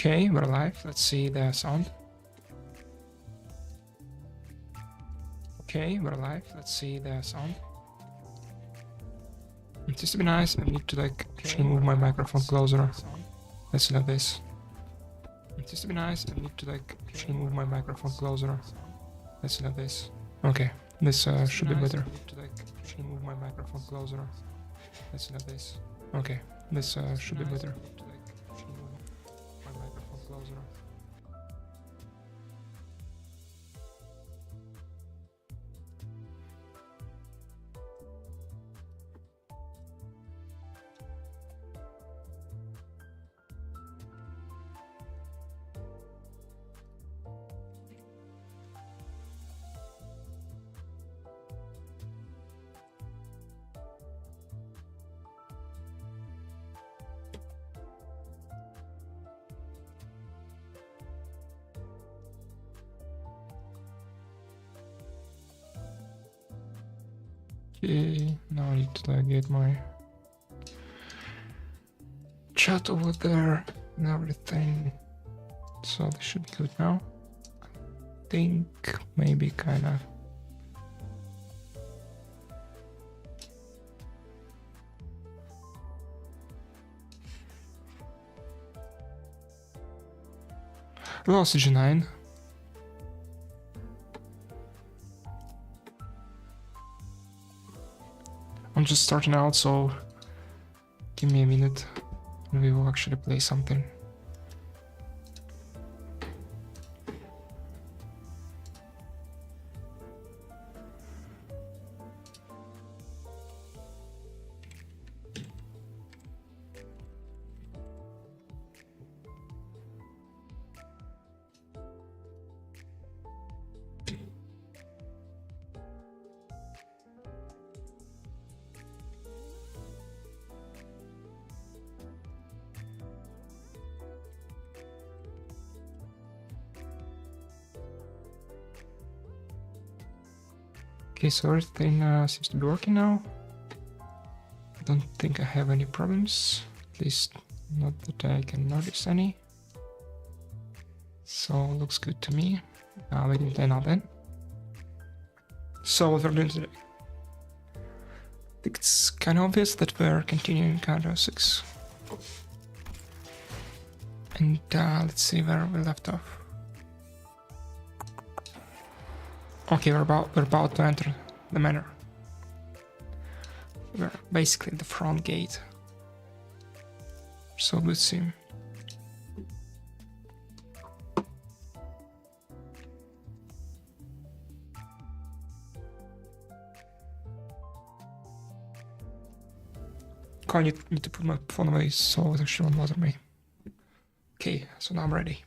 Okay, we're alive. Let's see the sound. Okay, we're alive. Let's see the sound. It used to be nice. I need to like actually move my microphone closer. Listen to this. It used to be nice. I need to like actually move my microphone closer. Listen to this. Okay, this should be better. Actually move my microphone closer. Listen to this. Okay, this should be better. My microphone closer. Okay, now I need to like get my chat over there and everything. So this should be good now. I think maybe kinda. Hello, CG9. I'm just starting out, so give me a minute and we will actually play something. Okay, so everything seems to be working now. I don't think I have any problems, at least not that I can notice any. So looks good to me. We can play now then. So what we're doing today? I think it's kind of obvious that we're continuing Canto 6. And let's see where we left off. Okay, we're about to enter the manor. We're basically at the front gate. So let's see. I need to put my phone away so it actually won't bother me. Okay, so now I'm ready.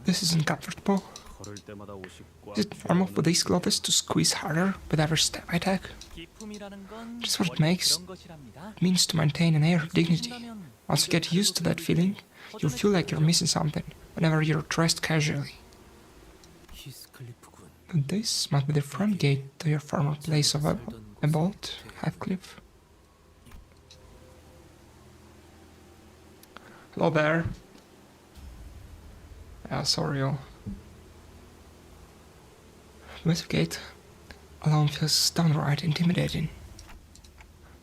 This isn't comfortable. Is it normal for these clothes to squeeze harder with every step I take? Just what it makes. It means to maintain an air of dignity. Once you get used to that feeling, you'll feel like you're missing something whenever you're dressed casually. But this must be the front gate to your former place of abode, Heathcliff. Hello there. Sorry, y'all. With gate alone feels downright intimidating.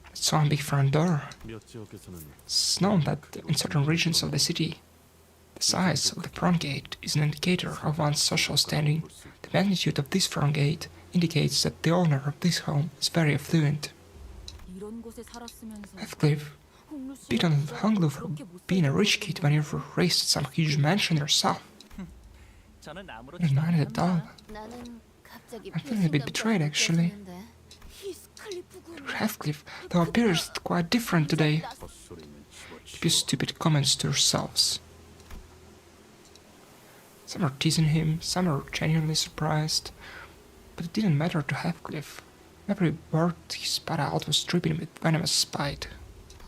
It's so big front door. It's known that in certain regions of the city, the size of the front gate is an indicator of one's social standing. The magnitude of this front gate indicates that the owner of this home is very affluent. Heathcliff, you don't hung low for being a rich kid when you've raised some huge mansion yourself. Not mine at all. I'm feeling a bit betrayed, actually. Heathcliff, though, appears quite different today. Keep your stupid comments to yourselves. Some are teasing him, some are genuinely surprised, but it didn't matter to Heathcliff. Every word he spat out was dripping with venomous spite.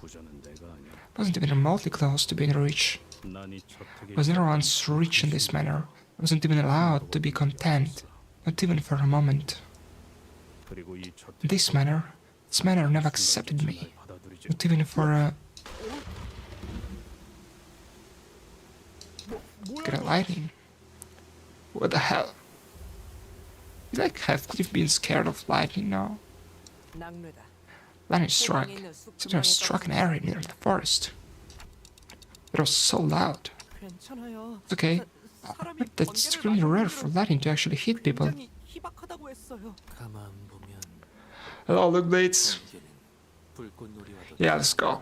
I wasn't even remotely close to being rich. I was never once rich in this manner. I wasn't even allowed to be content, not even for a moment. In this manner never accepted me. Not even for a... Get a lighting. What the hell? You like Heathcliff being scared of lightning now? Lightning struck. Seems to have struck an area near the forest. It was so loud. It's okay. But that's really rare for lightning to actually hit people. Hello, look blades. Yeah, let's go.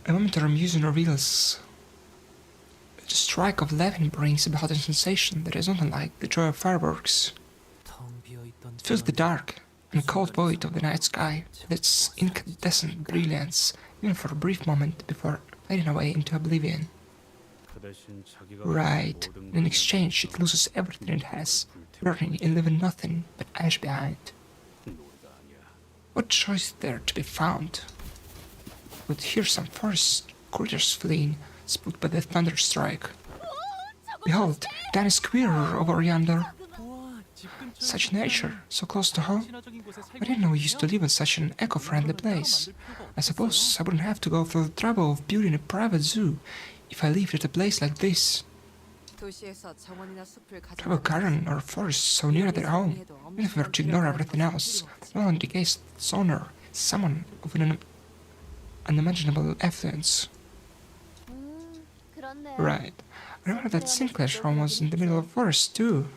A momentary amusement reveals the strike of lightning brings about a sensation that is not unlike the joy of fireworks. It fills the dark and cold void of the night sky with its incandescent brilliance, even for a brief moment before fading away into oblivion. Right, in exchange it loses everything it has, burning and leaving nothing but ash behind. What choice is there to be found? Would hear some forest creatures fleeing, spooked by the thunder strike. Behold, tiny squirrel over yonder. Such nature, so close to home. I didn't know we used to live in such an eco-friendly place. I suppose I wouldn't have to go through the trouble of building a private zoo if I lived at a place like this. To have a garden or forest so near their home, even if we were to ignore everything else, it only indicates its owner is someone of an unimaginable affluence. Right. I remember that Sinclair's home was in the middle of the forest too.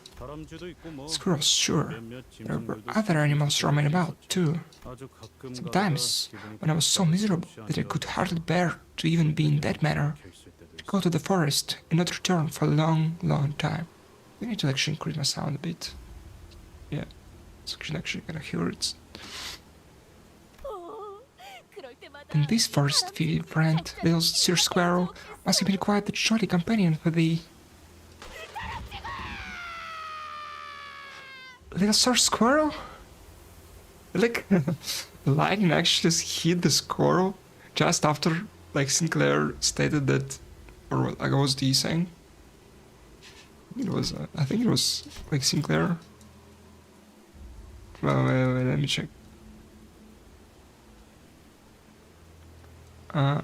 Squirrels, sure. There were other animals roaming about too. Sometimes, when I was so miserable that I could hardly bear to even be in that manner, I'd go to the forest and not return for a long, long time. We need to actually increase my sound a bit. Yeah, it's actually gonna hear it. Then this forest friend, little Sir Squirrel, must have been quite the jolly companion for the... Little Sir Squirrel? Like, the lightning actually hit the squirrel just after, like, Sinclair stated that... Or what, like, what was he saying? It was, I think it was, like, Sinclair. Well, wait, let me check.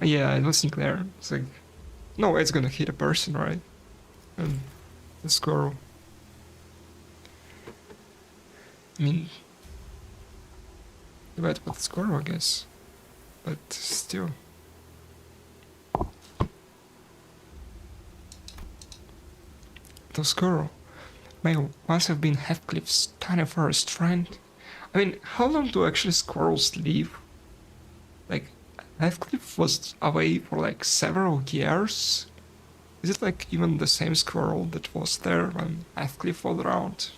Yeah, it was Sinclair. It's like, no way it's gonna hit a person, right? And the squirrel. I mean, bad with the squirrel, I guess. But still. The squirrel may once have been Heathcliff's tiny forest friend. I mean, how long do actually squirrels live? Like, Heathcliff was away for like several years. Is it like even the same squirrel that was there when Heathcliff was around?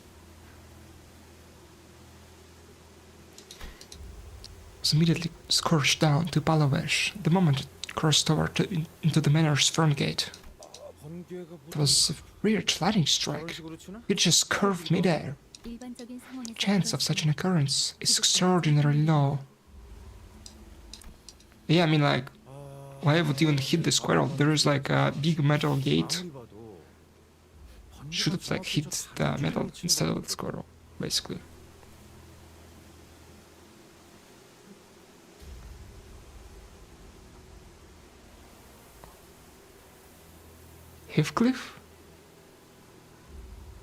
Was immediately scourged down to Palavesh the moment it crossed over into the manor's front gate. It was a weird lightning strike. It just curved midair. The chance of such an occurrence is extraordinarily low. Yeah, I mean, like, why would even hit the squirrel? There is like a big metal gate. Should have like hit the metal instead of the squirrel, basically. Heathcliff?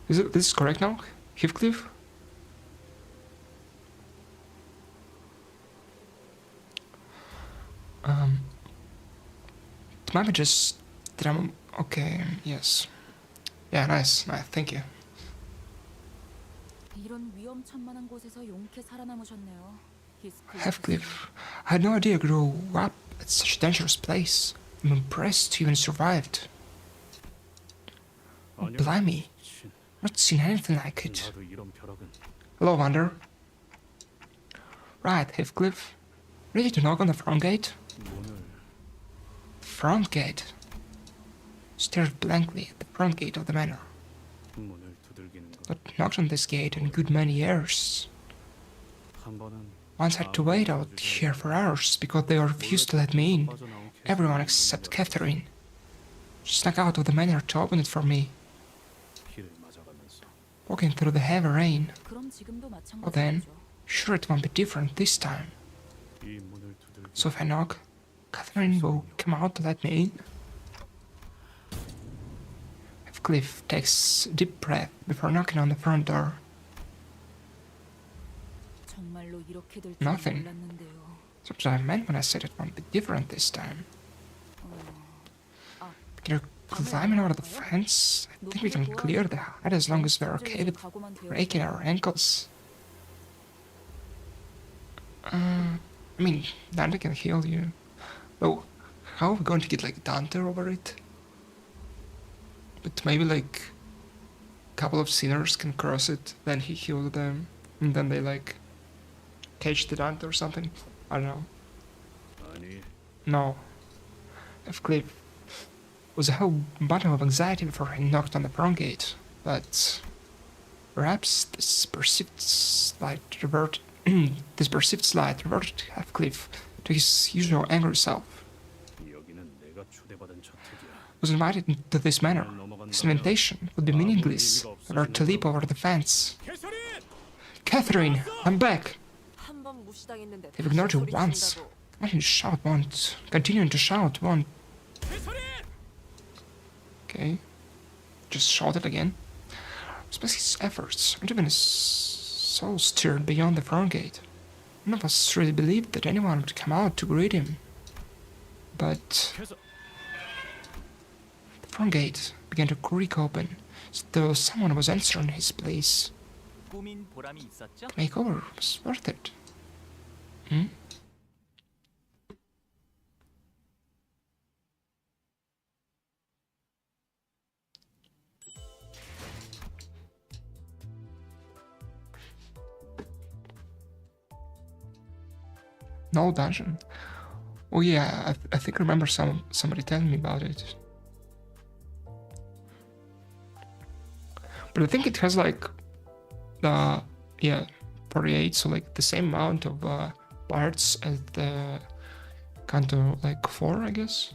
Is it this is correct now? Heathcliff? It might be just that I'm okay, yes. Yeah, nice, thank you. Heathcliff, I had no idea you grew up at such a dangerous place. I'm impressed you even survived. Oh, blimey, not seen anything like it. Hello, Wander. Right, Heathcliff. Ready to knock on the front gate? Front gate? Stared blankly at the front gate of the manor. Not knocked on this gate in a good many years. Once had to wait out here for hours because they refused to let me in. Everyone except Catherine. She snuck out of the manor to open it for me. walking through the heavy rain. 그럼 지금도 Well then, 마찬가지죠. sure it won't be different this time. 이 문을 두들기 So if I knock, Catherine will come out to let me in. Heathcliff takes a deep breath before knocking on the front door. 정말로 이렇게 될 줄 Nothing. 몰랐는데요. That's what I meant when I said it won't be different this time. You're climbing over the fence? I think we can clear the height as long as we're okay with breaking our ankles. I mean, Dante can heal you. But how are we going to get like Dante over it? But maybe like a couple of sinners can cross it, then he heals them, and then they like catch the Dante or something. I don't know. 아니 No. Heathcliff was a whole bundle of anxiety before he knocked on the front gate, but perhaps this perceived slight reverted Heathcliff to his usual angry self. 여기는 내가 초대받은 저택이야. Was invited into this manner. His invitation would be meaningless if I were to leap over the fence. Catherine, I'm back! 한번 무시당했는데 They've ignored you once. Continuing to shout won't. Okay. Just shouted again. Despite his efforts, not even his soul stirred beyond the front gate. None of us really believed that anyone would come out to greet him. But the front gate began to creak open, as though someone was entering his place. 꾸민 보람이 있었죠? The makeover was worth it. Hmm? No dungeon. Oh yeah, I think I remember somebody telling me about it. But I think it has like the 48, so like the same amount of parts as the Canto like 4, I guess.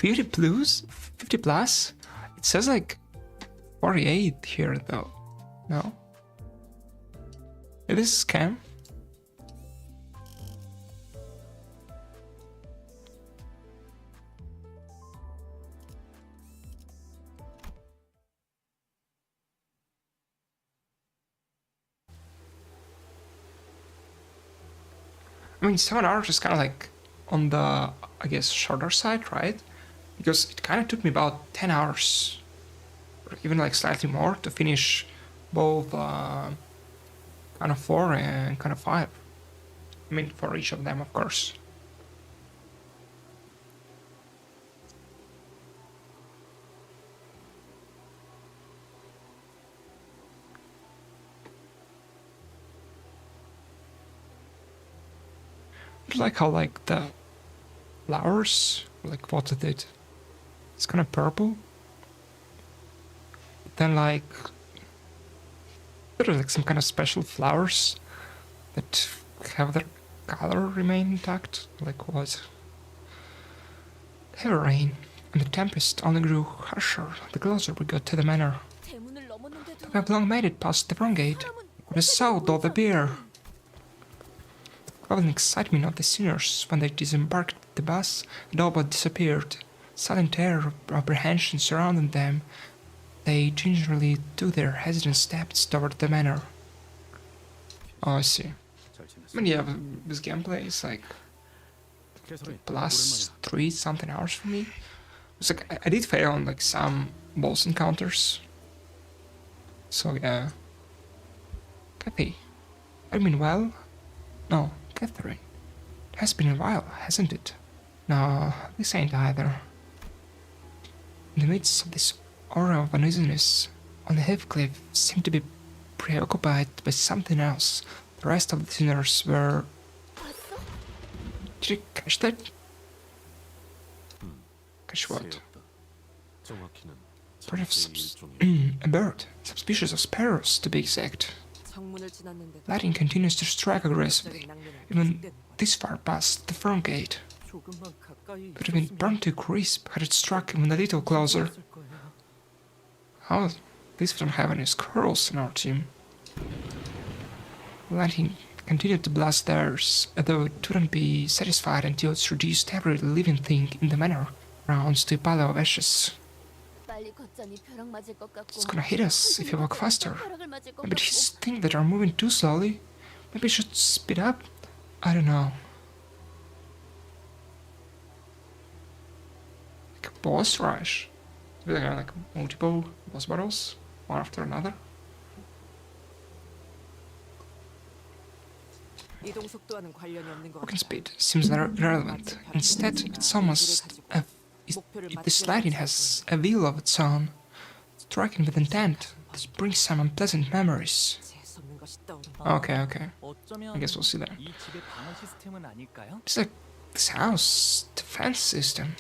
$50 plus? It says like 48 here though. No? Is this a scam? I mean, 7 hours is kind of like on the, I guess, shorter side, right? Because it kind of took me about 10 hours, or even like slightly more, to finish both kind of 4 and kind of 5. I mean, for each of them, of course. I like how like the flowers, like what it did. It's kind of purple. Then like there are like some kind of special flowers that have their color remain intact. Like what? Heavy rain and the tempest only grew harsher the closer we got to the manor. 대문을 넘었는데도 We have long made it past the front gate. What is sold all the beer? What an excitement of the sinners when they disembarked the bus and all but disappeared. Silent air of apprehension surrounded them. They gingerly took their hesitant steps toward the manor. Oh, I see. I mean, yeah, this gameplay is like plus 3 something hours for me. It's like I did fail on like some boss encounters. So yeah. Kathy, I mean, well, no, Catherine. It has been a while, hasn't it? No, this ain't either. In the midst of this aura of uneasiness, only Heathcliff seemed to be preoccupied by something else. The rest of the sinners were... Did you catch that? Catch what? 정확히는 Part of 잠수의 일종이야. a bird. Some species of sparrows, to be exact. 정문을 지났는데도 Lightning continues to strike aggressively, 적인 낭비는 even 계속되는 this far past the front gate. 조금만 가까이 It would have been burned to crisp had it struck even a little closer. How this we don't have any squirrels in our team. Lightning continued to blast theirs, although it wouldn't be satisfied until it's reduced every living thing in the manor rounds to a pile of ashes. 빨리 걷자니 벼락 맞을 것 같고. It's gonna hit us if you walk faster. 벼락을 맞을 것 Maybe 같고. these think that are moving too slowly. Maybe I should speed up. I don't know. Like a boss rush. Maybe there are like multiple boss battles, one after another. 이동 속도와는 관련이 없는 것 Walking 같아. speed seems irrelevant. Instead, it's almost if this lightning has a will of its own, striking with intent. This brings some unpleasant memories. 재수없는 것이 떠오른다. Okay. 어쩌면 I guess we'll see that. 이 집의 방어 시스템은 아닐까요? It's like this house defense system.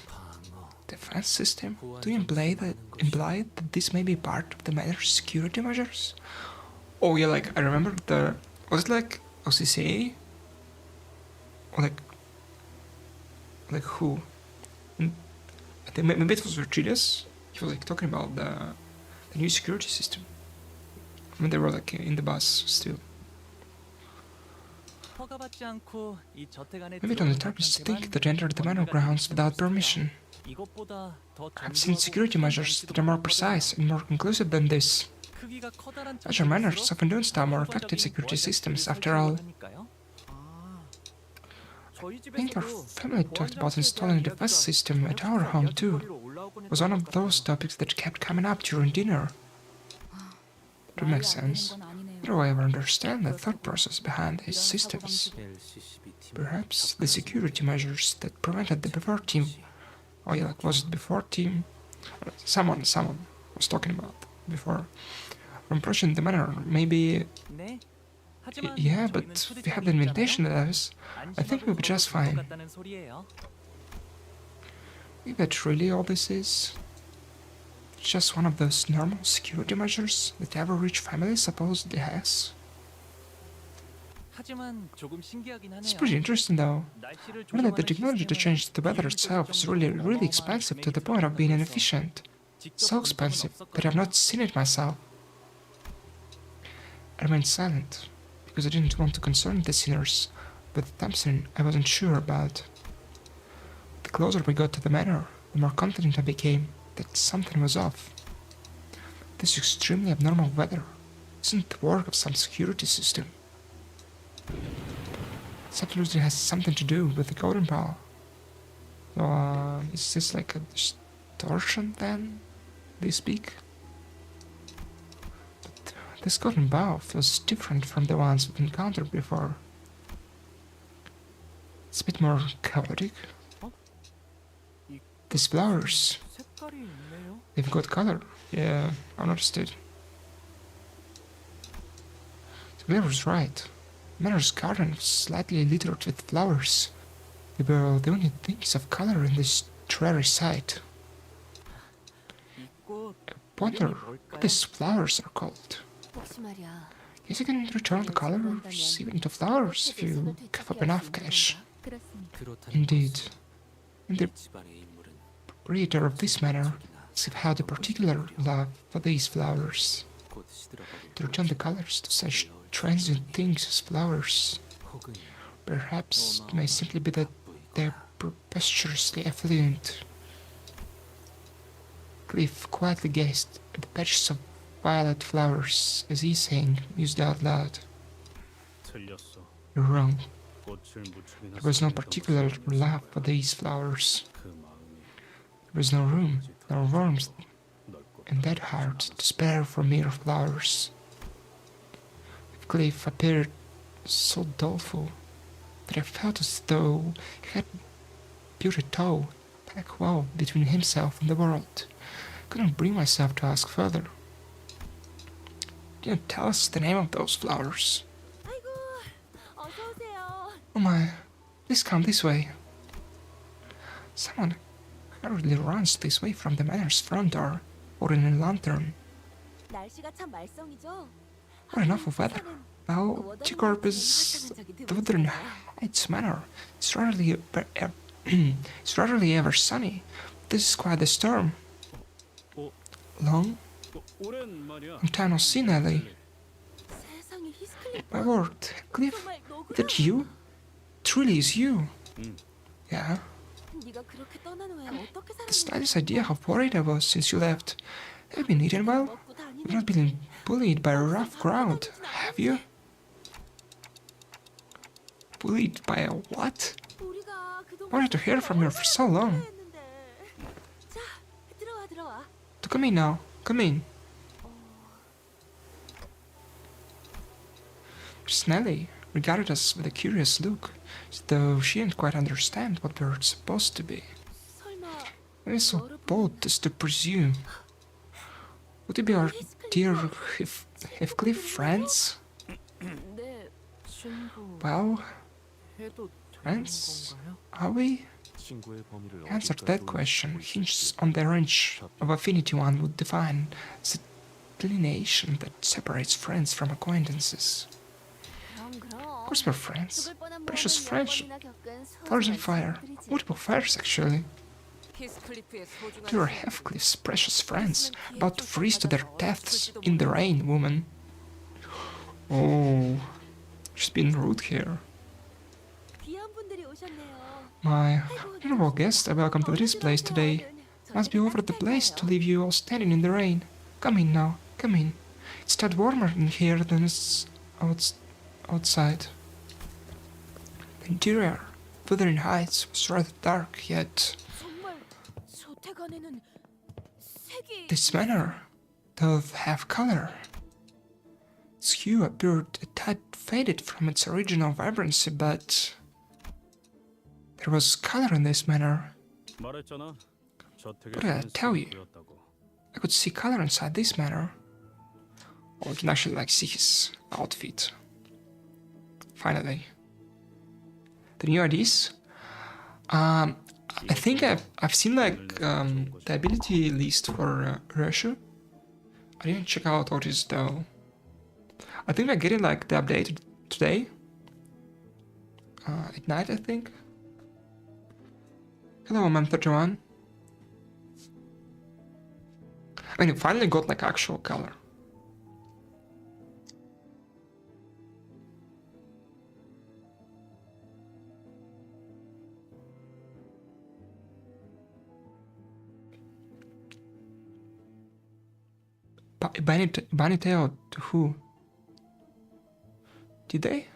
Defense system? Do you imply that this may be part of the manor's security measures? Oh yeah, like I remember was it like OCCA? Or like who? I think maybe it was Virgilius. He was like talking about the new security system. When they were like in the bus still. 허가받지 않고 이 저택 안에 Maybe it only targets to think that entered the manor grounds without permission. 이것보다 더 I've seen security measures that are more precise and more conclusive than this. 크기가 커다란 Larger manors often don't start more effective security systems after all. I think our family talked about installing a defense system at our home too. It was one of those topics that kept coming up during dinner. That makes sense. I don't ever understand the thought process behind these systems. Perhaps the security measures that prevented the before team. Oh yeah, like was it before team? Someone was talking about before. From approaching the manor, maybe. Yeah, but if we have the invitation to those, I think we'll be just fine. Is that really all this is? It's just one of those normal security measures that every rich family supposedly has. It's pretty interesting though. I know that the technology to change the weather itself is really expensive to the point of being inefficient. So expensive that I've not seen it myself. I remained silent, because I didn't want to concern the sinners, but Thompson I wasn't sure about. The closer we got to the manor, the more confident I became that something was off. This extremely abnormal weather isn't the work of some security system. It absolutely has something to do with the golden ball. So, is this like a distortion then? They speak? But this golden bow feels different from the ones we've encountered before. It's a bit more chaotic. These flowers, they've got color. Yeah, I noticed it. The Blair was right. Manor's garden was slightly littered with flowers. They were the only things of color in this dreary sight. I wonder what these flowers are called. 혹시 말이야. Guess you can return the colors even to flowers if you cough up enough cash. 그렇습니다. Indeed. And the creator of this manor must have had a particular love for these flowers. To return the colors to such transient things as flowers. Perhaps it may simply be that they're preposterously affluent. Cliff quietly gazed at the patches of violet flowers as he sang, mused out loud. 틀렸어. You're wrong. 꽃을 무척이나 There was no 사랑했던 particular 사람이었어. love for these flowers. 그 마음이 There was no room, nor warmth 널 꼭 in that heart to spare for mere flowers. Cliff appeared so doleful that I felt as though he had built a tall, black wall between himself and the world. Couldn't bring myself to ask further. Didn't tell us the name of those flowers. 아이고, 어서 오세요. Oh my, please come this way. Someone hurriedly runs this way from the manor's front door, holding a lantern. 날씨가 참 말썽이죠. What an awful weather. Well, T-Corp is the Wuthering Heights Manor. It's rarely it's rarely ever sunny. This is quite the storm. 어, Long 오랜만이야. time no see, Nelly. 세상에 히스클리프. My word, Cliff, 정말 너구나. is that you? It really is you. 응. Yeah. 네가 그렇게 떠난 후에 어떻게 The 살았는지 slightest idea how worried I was since you left. Have you been eating well? 먹고 You've 다니는 not been bullied by a rough crowd, have you? Bullied by a what? 우리가 그동안 Wanted to hear from you for so long. 했는데. 자, 들어와. So come in now. Come in. Miss Nelly regarded us with a curious look, as though she didn't quite understand what we were supposed to be. 설마 I was so bold as to presume. Would you be our dear Heathcliff friends? 네, 친구. Well, 해도 friends? 건가요? Are we? The answer to that question hinges on the range of affinity one would define as the delineation that separates friends from acquaintances. Of course we're friends. Precious friendship. Flowers and fire. Multiple fires, actually. 히스클리프의 소중한 You are Heathcliff's precious friends, about to freeze to their deaths in the rain, woman. Oh, she's been rude here. 귀한 분들이 오셨네요. My honorable guest, I welcome to this place today. Must be over the place to leave you all standing in the rain. Come in now, come in. It's tad warmer in here than it's outside. The interior, Wuthering Heights, was rather dark, yet 정말 저택 안에는 색이 this manor doth have color. Its hue appeared a tad faded from its original vibrancy, but there was color in this manor. 말했잖아. 저택에 What did I tell you? 보였다고. I could see color inside this manor. Or we can actually like see his outfit. Finally. The new IDs. I think I've seen like the ability list for Russia. I didn't check out what is though. I think I get it like the update today. At night, I think. Hello, MM31. I mean, it finally got like actual color. Baniteo to who? Did they?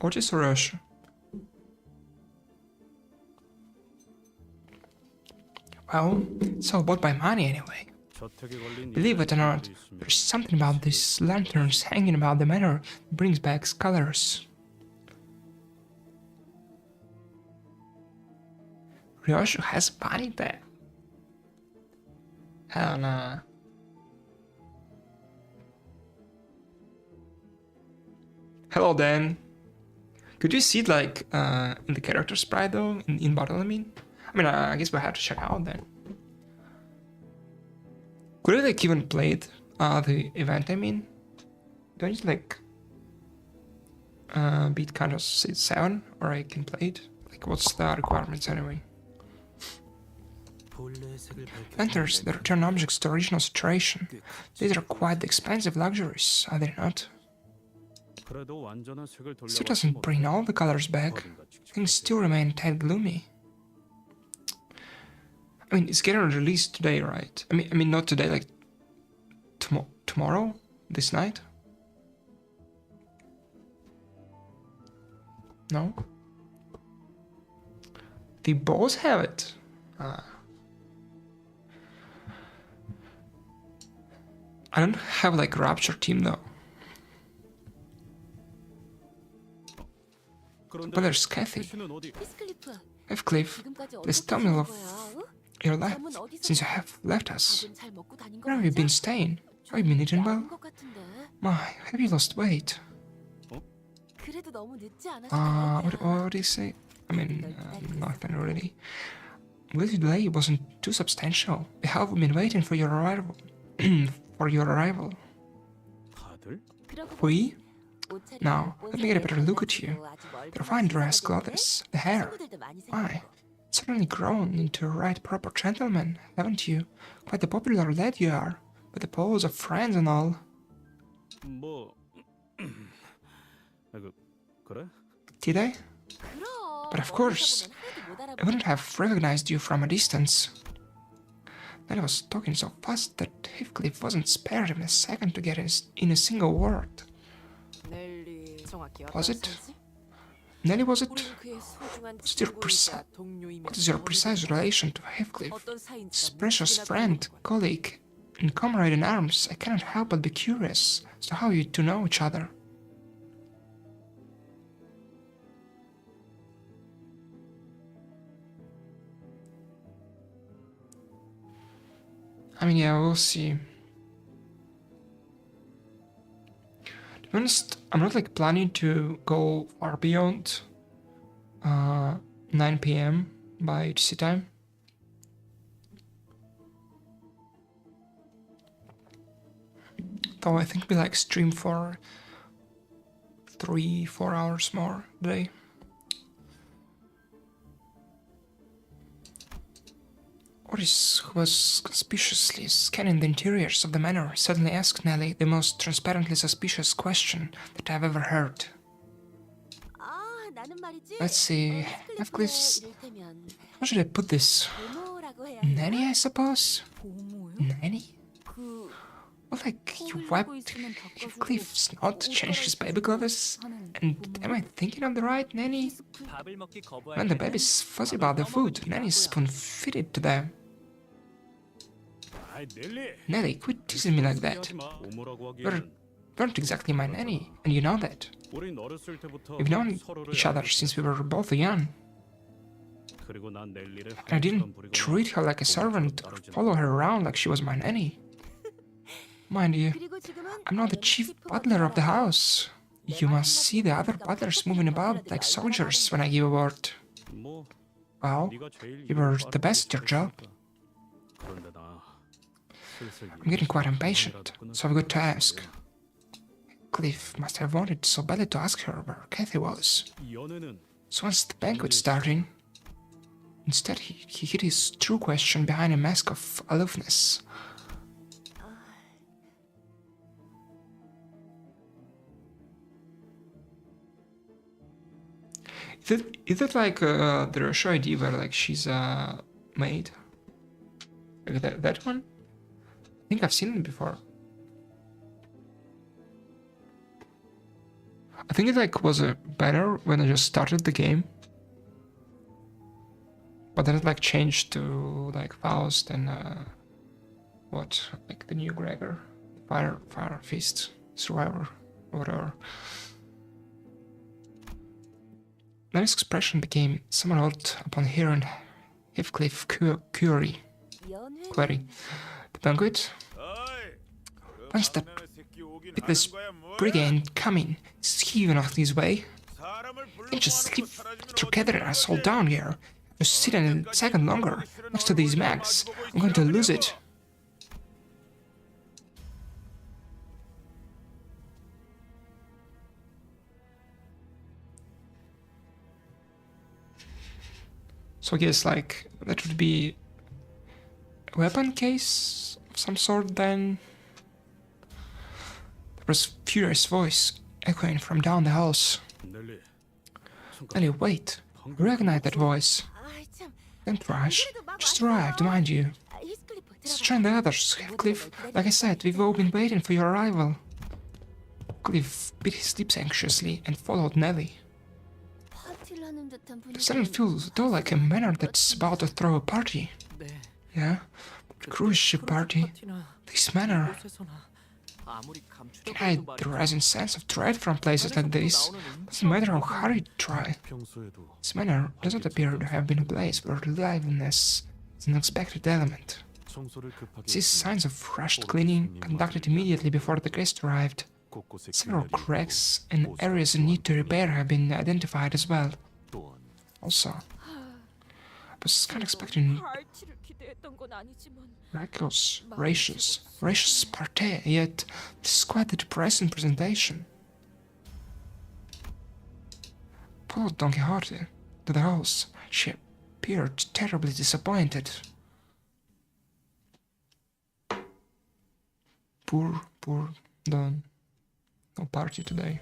Otis or Russia? Well, it's all bought by money anyway. 저택에 걸린 Believe it or not, 이야기들이 있습니다. there's something about these lanterns hanging about the manor that brings back colors. Ryoshu has bunny there. Hell nah. Hello Dan. Could you see it like in the character sprite though? In battle, I mean? I guess we'll have to check out then. Could I like even played the event, I mean? Do I need to like beat Canto 7 or I can play it? Like what's the requirements anyway? Lanterns that return objects to original saturation. These are quite expensive luxuries, are they not? 그래도 완전한 색을 Still 돌려받지 doesn't bring 못해 all the colors back. 어딘가 직접 Things still remain tad gloomy. I mean, it's getting released today, right? I mean, not today, like tomorrow, this night. No. They both have it. I don't have like Rapture Team though. 그런데 But there's Kathy. 캐시는 어디? 히스클리프, Cliff, 지금까지 please 어디서 tell me 지낸 of 거야? your life since you have left us. 밥은 잘 먹고 다닌 거 Where have you been 맞아? staying? Have you been eating well? 야한 것 같은데. My, have you lost weight? 그래도 너무 늦지 않아서 What do you say? I mean, nothing really. Well, the delay wasn't too substantial. We have been waiting for your arrival. for your arrival. 다들? We? Now, let me get a better look at you. Your fine dress, clothes, the hair. Why? Certainly grown into a right proper gentleman, haven't you? Quite the popular lad you are, with the pose of friends and all. 뭐 그래? Did I? But of course, I wouldn't have recognized you from a distance. Nelly was talking so fast that Heathcliff wasn't spared him a second to get in a single word. Was it? Nelly, was it? What is your precise relation to Heathcliff? His precious friend, colleague, and comrade in arms. I cannot help but be curious as to how you two know each other. I mean, yeah, we'll see. To be honest, I'm not like planning to go far beyond 9 p.m. by HC time. Though I think we like stream for 3-4 hours more a day. Oris, who was conspicuously scanning the interiors of the manor, suddenly asked Nelly the most transparently suspicious question that I've ever heard. Let's see, Heathcliff's... How should I put this? Nanny, I suppose? Nanny? Well, like, you wiped Heathcliff's not changed his baby clothes? And am I thinking of the right nanny? When the baby's fuzzy about the food, Nanny's spoon-feeded to them. Nelly, quit teasing me like that. You weren't exactly my nanny, and you know that. We've known each other since we were both young. And I didn't treat her like a servant or follow her around like she was my nanny. Mind you, I'm not the chief butler of the house. You must see the other butlers moving about like soldiers when I give a word. Well, you were the best at your job. I'm getting quite impatient, so I've got to ask. Cliff must have wanted so badly to ask her where Kathy was. So once the banquet starting, instead he hid his true question behind a mask of aloofness. Is it like the Russia idea where like she's a maid? Like that one? I think I've seen it before. I think it like was a banner when I just started the game. But then it like changed to like Faust and what? Like the new Gregor. Fire Fist Survivor or whatever. Nelly's expression became somewhat odd upon hearing Heathcliff query. The banquet? Once the pitiless brigand coming, heaving off his way, can't just sleep together us all down here. Just sit a second longer next to these mags. I'm going to lose it. So I guess like that would be a weapon case of some sort then. There was a furious voice echoing from down the house. Nelly, wait. I recognize that voice. Don't rush. Just arrived, mind you. Let's join the others, Cliff. Like I said, we've all been waiting for your arrival. Cliff bit his lips anxiously and followed Nelly. Doesn't it feel at all like a manor that's about to throw a party? Yeah? The cruise ship party. This manor. Can hide the rising sense of dread from places like this. Doesn't matter how hard you try. This manor doesn't appear to have been a place where liveliness is an unexpected element. It sees signs of rushed cleaning conducted immediately before the guest arrived. Several cracks and areas in need to repair have been identified as well. Also, was kind of expecting 파티를 기대했던 건 아니지만 miraculous, gracious party, yet this is quite a depressing presentation. Followed Don Quixote to the house. She appeared terribly disappointed. Poor Don. No party today.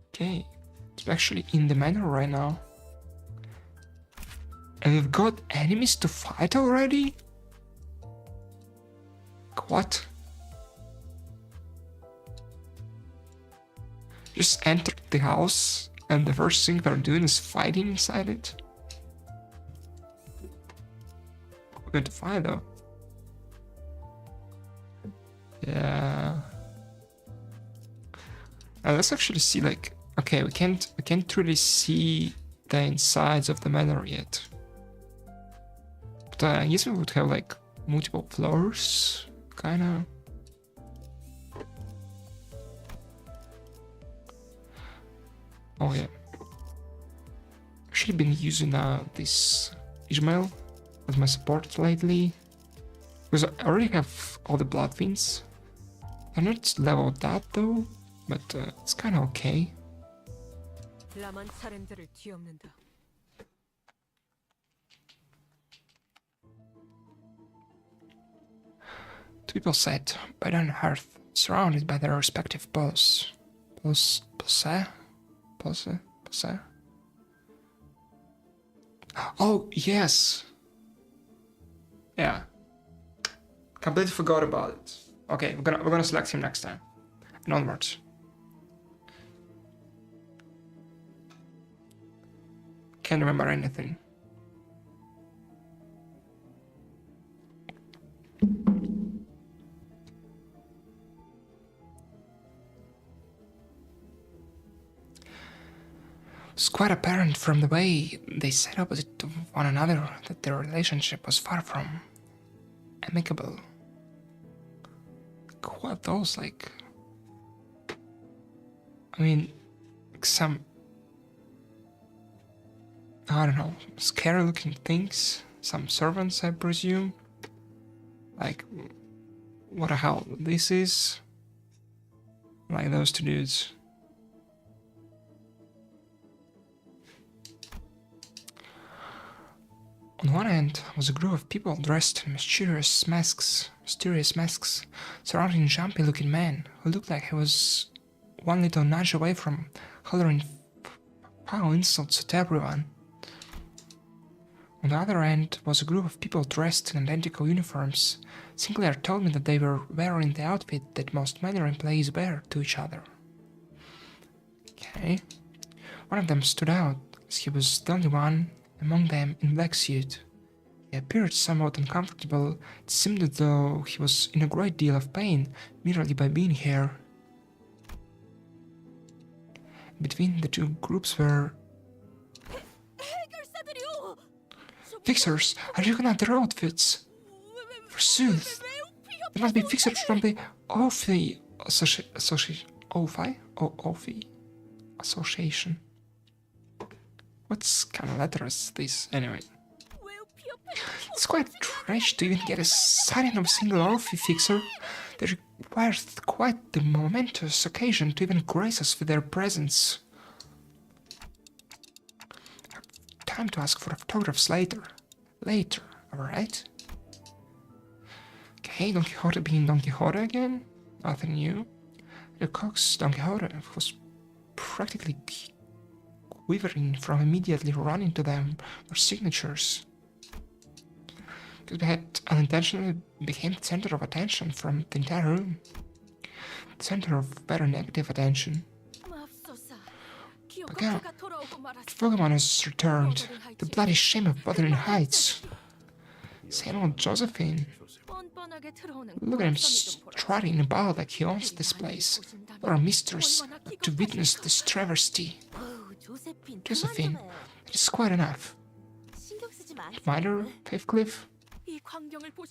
Okay, it's actually in the manor right now. And we've got enemies to fight already? What? Just entered the house and the first thing they're doing is fighting inside it? We're going to fight though. Yeah. Let's actually see, like, okay, we can't really see the insides of the manor yet. But I guess we would have like multiple floors, kinda. Oh yeah. Actually been using this Ishmael as my support lately. Because I already have all the blood fiends. They're not leveled up though, but it's kinda okay. 라만 차렌들을 뒤엎는다. Two people sat by the hearth, surrounded by their respective pose. Pose? Oh, yes! Yeah. Completely forgot about it. Okay, we're gonna select him next time. And onwards. Can't remember anything. It's quite apparent from the way they sat opposite to one another that their relationship was far from amicable. What those, like... I mean, some... I don't know, scary looking things. Some servants, I presume. Like, what the hell this is? Like those two dudes. On one end was a group of people dressed in mysterious masks, surrounding a jumpy-looking man who looked like he was one little nudge away from hollering foul insults at everyone. On the other end was a group of people dressed in identical uniforms. Sinclair told me that they were wearing the outfit that most manor employees wear to each other. Okay. One of them stood out, as he was the only one among them in black suit. He appeared somewhat uncomfortable. It seemed as though he was in a great deal of pain merely by being here. Between the two groups were fixers. I recognize their outfits. Forsooth, they must be fixers from the Ophi Association. What kind of letter is this, anyway? It's quite trash to even get a sighting of a single Orphe fixer. They require quite the momentous occasion to even grace us with their presence. Time to ask for photographs later. Alright? Okay, Don Quixote being Don Quixote again? Nothing new. The Cox Don Quixote was practically quivering from immediately running to them for signatures. Because we had unintentionally became the center of attention from the entire room. The center of very negative attention. Again, Pokemon has returned. The bloody shame of Wuthering Heights. Same old Josephine. Look at him strutting about like he owns this place. What a mistress to witness this travesty. Josephine, it is quite enough. Admirer, Heathcliff?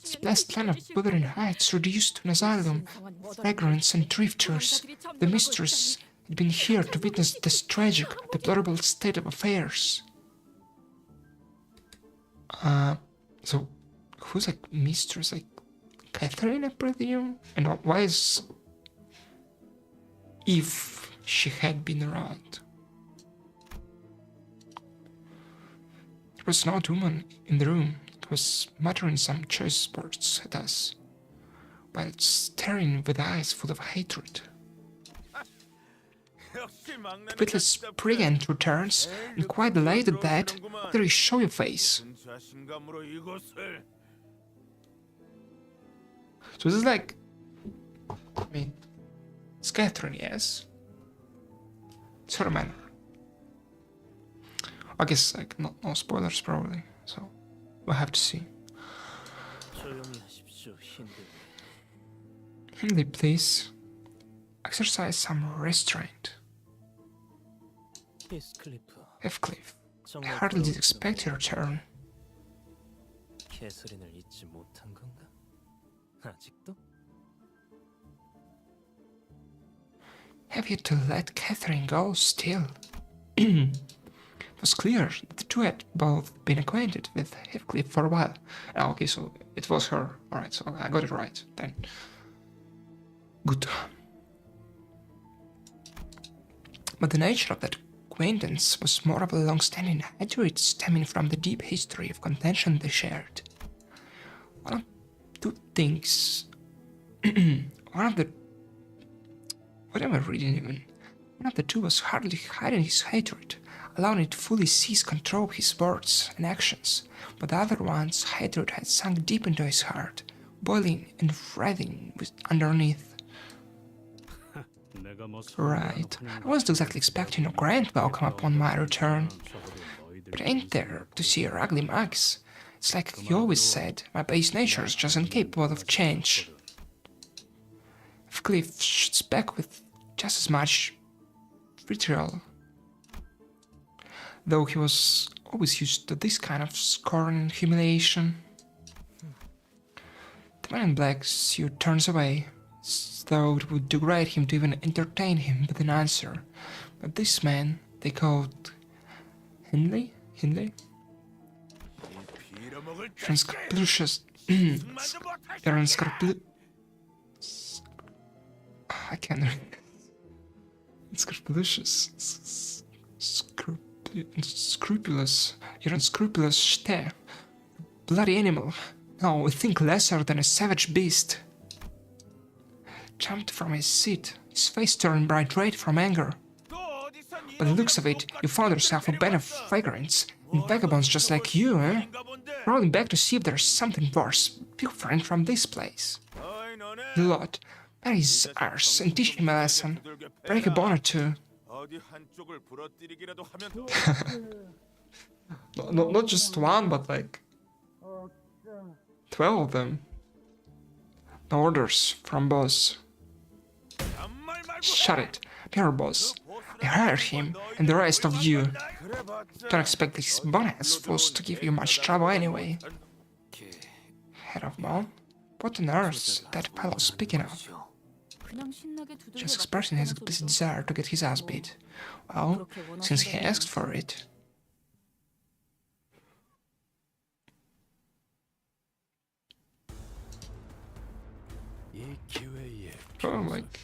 This blessed land of Wuthering Heights reduced to an asylum, vagrants and drifters. The mistress been here to witness this tragic, deplorable state of affairs. So, who's like mistress, like Catherine, I presume? And why is... if she had been around? There was an old woman in the room that was muttering some choice words at us, while staring with eyes full of hatred. The witless brigand returns, and quite delighted that, there you show your face. So this is like... I mean... it's Catherine, yes? It's her manner. I guess, like, no spoilers probably, so we'll have to see. Hindley, please. Exercise some restraint. Heathcliff, I hardly did expect your return. Have you to let Catherine go still? It was clear that the two had both been acquainted with Heathcliff for a while. Okay, so it was her. Alright, so I got it right then. Good. But the nature of that acquaintance was more of a long-standing hatred stemming from the deep history of contention they shared. One of two things... What am I reading even? One of the two was hardly hiding his hatred, allowing it to fully seize control of his words and actions, but the other one's hatred had sunk deep into his heart, boiling and writhing underneath. Right, I wasn't exactly expecting a grand welcome upon my return, but ain't there to see your ugly mugs? It's like you always said, my base nature is just incapable of change. Heathcliff shoots back with just as much vitriol, though he was always used to this kind of scorn and humiliation. The man in black suit turns away, as though it would degrade him to even entertain him with an answer, but this man they called Hindley? Unscrupulous... You're unscrupulous... I can't read. Unscrupulous... Unscrupulous... You're unscrupulous shte. Bloody animal. No, think lesser than a savage beast. Jumped from his seat, his face turned bright red from anger. By the looks of it, you found yourself a band of vagrants, and vagabonds just like you, eh? Rolling back to see if there's something worse, pilfering from this place. The lot, bury his arse and teach him a lesson. Break a bone or two. Not just one, but like 12 of them. No orders from boss. Shut it, your boss. I hired him and the rest of you. Don't expect these boneheads fools to give you much trouble anyway. Head of bone? What on earth that fellow speaking of? Just expressing his explicit desire to get his ass beat. Well, since he asked for it. Oh, like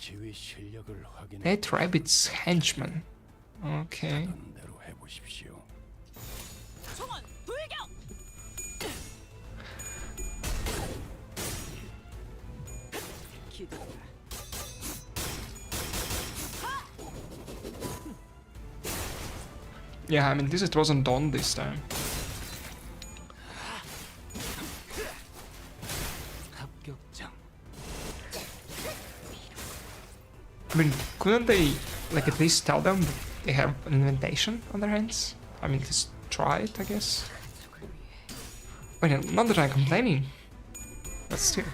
8 rabbits henchman. Okay. Yeah, I mean, it wasn't done this time. I mean, couldn't they, like, at least tell them that they have an inventation on their hands? I mean, just try it, I guess. Wait, not that I'm complaining, but still.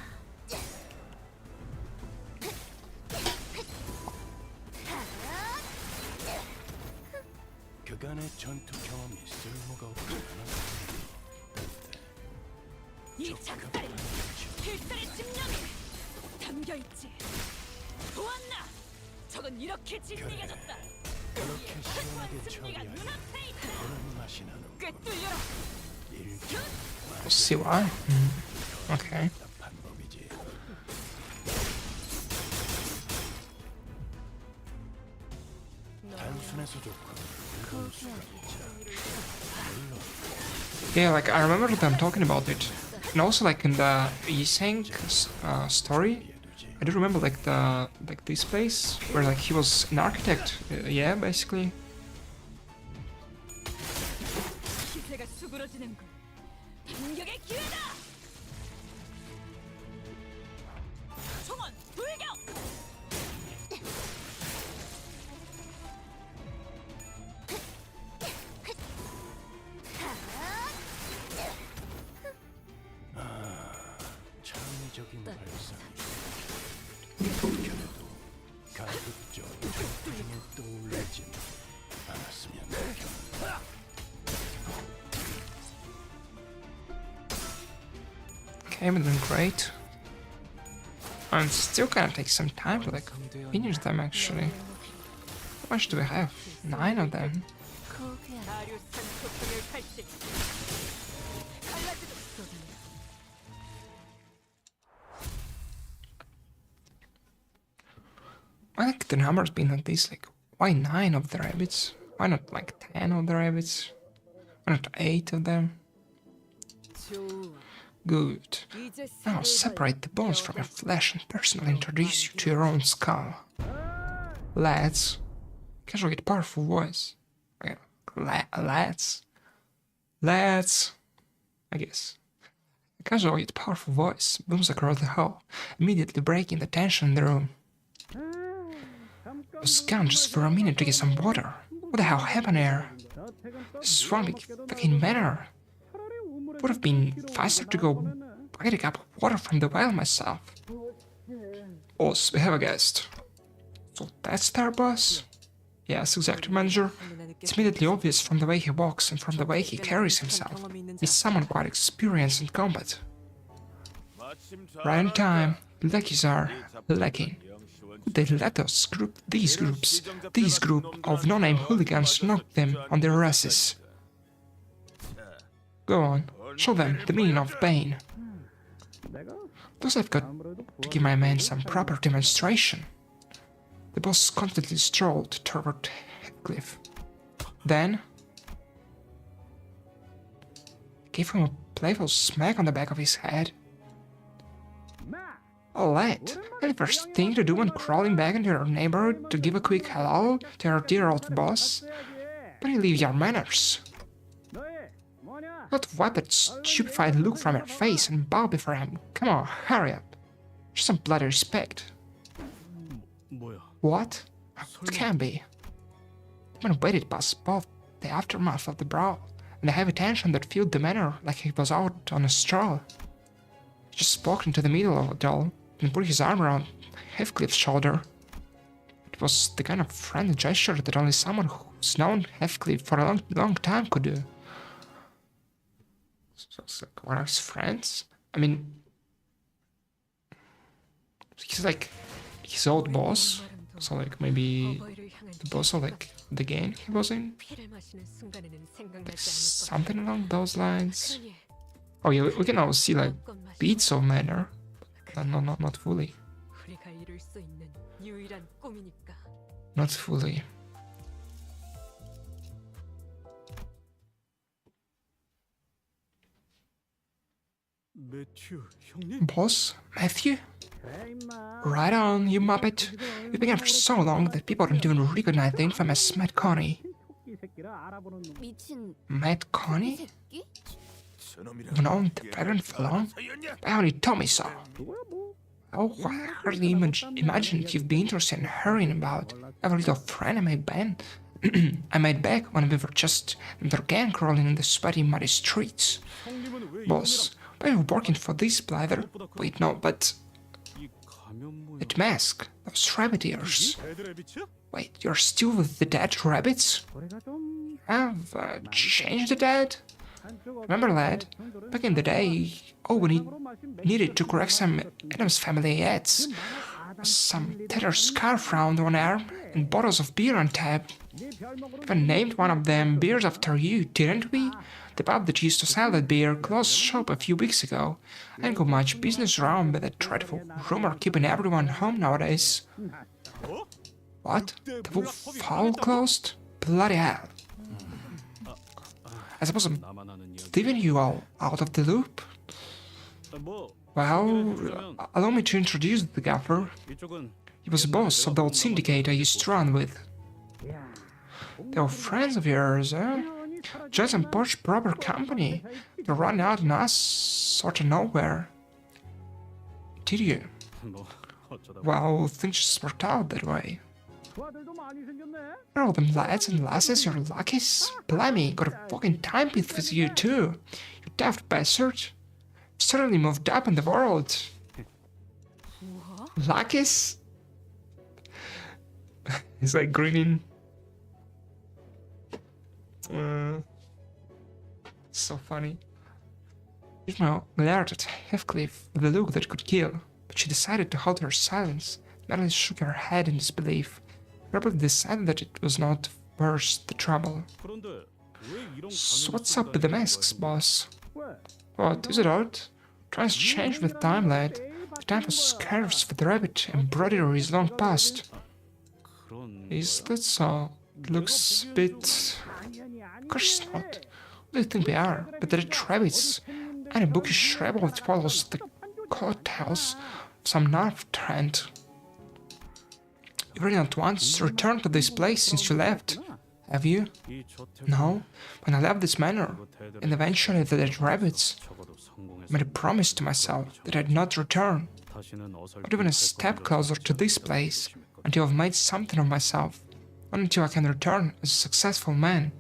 이 작살이 필살의 집념이 담겨있지. 보았나? 적은 이렇게 진리해졌다. 그렇게 시원하게 승리가 처리하니 눈앞에 있다. 그런 맛이 나는 꿰뚫려라. 일기 We'll see why. Okay. 답답한 법이지. 단순해서 좋고 일본 수가 Yeah, like I remember them talking about it, and also like in the Yiseng story, I do remember like this place where like he was an architect. Yeah, basically. 기세가 수그러지는군. 반격의 기회다. 총원 돌격. 창의적인 발상. 그래도 가급적 힘을 떠올리지 않았으면 좋겠다. Okay, but doing great. And it's still gonna take some time to like finish them actually. How much do we have? 9 of them. 아류산 소통을 발식. 갈라지도 I think the number's been like this, like, why 9 of the rabbits? Why not like 10 of the rabbits? Why not 8 of them? Good. Now separate the bones from your flesh and personally introduce you to your own skull. Lads. Casual yet powerful voice. Okay, lads. Lads. I guess. A casual yet powerful voice booms across the hall, immediately breaking the tension in the room. I was gone just for a minute to get some water. What the hell happened here? This is one big fucking matter. Would have been faster to go get a cup of water from the well myself. Boss, we have a guest. So that's their boss? Yes, exactly, manager. It's immediately obvious from the way he walks and from the way he carries himself. He's someone quite experienced in combat. Right in time. Lackeys are lacking. They let us these group of no-name hooligans knock them on their asses. Go on, show them the meaning of pain. Thus I've got to give my men some proper demonstration. The boss confidently strolled toward Heathcliff. Then gave him a playful smack on the back of his head. Oh, lad, the first thing to do when crawling back into your neighborhood to give a quick hello to your dear old boss? But you leave your manners. Not wipe that stupefied look from your face and bow before him. Come on, hurry up. Show some bloody respect. 뭐야? What? It can be. The man waited past both the aftermath of the brawl and the heavy tension that filled the manor like he was out on a stroll. He just spoke into the middle of it all and put his arm around Heathcliff's shoulder. It was the kind of friendly gesture that only someone who's known Heathcliff for a long time could do. So it's like one of his friends? I mean, he's like his old boss, so like maybe the boss of like the game he was in? Like something along those lines. Oh yeah, we can also see like beats of manner, but not fully. Not fully. 매튜 형님? Boss? Matthew? Right on, you muppet. You've been here for so long that people don't even recognize the infamous Matt Connie. Matt Connie? You've known the veteran for long? Why only told me so? Oh, I hardly imagine you'd be interested in hearing about every little friend I made back when we were just another gang crawling in the sweaty, muddy streets. Boss, why are you working for this blather? Wait, no, but... That mask, those rabbit ears. Wait, you're still with the dead rabbits? Have changed the dead? Remember, lad, back in the day, all we needed to correct some Adams family ads. some tattered scarf round one arm and bottles of beer on tap. Even named one of them beers after you, didn't we? The pub that used to sell that beer closed shop a few weeks ago. Ain't got much business around with that dreadful rumor keeping everyone home nowadays. What? The Wolf Hall closed? Bloody hell. I suppose I'm leaving you all out of the loop. Well, allow me to introduce the gaffer. He was the boss of the old syndicate I used to run with. They were friends of yours, eh? Just some posh proper company. They ran out on us sort of nowhere. Did you? Well, things just worked out that way. All them lads and lasses, your luckies. Blimey, got a fucking time piece with you too. You daft bastard. Certainly moved up in the world. Luckies? He's like grinning. So funny. Ishmael glared at Heathcliff with a look that could kill, but she decided to hold her silence. Madeline shook her head in disbelief, probably decided that it was not worth the trouble. So what's up with the masks, boss? What, is it odd? Trends change with time, lad. The time for scarves for the rabbit embroidery is long past. Is that so? It looks a bit... Of course not. What do you think we are? But the red rabbits. Any bookish rebel that follows the coattails of some nerve trend. You've already not once returned to this place since you left, have you? No. When I left this manor, and eventually the dead rabbits, I made a promise to myself that I'd not return, not even a step closer to this place, until I've made something of myself, not until I can return as a successful man.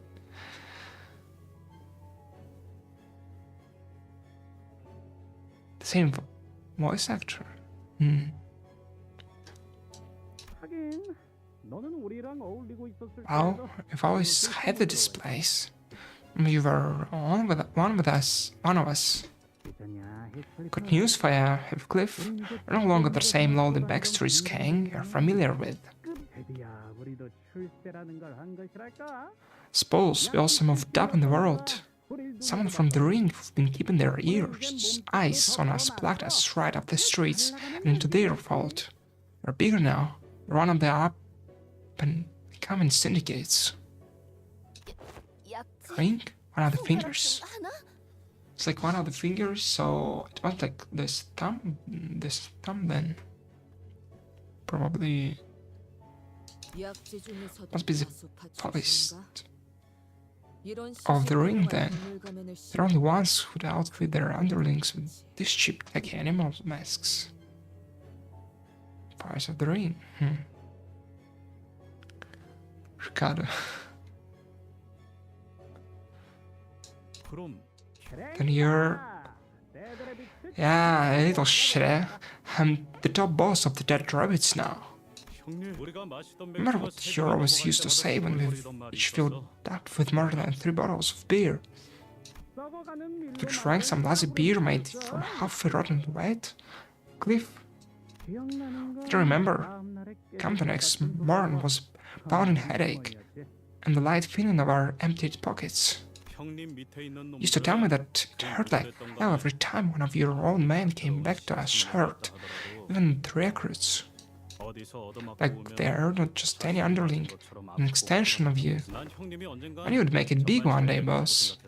The same voice actor. Well, if I always hated this place. You were one of us. Good news for you, Heathcliff. You're no longer the same lonely Baxter's gang you're familiar with. Suppose we also moved up in the world. Someone from the ring who've been keeping their eyes on us plucked us right off the streets and into their fold. We're bigger now. We're one of the up and coming syndicates. Ring? One of the fingers? It's like one of the fingers, so it was like this thumb then. Probably must be the police of the ring then. They're only ones who'd outfit their underlings with these cheap tacky animal masks. Fires of the ring. Ricardo. Then you're... Yeah, a little shit. I'm the top boss of the dead rabbits now. Remember what you always used to say when we've each filled up with more than 3 bottles of beer? We drank some lousy beer made from half-rotten wet? Cliff? Do you remember? Come the next morning was a pounding headache and the light feeling of our emptied pockets. You used to tell me that it hurt like hell every time one of your own men came back to us hurt, even the recruits. Like they're not just any underling, an extension of you. I knew you'd make it big one day, boss.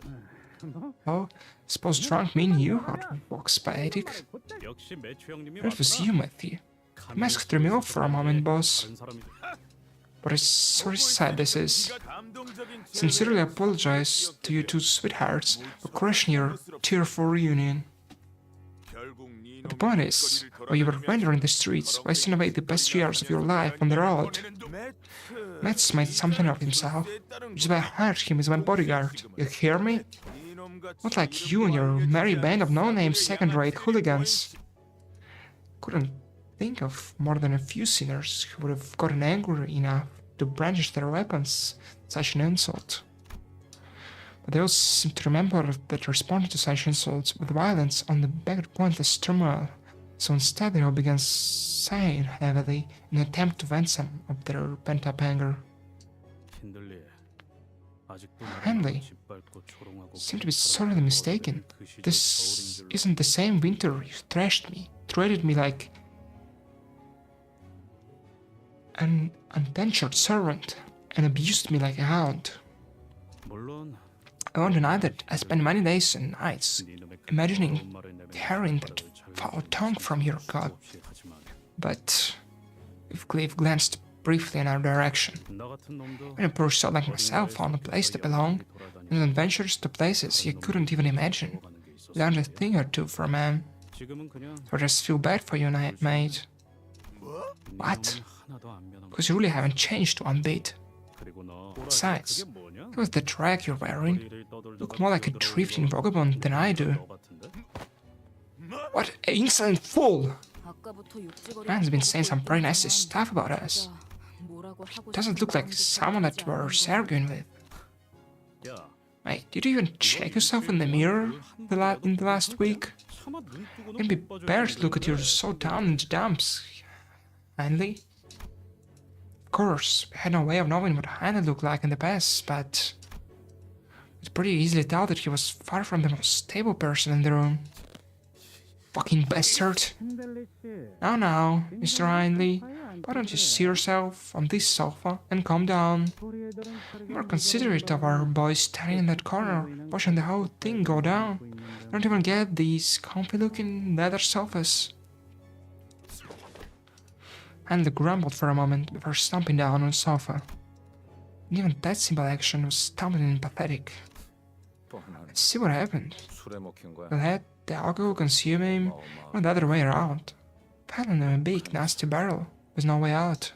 Oh, suppose drunk me knew how to walk spadic. It was you, Matthew. The mask threw me off for a moment, boss. What a sorry sight this is. Sincerely apologize to you two sweethearts for crashing your tearful reunion. But the point is, while you were wandering the streets, wasting away the best years of your life on the road, Matt's made something of himself, which is why I hired him as my bodyguard. You hear me? Not like you and your merry band of no-name second-rate hooligans. Couldn't think of more than a few sinners who would have gotten angry enough to brandish their weapons at such an insult. But they also seem to remember that responding to such insults with violence on the back of pointless turmoil So instead they all began sighing heavily in an attempt to vent some of their pent-up anger. 힌들리, 아직도 Henley 짓밟고 조롱하고 seemed to be sorely mistaken. This isn't the same winter you thrashed me, treated me like an unventured servant, and abused me like a hound. 물론 I won't deny that I spent many days and nights 네놈의 그 imagining 말을 내뱉는 hearing that foul tongue from your god, 없이 하지만 but if Cleve glanced briefly in our direction, 나 같은 놈도 when a poor soul like myself found a place to belong, and adventures to places you couldn't even imagine, learned a thing or two from man. 지금은 그냥 So I just feel bad for you, mate. What? Because you really haven't changed one bit. 그리고 너 Besides, 그게 뭐냐? with the drag you're wearing, 머리를 떠돌다가 look more like a drifting vagabond than I do. 너 같은데? What an insolent fool! 아까부터 욕지거리. Man's been saying some pretty nasty stuff about us. 뭐라고 하고 Doesn't look like someone that we're arguing with. 야, Mate, did you even check yourself in the mirror in the last week? 차마 눈 뜨고는 It'd be 못 봐줄 better to 텐데. look at you so down in the dumps, Hindley. Of course, we had no way of knowing what Hindley looked like in the past, but we could pretty easily tell that he was far from the most stable person in the room. Fucking bastard. Now, Mr. Hindley, why don't you see yourself on this sofa and calm down? Be more considerate of our boy standing in that corner, watching the whole thing go down. Don't even get these comfy-looking leather sofas. Hindley grumbled for a moment before slumping down on the sofa. And even that simple action was stumbling and pathetic. Let's see what happened. 술에 먹힌 거야. We'll let the alcohol consume him, or the other way around. Fell in a big, nasty barrel, with no way out.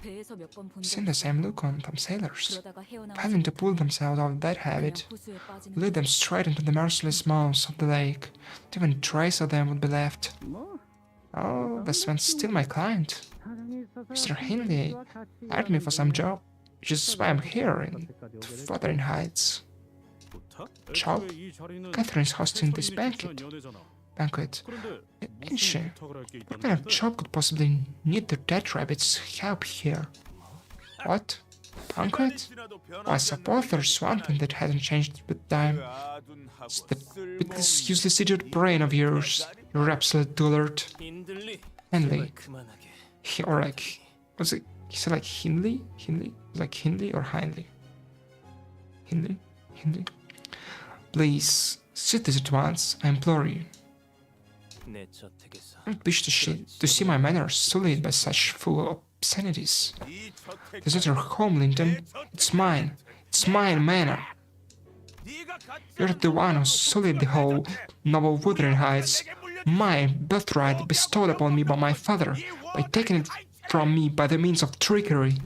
배에서 몇 번 본 Seen the same look on some sailors, 그러다가 헤어나와 having to pull themselves out of that habit, 호수에 빠지는 lead them straight into the merciless mouths of the lake. Not even a trace of them would be left. Oh, this one's still my client. Mr. Hindley hired me for some job, which is why I'm here in Wuthering Heights. 부탁? Job? 애초에 이 자리는 Catherine's hosting this 최선이 banquet. 필요한 연애잖아. Banquet. 그런데 Ain't she? 무슨 부탁을 할게 What kind of 있다는데? job could possibly need the dead rabbit's help here? What? Banquet? I suppose there's one thing that hasn't changed with time. It's with this useless idiot brain of yours, you're absolute dullard. 인들리. Henley. 그만하게. Or like, was it, he said like Hindley? Hindley? Like Hindley or Hindley? Hindley? Hindley? Please, sit this at once, I implore you. 내 저택에서 I don't wish to see my manners sullied by such foul obscenities. This is your home, Linton. It's mine. It's mine manor. You're the one who sullied the whole noble Wuthering Heights. My birthright bestowed upon me by my father, by taking it from me by the means of trickery.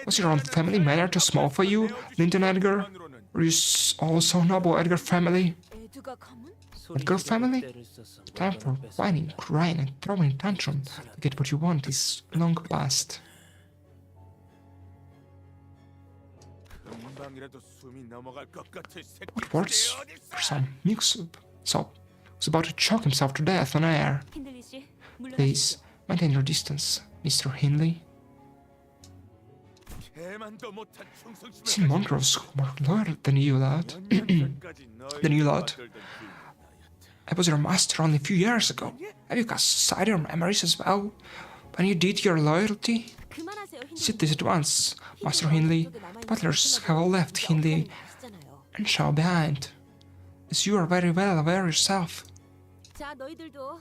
Was your own family manor too small for you, Linton Edgar? Are you also noble Edgar family? 에드가 가문? Edgar family? Time for whining, crying, and throwing a tantrum to get what you want is long past. What words for some milk soup? So, was about to choke himself to death on air. 힌들리 씨, 물러나십시오. Please, maintain your distance, Mr. Hindley. Seen mongrels who are loyal than you, lad. Than you, lad. I was your master only a few years ago. Have you cast aside your memories as well? When you did your loyalty? 그만하세요, 힌들리. Sit this at once, Master Hindley. The butlers have all left Hindley and shall behind, as you are very well aware yourself. 자, 너희들도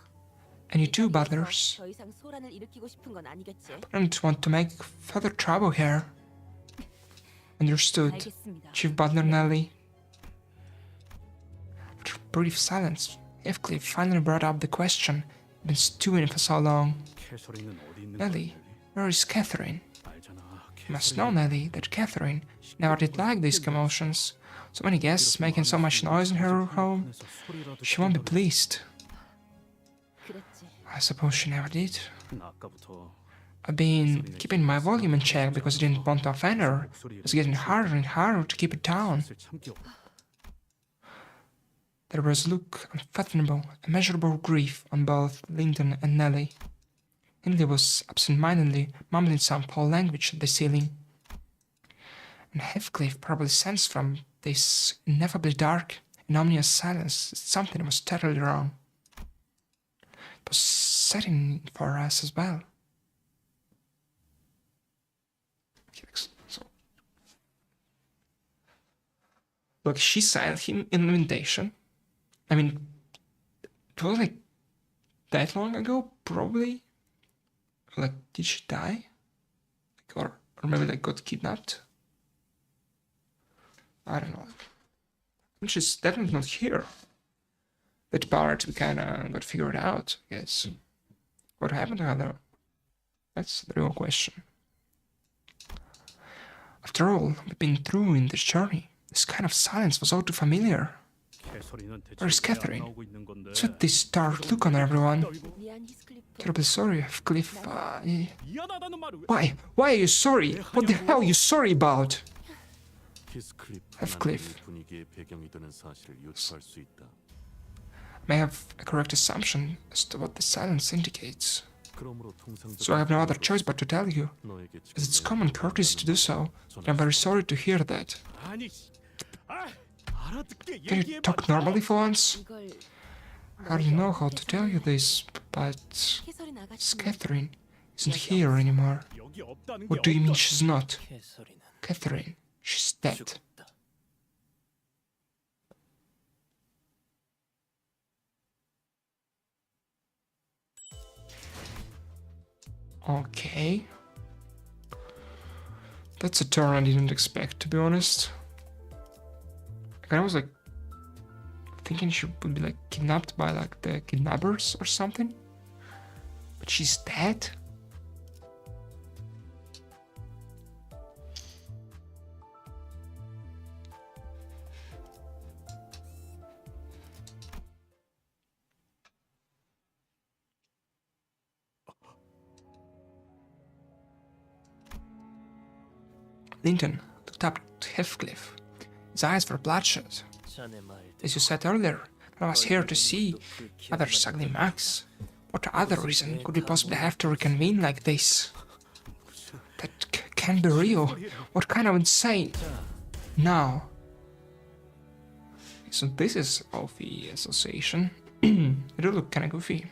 And you too, butlers. 더 이상 소란을 일으키고 싶은 건 아니겠지? I don't want to make further trouble here. Understood, 알겠습니다. Chief Butler Nelly. After a brief silence, Heathcliff finally brought up the question he'd been stewing for so long. 캐서린은 어디 있는 Nelly, where is Catherine? 알잖아. You must know, Nelly, that Catherine never did like these commotions. So many guests making so much noise in her home, she won't be pleased. 그랬지. I suppose she never did. 아까부터 I've been keeping my volume in check because I didn't want to offend her. It's getting harder and harder to keep it down. 참기 There was a look unfathomable, immeasurable grief on both Linton and Nellie. Hindley was absent-mindedly mumbling some foul language at the ceiling. And Heathcliff probably sensed from this ineffably dark and ominous silence that something was terribly wrong. It was setting for us as well. So, look, she sent him an invitation. I mean, it was like that long ago, probably. Like, did she die? Or maybe like got kidnapped? I don't know. And she's definitely not here. That part we kinda got figured out, I guess. What happened to her though? That's the real question. After all we've been through in this journey, this kind of silence was all too familiar. Where's Catherine? What's with this dark look on everyone? 미안 히스클리프. Terribly sorry, Heathcliff. Why? Why are you sorry? What the hell are you sorry about? Heathcliff. May have a correct assumption as to what the silence indicates. So I have no other choice but to tell you, as it's common courtesy to do so, and I'm very sorry to hear that. Can you talk normally for once? 이걸 I already know how to tell you this, but 캐서린 Miss 아가씨는 Catherine isn't here anymore. What do you mean she's not? 캐서린은 Catherine, she's dead. 죽었다. Okay. That's a turn I didn't expect, to be honest. I was like thinking she would be like kidnapped by like the kidnappers or something. But she's dead? Linton looked up at Heathcliff. His eyes were bloodshot. 자네 말 As you said earlier, I was here to see other ugly Max. What other reason could we possibly have to reconvene like this? That can't be real. What kind of insane? Now. So this is of the association. It do look kinda goofy.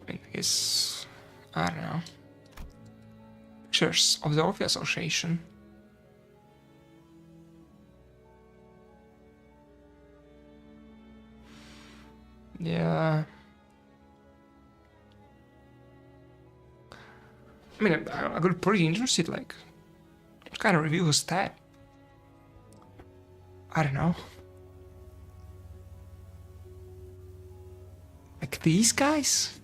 I mean, I guess, I don't know. Pictures of the Orphe Association. Yeah. I mean, I got pretty interested, like, what kind of review was that? I don't know. Like these guys?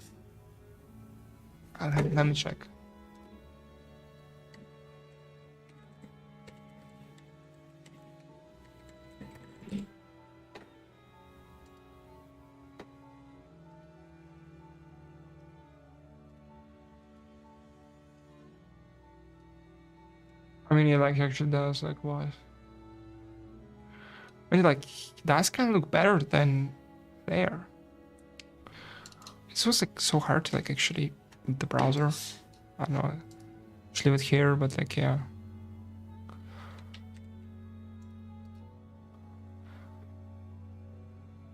Let me check. I mean, he like actually does, like what? I mean, like, does kind of look better than there. It was like so hard to like actually with the browser. I don't know. Just leave it here, but like yeah.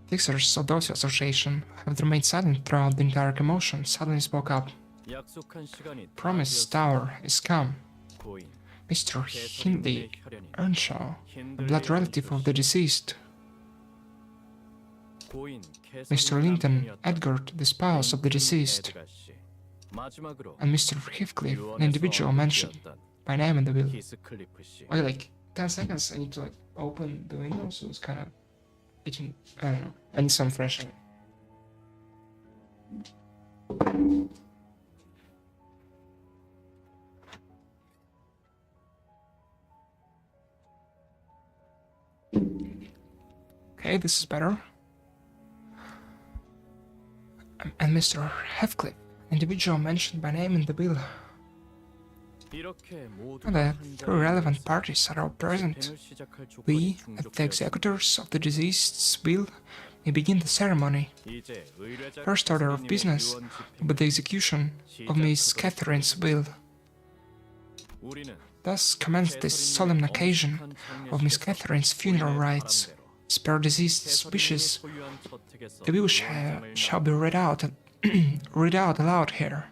Fixers of the Association have remained silent throughout the entire commotion. Suddenly spoke up. 약속한 시간이 다 Promised 되었습니다. hour is come. 고인 Mr. Hindley 캐서린의 혈연이 Earnshaw, a 힌들리에 blood relative of the deceased. 고인 Mr. 캐서린의 Linton 남편이었다. Edgard, the spouse of the deceased, 에드가 씨. 마지막으로 and Mr. Heathcliff, an individual 유언에서 mentioned 얻은 by name in the will. 히스클리프 씨. Okay, like 10 seconds. I need to like open the window, so it's kind of itching. I don't know. I need some fresh air. Okay, this is better. And Mr. Heathcliff, individual mentioned by name in the bill. 이렇게 모두 Now that three relevant parties are all present, 집행을 시작할 we, 조건이 as the 충족되었습니다. executors of the deceased's will, may begin the ceremony. 이제 의뢰자 First order of 캐서린님의 business 유언 will be the execution of Miss Catherine's will. 우리는 Thus commence this solemn occasion of Miss Catherine's funeral rites. As per deceased's wishes, the will shall be read out aloud here,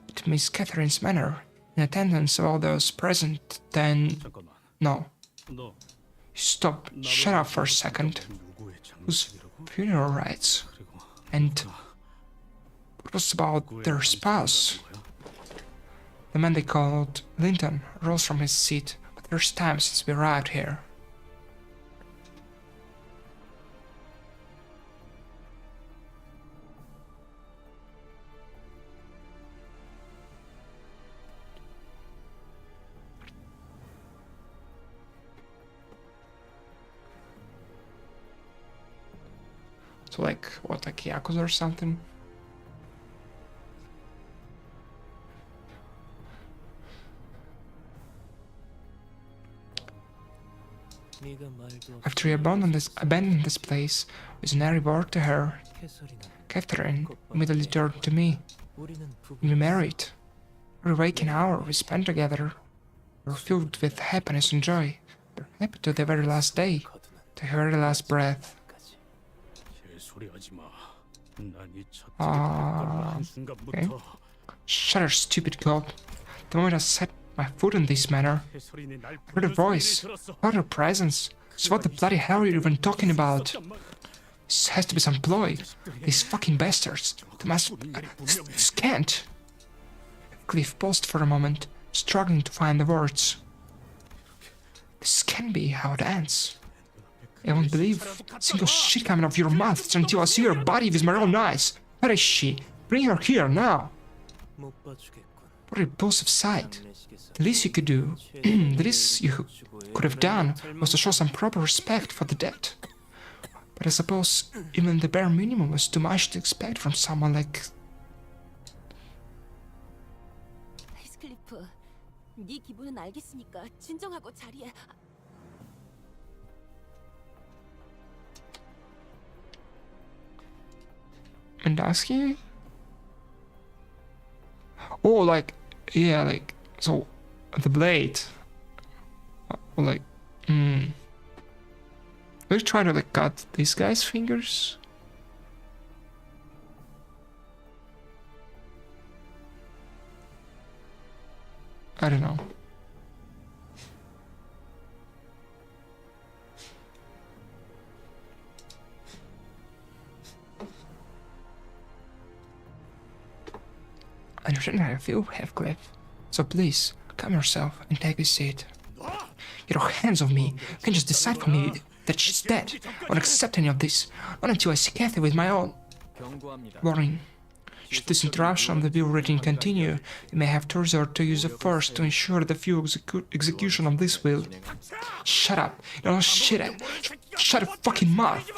at Miss Catherine's manor, in attendance of all those present. Then, 잠깐만. no, 너 stop, shut up for a second. 누구의 Whose 장례식이라고? funeral rites? 그리고 And what was about their spouse? 거야? The man they called Linton rose from his seat. But there's time since we arrived here. So like, what, like Yakuza or something? After he abandoned this place with no reward to her, Catherine immediately turned to me. We married. Every waking hour we spent together were filled with happiness and joy. We're happy to the very last day, to her very last breath. 개소리하지 마. 난이 아, 첫 순간부터 Shut her stupid god. The moment I set my foot in this manor, 캐서린이 날 I heard a voice, heard her presence. So what the bloody hell are you even talking about? This has to be some ploy. These fucking bastards. The master... This can't. Cliff paused for a moment, struggling to find the words. This can't be how it ends. I won't believe a single shit coming out of your mouth until I see your body with my own eyes. Where is she? Bring her here now. What a repulsive sight. The least you could do, the least you could have done, was to show some proper respect for the dead. But I suppose even the bare minimum was too much to expect from someone like... 히스클리프, 네 기분은 알겠으니까 진정하고 자리에. Mendaski? Oh, like, yeah, like, so, the blade. Like, Will you try to, like, cut this guy's fingers? I don't know. I understand how you feel, Heathcliff. So please, calm yourself and take a seat. Get your hands off me. You can just decide for me that she's dead. I won't accept any of this. Not until I see Kathy with my own. Warning. Should this interruption of the will reading continue, you may have to resort to use of force to ensure the full execution of this will. Shut up. You don't know shit. Shut a fucking mouth.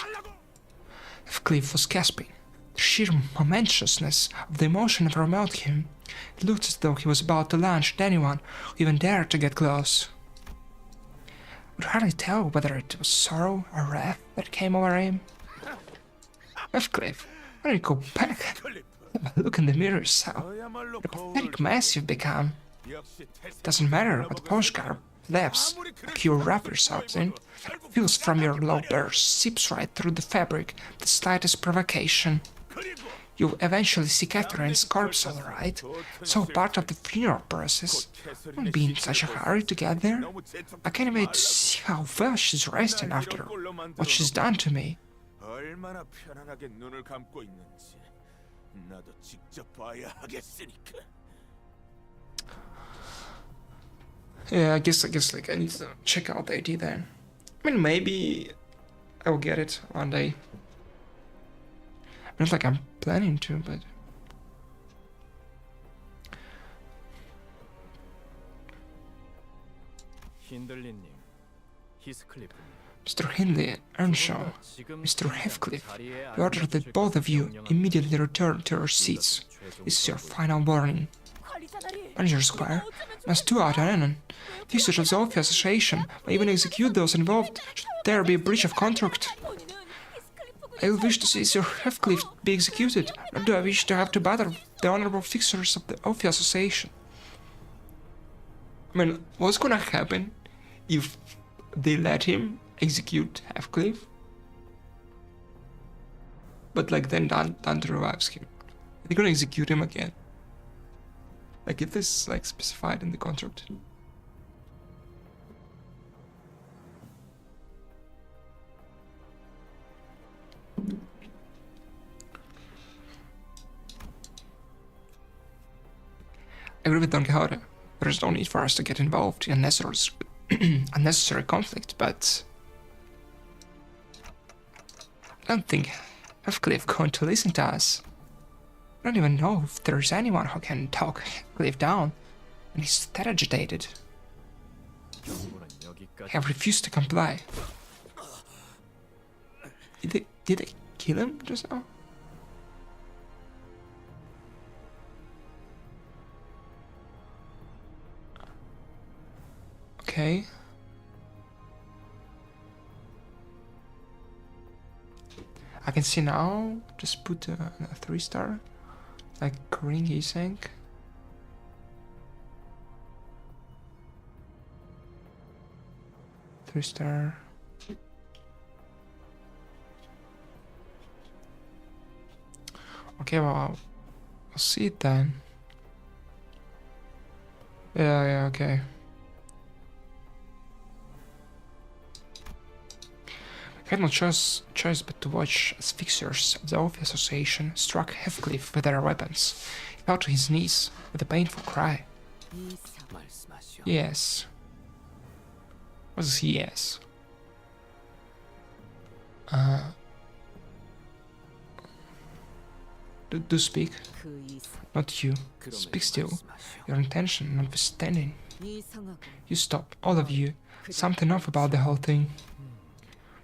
Heathcliff was gasping. The sheer momentousness of the emotion that overwhelmed him. It looked as though he was about to lunge at anyone who even dared to get close. I could hardly tell whether it was sorrow or wrath that came over him. Heathcliff, why don't you go back? Have a look in the mirror yourself. What a pathetic mess you've become. It doesn't matter what postcard lapse like you wrap yourselves in. It feels from your low burst, seeps right through the fabric, the slightest provocation. You'll eventually see Catherine's corpse, all right. It's all part of the funeral process. Don't be in such a hurry to get there. I can't wait to see how well she's resting after what she's done to me. 얼마나 편안하게 눈을 감고 있는지 나도 직접 봐야 하겠으니까. Yeah, I guess like I need to check out the ID then. I mean, maybe I'll get it one day. Not like I'm planning to, but Mr. Hindley and Earnshaw, Mr. Heathcliff, we order that both of you immediately return to your seats. This is your final warning. Manager Squire must do out Anon. Fixers of the Sophia Association may even execute those involved should there be a breach of contract. I will wish to see Sir Heathcliff be executed, nor do I wish to have to bother the honorable fixers of the Sophia Association. I mean, what's gonna happen if they let him execute Heathcliff? But like then Dante revives him. They're gonna execute him again. Like if this is like specified in the contract. I agree with Don Quixote. There is no need for us to get involved in unnecessary conflict, but I don't think Heathcliff going to listen to us. I don't even know if there's anyone who can talk Heathcliff down, and he's that agitated. I have refused to comply. Did they kill him just now? Okay. I can see now, just put a 3-star, like ring async. Three-star. Okay, well, I'll see it then. Yeah, okay. I had no choice but to watch as fixers of the Sophia Association struck Heathcliff with their weapons. He fell to his knees with a painful cry. Yes. What is yes? Do speak. Not you. Speak still. Your intention notwithstanding. You stop, all of you. Something off about the whole thing.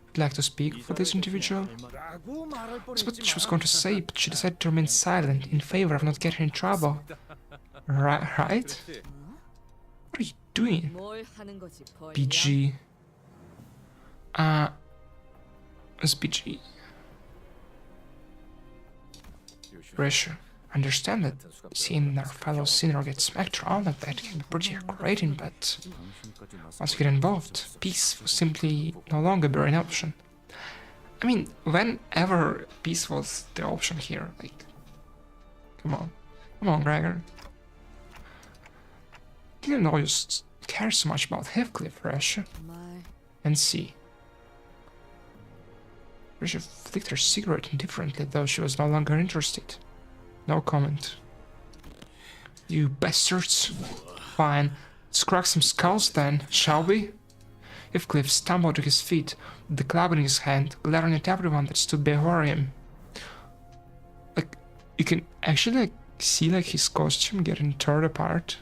Would like to speak for this individual? That's what she was going to say, but she decided to remain silent in favor of not getting in trouble. Right? What are you doing? PG. It's PG. Pressure. Understand that seeing our fellow sinner get smacked around like that can be pretty aggravating, but once you get involved, peace will simply no longer be an option. I mean, whenever peace was the option here, like, come on, Gregor. Didn't know you care so much about Heathcliff, Russia. And see. Russia flicked her cigarette indifferently, though she was no longer interested. No comment. You bastards. Fine. Let's crack some skulls then, shall we? Heathcliff stumbled to his feet, with the club in his hand, glaring at everyone that stood before him. Like, you can actually like see like his costume getting torn apart.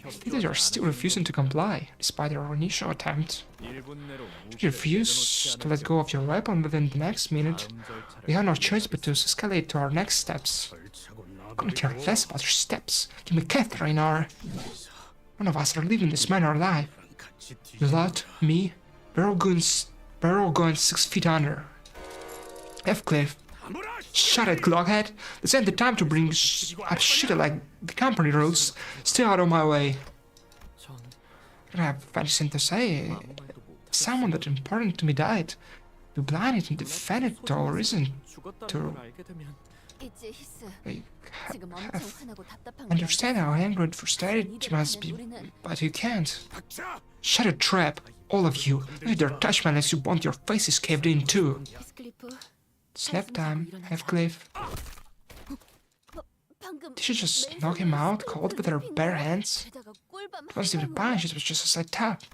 Stated you're still refusing to comply, despite your initial attempt. If you refuse to let go of your weapon within the next minute, we have no choice but to escalate to our next steps. I couldn't care less about your steps. Give me Catherine or... None of us are leaving this man alive. You lot, me, we're all going 6 feet under. Heathcliff. Shut it, Clockhead. This ain't the time to bring up shit like the company rules. Stay out of my way. I don't have anything to say. Someone that important to me died. To blind it and defend it or isn't to... Understand how angry and frustrated you must be, but you can't. Shut a trap, all of you. Don't dare touch me unless you want your faces caved in too. Snap time, Heathcliff. Did she just knock him out cold with her bare hands? It wasn't even a punch, it was just a slight tap.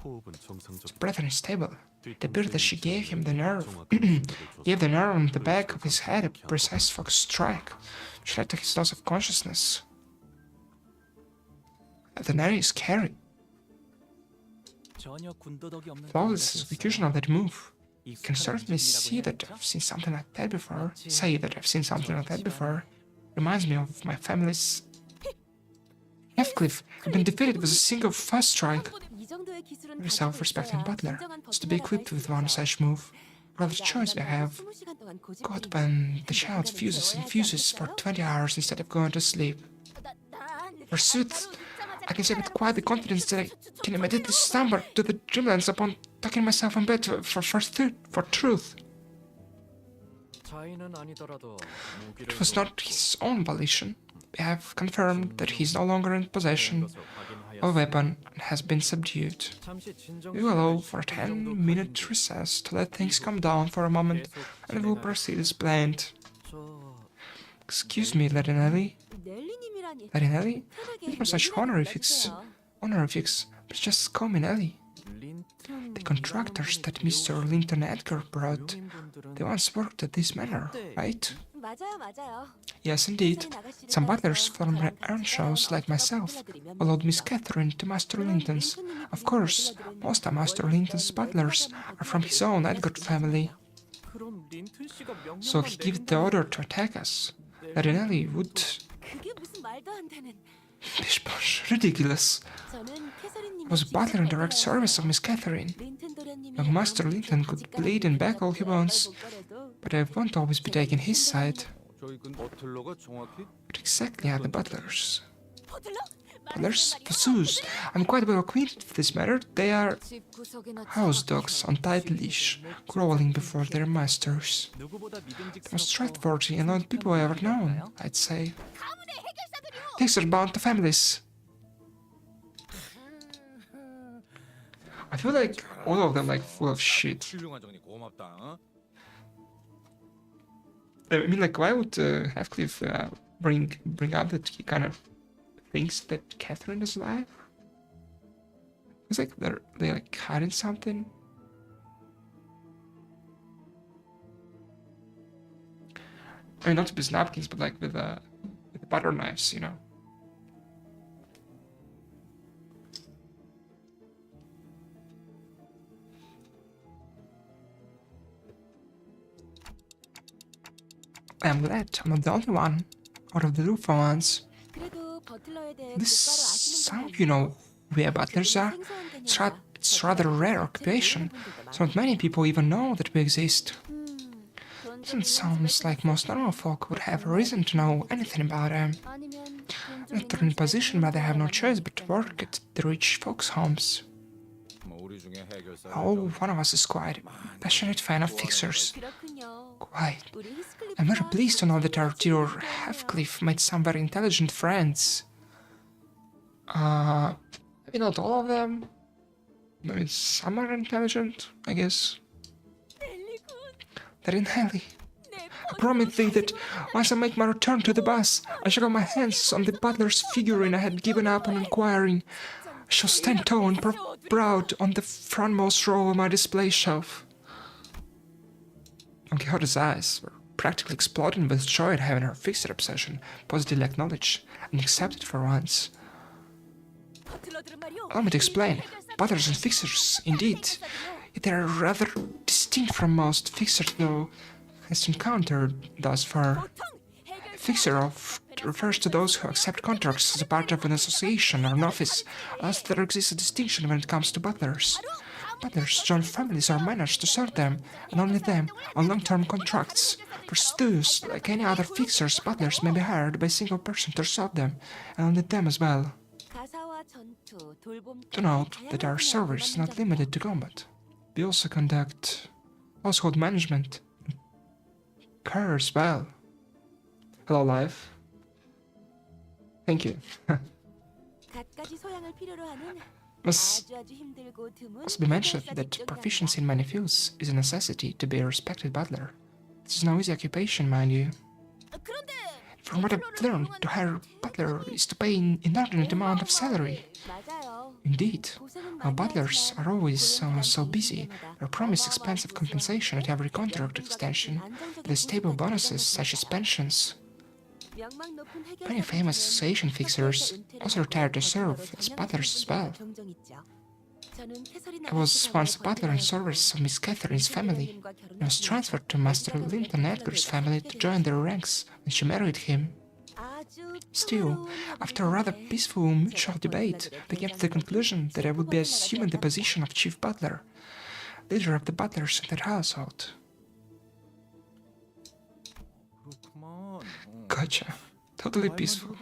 His breath unstable. It appeared that she gave him the nerve. Gave the nerve on the back of his head a precise focused strike, which led to his loss of consciousness. The nerve is scary. Flawless execution of that move. can certainly see that I've seen something like that before. Say that I've seen something like that before. Reminds me of my family's... Heathcliff had been defeated with a single first strike. Every self-respecting butler is to be equipped with one such move. What other choice do I have? God, when the child fuses for 20 hours instead of going to sleep. Forsooth, I can say with quite the confidence that I can immediately slumber to the dreamlands upon tucking myself in bed for truth. It was not his own volition. We have confirmed that he is no longer in possession of a weapon and has been subdued. We will allow for a 10-minute recess to let things calm down for a moment, and we will proceed as planned. Excuse me, Lady Nelly. Lady Nelly? Not for such honorifics, but just call me Nelly. The contractors that Mr. Linton Edgar brought, they once worked at this manor, right? Yes, indeed. Some butlers from iron shows, like myself, followed Miss Catherine to Master Linton's. Of course, most of Master Linton's butlers are from his own Edgar family. So he gave the order to attack us. Lady Nelly would... Bish, ridiculous. I was a butler in direct service of Miss Catherine. Young Master Linton could bleed and back all he wants, but I won't always be taking his side. What exactly are the butlers? Butlers? Forsooth, I'm quite well acquainted with this matter. They are house dogs on tight leash, growling before their masters. The most trustworthy and loyal people I ever known, I'd say. Things are bound to families. I feel like all of them full of shit. I mean, why would Heathcliff bring up that he kind of thinks that Catherine is alive? It's like they're hiding something. I mean, not with napkins, but with the butter knives, you know. I'm glad I'm not the only one out of the Lufa ones. Some of you know where butlers are. It's rather a rare occupation, so not many people even know that we exist. It sounds like most normal folk would have a reason to know anything about them. Not they're in a position where they have no choice but to work at the rich folks' homes. Oh, one of us is quite a passionate fan of fixers. Quite. I'm very pleased to know that our dear Heathcliff made some very intelligent friends. Maybe not all of them. Maybe some are intelligent, I guess. Lady Nelly, I promise thee that once I make my return to the bus, I shall get my hands on the butler's figurine I had given up on inquiring. I shall stand tall and proud on the frontmost row of my display shelf. Don Quixote's eyes were practically exploding with joy at having her fixer obsession positively acknowledged and accepted for once. Allow me to explain. Butlers and fixers, indeed. Yet they are rather distinct from most fixers, though has encountered thus far. A fixer refers to those who accept contracts as a part of an association or an office, thus there exists a distinction when it comes to butlers. Butlers join families or manage to serve them, and only them, on long-term contracts. For stews, like any other fixers, butlers may be hired by a single person to serve them, and only them as well. To note that our service is not limited to combat. We also conduct household management and care as well. Hello, life. Thank you. Must also be mentioned that proficiency in many fields is a necessity to be a respected butler. This is no easy occupation, mind you. From what I've learned, to hire a butler is to pay an inordinate amount of salary. Indeed, our butlers are always so busy, they're promised expensive compensation at every contract extension, with stable bonuses such as pensions. Many famous association fixers also retire to serve as butlers as well. I was once butler and service of Miss Catherine's family. I was transferred to Master Linton Edgar's family to join their ranks when she married him. Still, after a rather peaceful mutual debate, we came to the conclusion that I would be assuming the position of chief butler, leader of the butlers in their household. Gotcha. Totally peaceful.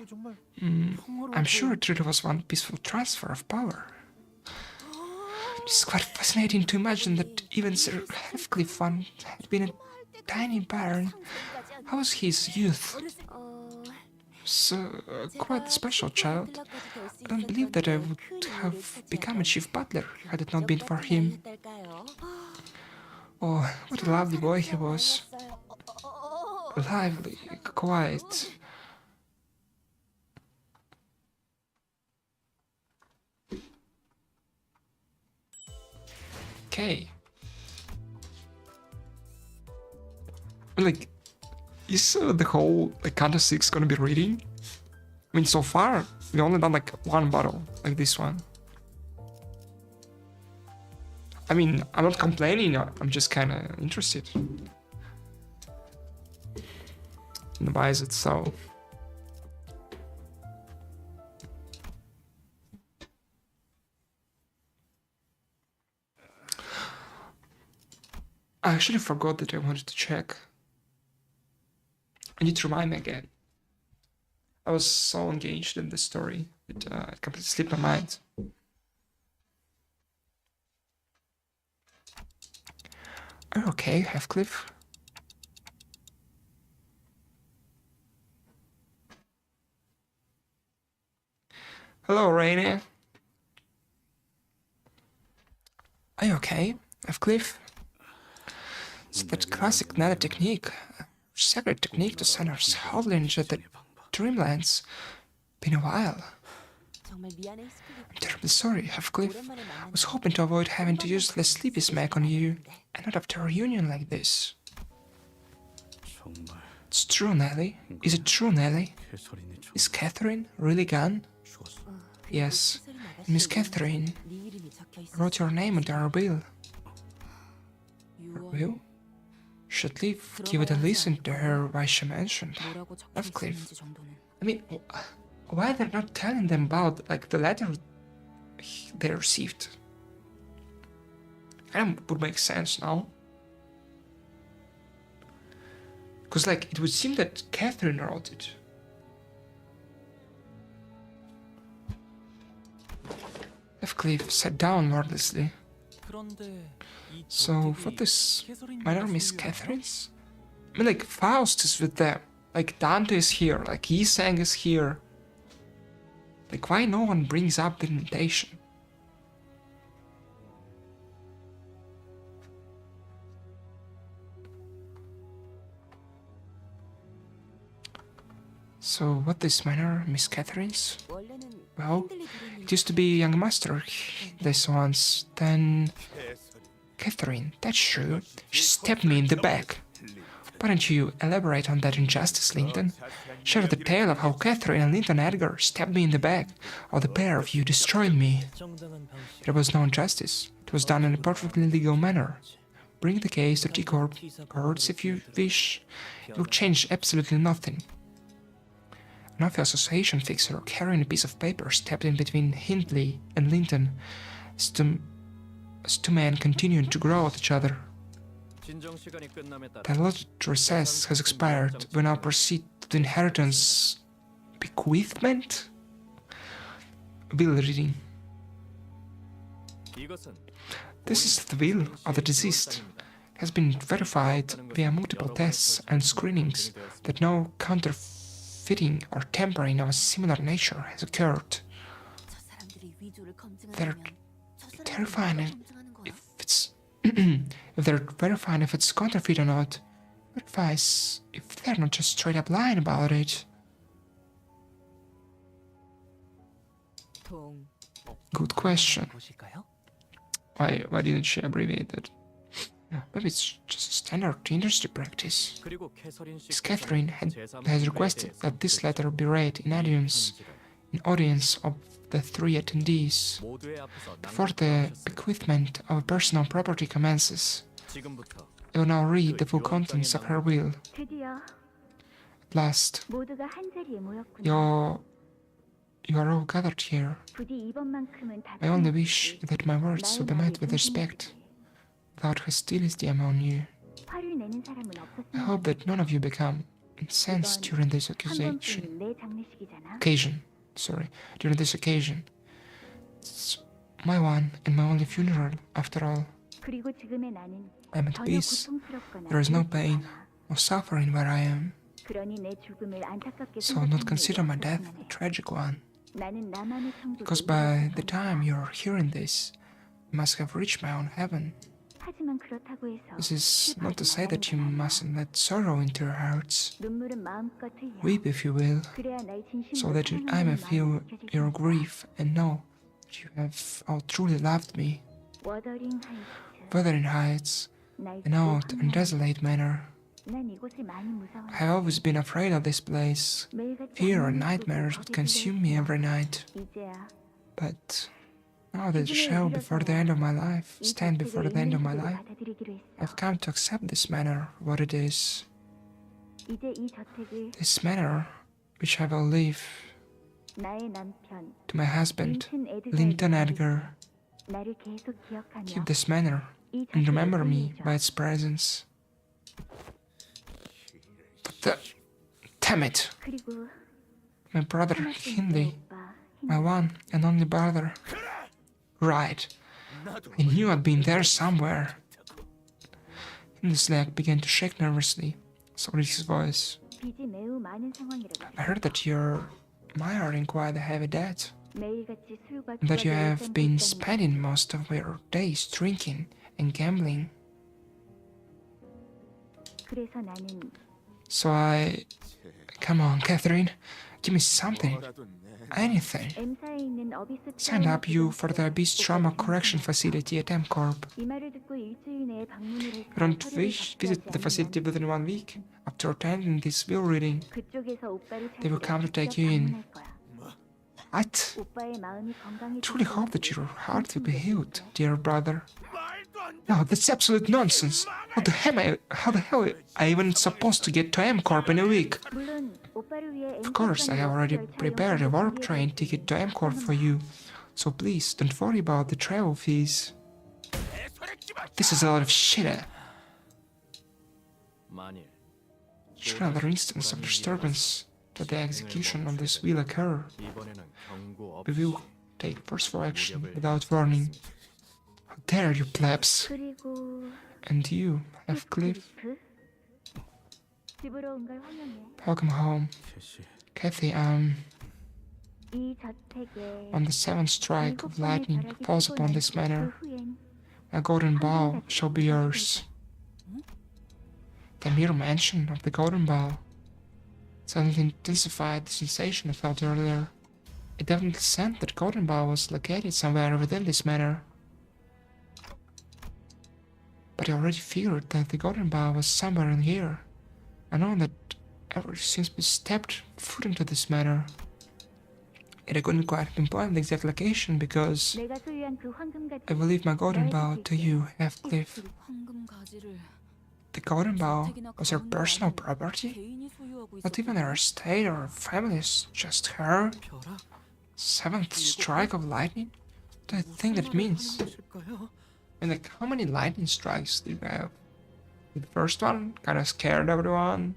I'm sure it really was one peaceful transfer of power. It's quite fascinating to imagine that even Sir Heathcliff had been a tiny baron. How was his youth? So, quite a special child. I don't believe that I would have become a chief butler had it not been for him. Oh, what a lovely boy he was. Lively, quiet. Okay. Like, is the whole Canto 6 gonna be reading? I mean, so far, we only done like one battle, like this one. I mean, I'm not complaining, I'm just kinda interested. And why is it so? I actually forgot that I wanted to check. I need to remind me again. I was so engaged in the story that it completely slipped my mind. Are you okay, Heathcliff? Hello, Rainy. Are you okay, Heathcliff? It's that classic Nana technique, a sacred technique to send us wholly into the dreamlands. Been a while. I'm terribly sorry, Heathcliff. I was hoping to avoid having to use the sleepy smack on you, and not after a reunion like this. It's true, Nelly. Is it true, Nelly? Is Catherine really gone? Yes, Miss Catherine wrote your name on our bill. Will? Should leave, give it a listen to her why she mentioned Heathcliff. I mean, why they're not telling them about like the letter they received? Kind of would make sense now. Because like it would seem that Catherine wrote it. Heathcliff sat down wordlessly. So, what is my name is Catherine's? I mean, like, Faust is with them. Like, Dante is here. Like, Yisang is here. Like, why no one brings up the invitation? So, what is manor, Miss Catherine's? Well, it used to be young master this once, then... Catherine, that's true. She stabbed me in the back. Why don't you elaborate on that injustice, Linton? Share the tale of how Catherine and Linton Edgar stabbed me in the back, or the pair of you destroyed me. There was no injustice. It was done in a perfectly legal manner. Bring the case to T-Corp courts if you wish. It will change absolutely nothing. An office association fixer carrying a piece of paper stepped in between Hindley and Linton as two men continued to grow at each other. The allotted recess has expired. We now proceed to the inheritance bequeathment? Will reading. This is the will of the deceased. It has been verified via multiple tests and screenings that no counterfeiting or tampering of a similar nature has occurred. They're terrifying if it's if they're verifying if it's counterfeit or not. Verifies if they're not just straight up lying about it. Good question. Why didn't she abbreviate it? Maybe it's just standard industry practice. Miss Catherine has requested that this letter be read in audience of the three attendees 모두의 앞에서 before the 낭독하셨어요. bequeathment of personal property commences. 지금부터 I will now read the full contents of her will. 드디어 At last, 모두가 한 자리에 모였구나. you are all gathered here. 부디 이번만큼은 다 I only wish that my words will be met with respect, without hostility among you. 화를 내는 사람은 I 없었으면 hope that none of you become incensed during this 한 accusation. 번뿐인 내 장례식이잖아. During this occasion. It's my one and my only funeral, after all. 그리고 지금의 나는 I'm at 전혀 peace. 고통스럽거나 There is no 두렵지 pain 않아. or suffering where I am, 그러니 내 죽음을 안타깝게 so not 생각하는 consider 일이 my death 없었으면 a 해. tragic one. 나는 나만의 천국을 Because by the 이뤘을 time 겁니다. you're hearing this, I must have reached my own heaven. 하지만 그렇다고 해서 This is not to say that you 슬퍼하지 말아야 mustn't let sorrow into your hearts. 눈물은 마음껏 흘려. Weep if you will, 그래야 날 진심으로 so that I may 사랑하는 feel 마음이 느껴질 your 테니까. grief and know that you have all truly loved me. 워더링 하이트. Wuthering Heights, an old and desolate manor. 난 이곳을 많이 무서워. I have always been afraid of this place. 매일같이 Fear and 악몽을 nightmares 꾸고 would consume me every night. 이제야 But now that the shall before the end of my life, 이 stand before the end of my 저택을 life, 받아들이기로 했어. I've come to accept this manor for what it is. 이제 이 저택을 This manor, which I will leave 나의 남편 to my husband, 린튼 Linton 에드가에게 Edgar. 나를 계속 기억하며 Keep this manor 이 and 저택을 remember me 살려줘. by its presence. But damn it, 그리고 my brother 하나뿐인 내 Hindley, 오빠 my one and only brother. Right, I knew I'd been there somewhere. Hindley's leg began to shake nervously, so did his voice. 빚이 매우 많은 상황이라고 I heard that you're miring quite a heavy debt, 매일같이 술과 and that you 기억을 have been 던지다니. spending most of your days drinking and gambling. 그래서 나는 So come on, Catherine, give me something, 뭐라도 내 anything. M사에 있는 어비스 Sign up you for the 트라우마 Abyss Trauma 기관에서 Correction Facility at M-Corp. 이 말을 듣고 일주일 내에 방문을 해서 You don't 서류를 visit 작성하지 the facility 않으면 within 1 week after attending this will reading. 그쪽에서 오빠를 They will come to 찾으러 take you in. 방문할 거야. What? 오빠의 마음이 건강해질 Truly hope that 때까지 your heart will be 무슨 healed, 얘기야? dear brother. 말도 안 돼. No, that's absolute nonsense. How the hell am I even supposed to get to M-Corp in a week? 물론 오빠를 위해 Of course, I have already prepared a warp train ticket to M-Corp for you. So please, don't worry about the travel fees. This is a lot of shit. 만일 Should another instance of disturbance to the execution of this will occur, 이번에는 경고 we 없이 will take forceful action without warning. How dare you, plebs! 그리고 And you, Heathcliff, 클리프? 집으로 온 걸 환영해. welcome home. 캐시, Kathy, 이 저택에 when the seventh strike of lightning falls upon this manor, 그 후엔 a golden bow shall be yours. The mere mention of the golden bow suddenly intensified the sensation I felt earlier. It definitely sensed that golden bow was located somewhere within this manor. But I already feared that the golden bow was somewhere in here. I know that ever since we stepped foot into this manor, yet I couldn't quite pinpoint the exact location because 내가 소유한 그 황금 같은 I will leave my golden bow to you, Heathcliff. 황금 가지를 The golden bow was her personal property? 개인이 소유하고 Not even her estate or family, it's just her? 벼락? Seventh strike of lightning? What do you think that means? 것일까요? And like, how many lightning strikes did we have? The first one kind of scared everyone.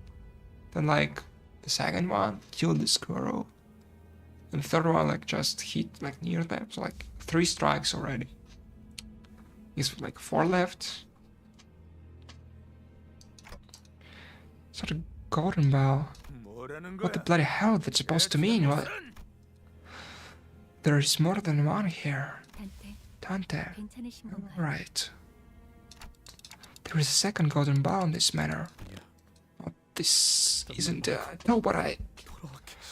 Then like, the second one killed the squirrel. And the third one like just hit like near them. So like 3 strikes already. Is like 4 left. Sort of golden bow. 뭐라는 What the 거야? bloody hell that's supposed to mean? What? 무슨? There is more than one here. 단테 Tante. 괜찮으신 건가요? Right. There is a second golden bow in this manor. Oh, this isn't. No, but I.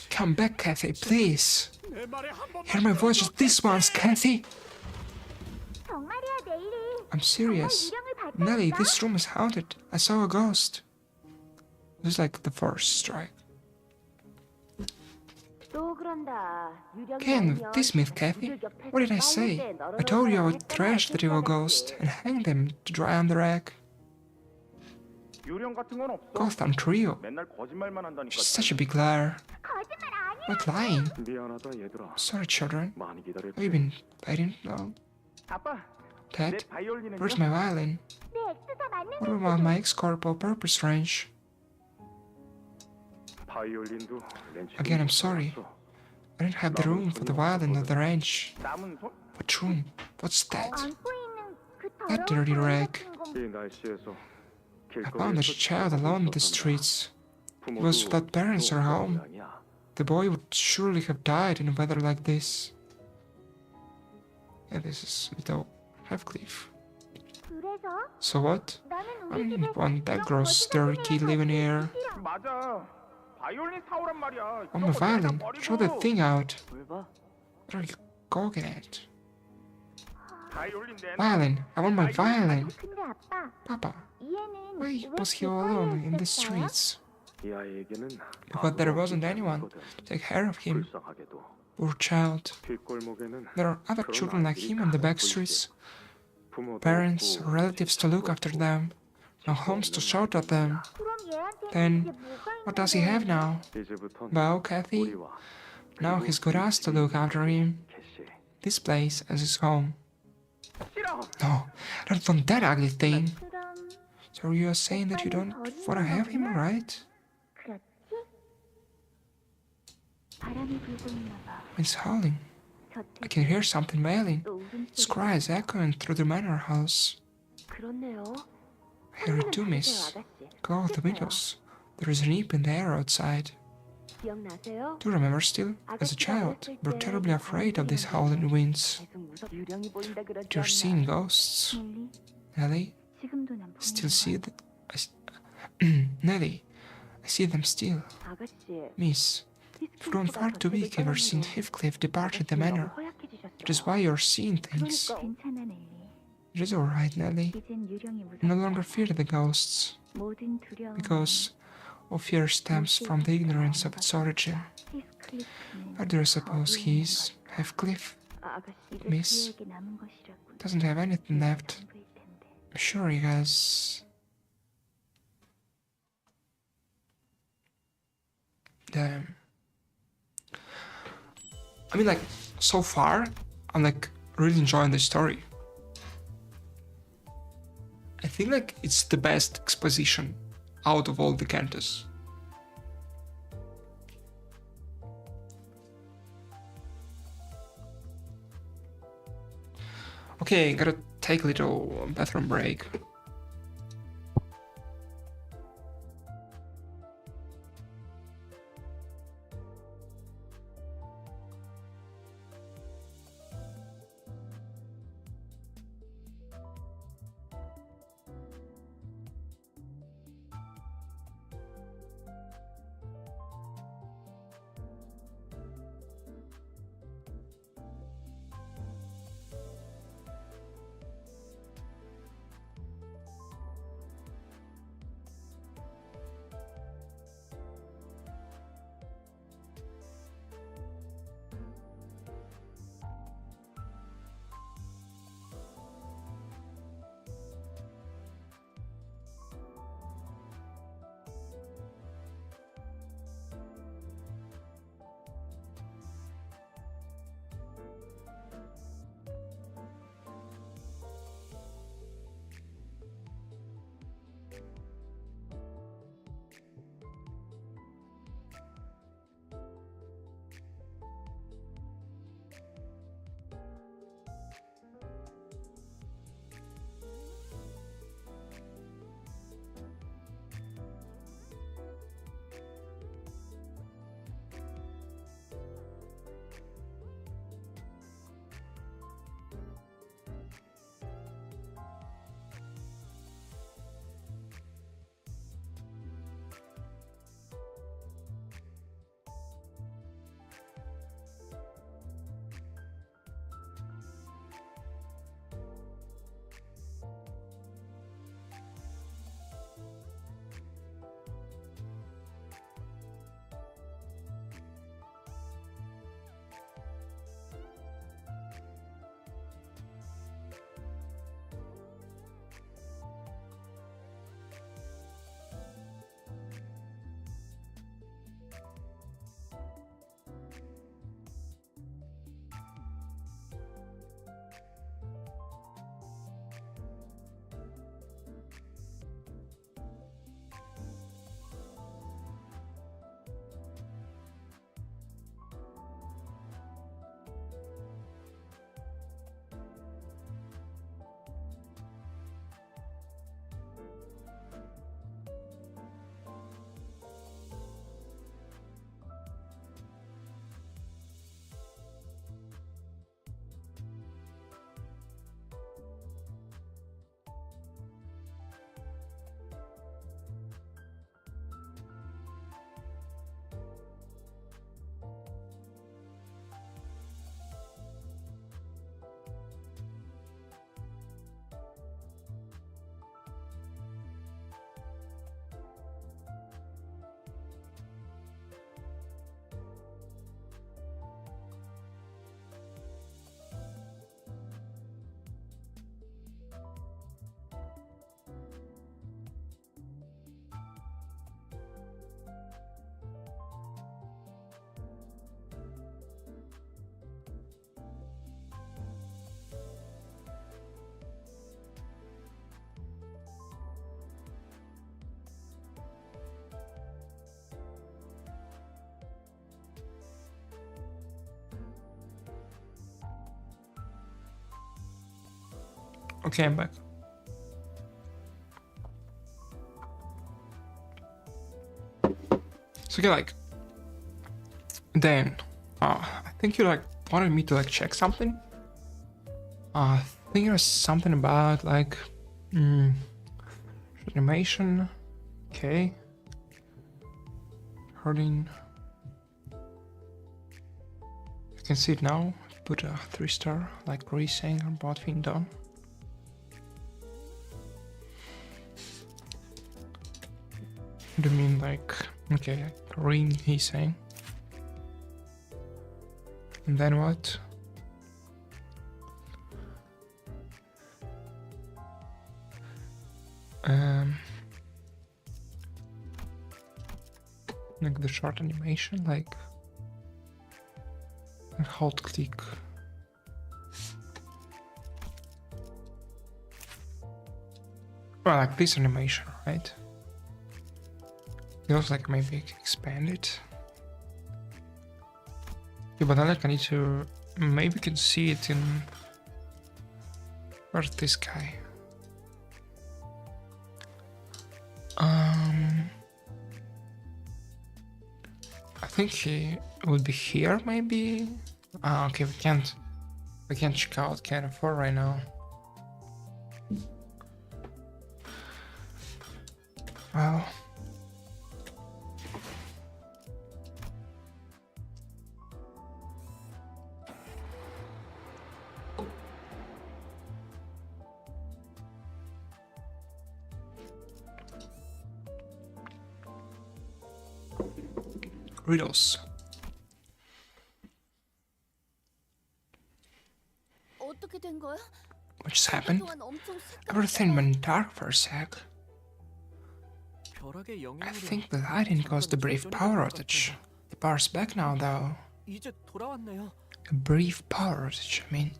Come back, Kathy, please. 내 말에 한 번만 Hear my voice just this once, Kathy. 정말이야 내일이 I'm serious. 유령을 Nelly, 봤다니까? this room is haunted. I saw a ghost. It was like the first strike. 또 그런 Again with this myth, Kathy. What did I say? I told you I would thrash the evil ghost and hang them to dry on the rack. Gotham Trio. She's such a big liar. Not lying. Sorry, children. Have you been waiting long? Dad, where's my violin? What about my X-Corporal purpose range? Again, I'm sorry. I didn't have the room for the violin at the range. What room? What's that? That dirty rag. I found that child alone in the streets. He was without parents or home. The boy would surely have died in weather like this. And this is little Heathcliff. So what? I don't want that gross dirty kid living here. On my violin, throw that thing out. What are you gawking at? Violin, I want my violin. Papa, why was he all alone in the streets? Because there wasn't anyone to take care of him. Poor child. There are other children like him on the back streets. Parents or relatives to look after them. No homes to shout at them. Then, what does he have now? Well, Kathy, now he's got us to look after him. This place as his home. No, I don't want that ugly thing. So you are saying that you don't want to have him, right? It's howling. I can hear something wailing. Its cries echoing through the manor house. I hear it too, miss. Go out the windows. There is an imp in the air outside. Do you remember still? As a child, you were terribly afraid of these howling winds. You're seeing ghosts. Nelly? Still see them? Nelly, I see them still. Miss, you've grown far too weak ever since Heathcliff departed the manor. That is why you're seeing things. It is alright, Nelly. I no longer fear the ghosts, because all fear stems from the ignorance of its origin. Where do you suppose he is? Heathcliff? Miss? Doesn't have anything left. I'm sure he has... Damn. I mean, like, so far, I'm like really enjoying the story. I think like it's the best exposition out of all the Cantos. Okay, gotta take a little bathroom break. Okay, I'm back. So okay, like, then, I think you like wanted me to like check something. I think there's something about like, animation. Okay. Hurting. You can see it now. Put a 3-star, like racing or bot being done. What do you mean, like, okay, green, he's saying. And then what? Like the short animation, like hold click. Well, like this animation, right? Feels like maybe expand it. Yeah, but then like I need to maybe can see it in where's this guy? I think he would be here maybe. Ah, okay, we can't check out Canto 4 right now. Well, riddles. 어떻게 된 거야? What just happened? 동안 엄청 Everything went dark for a sec. 벼락의 I 영향으로 think the lighting caused a brief power outage. The power's back now, though. 이제 돌아왔네요. A brief power outage, I mean.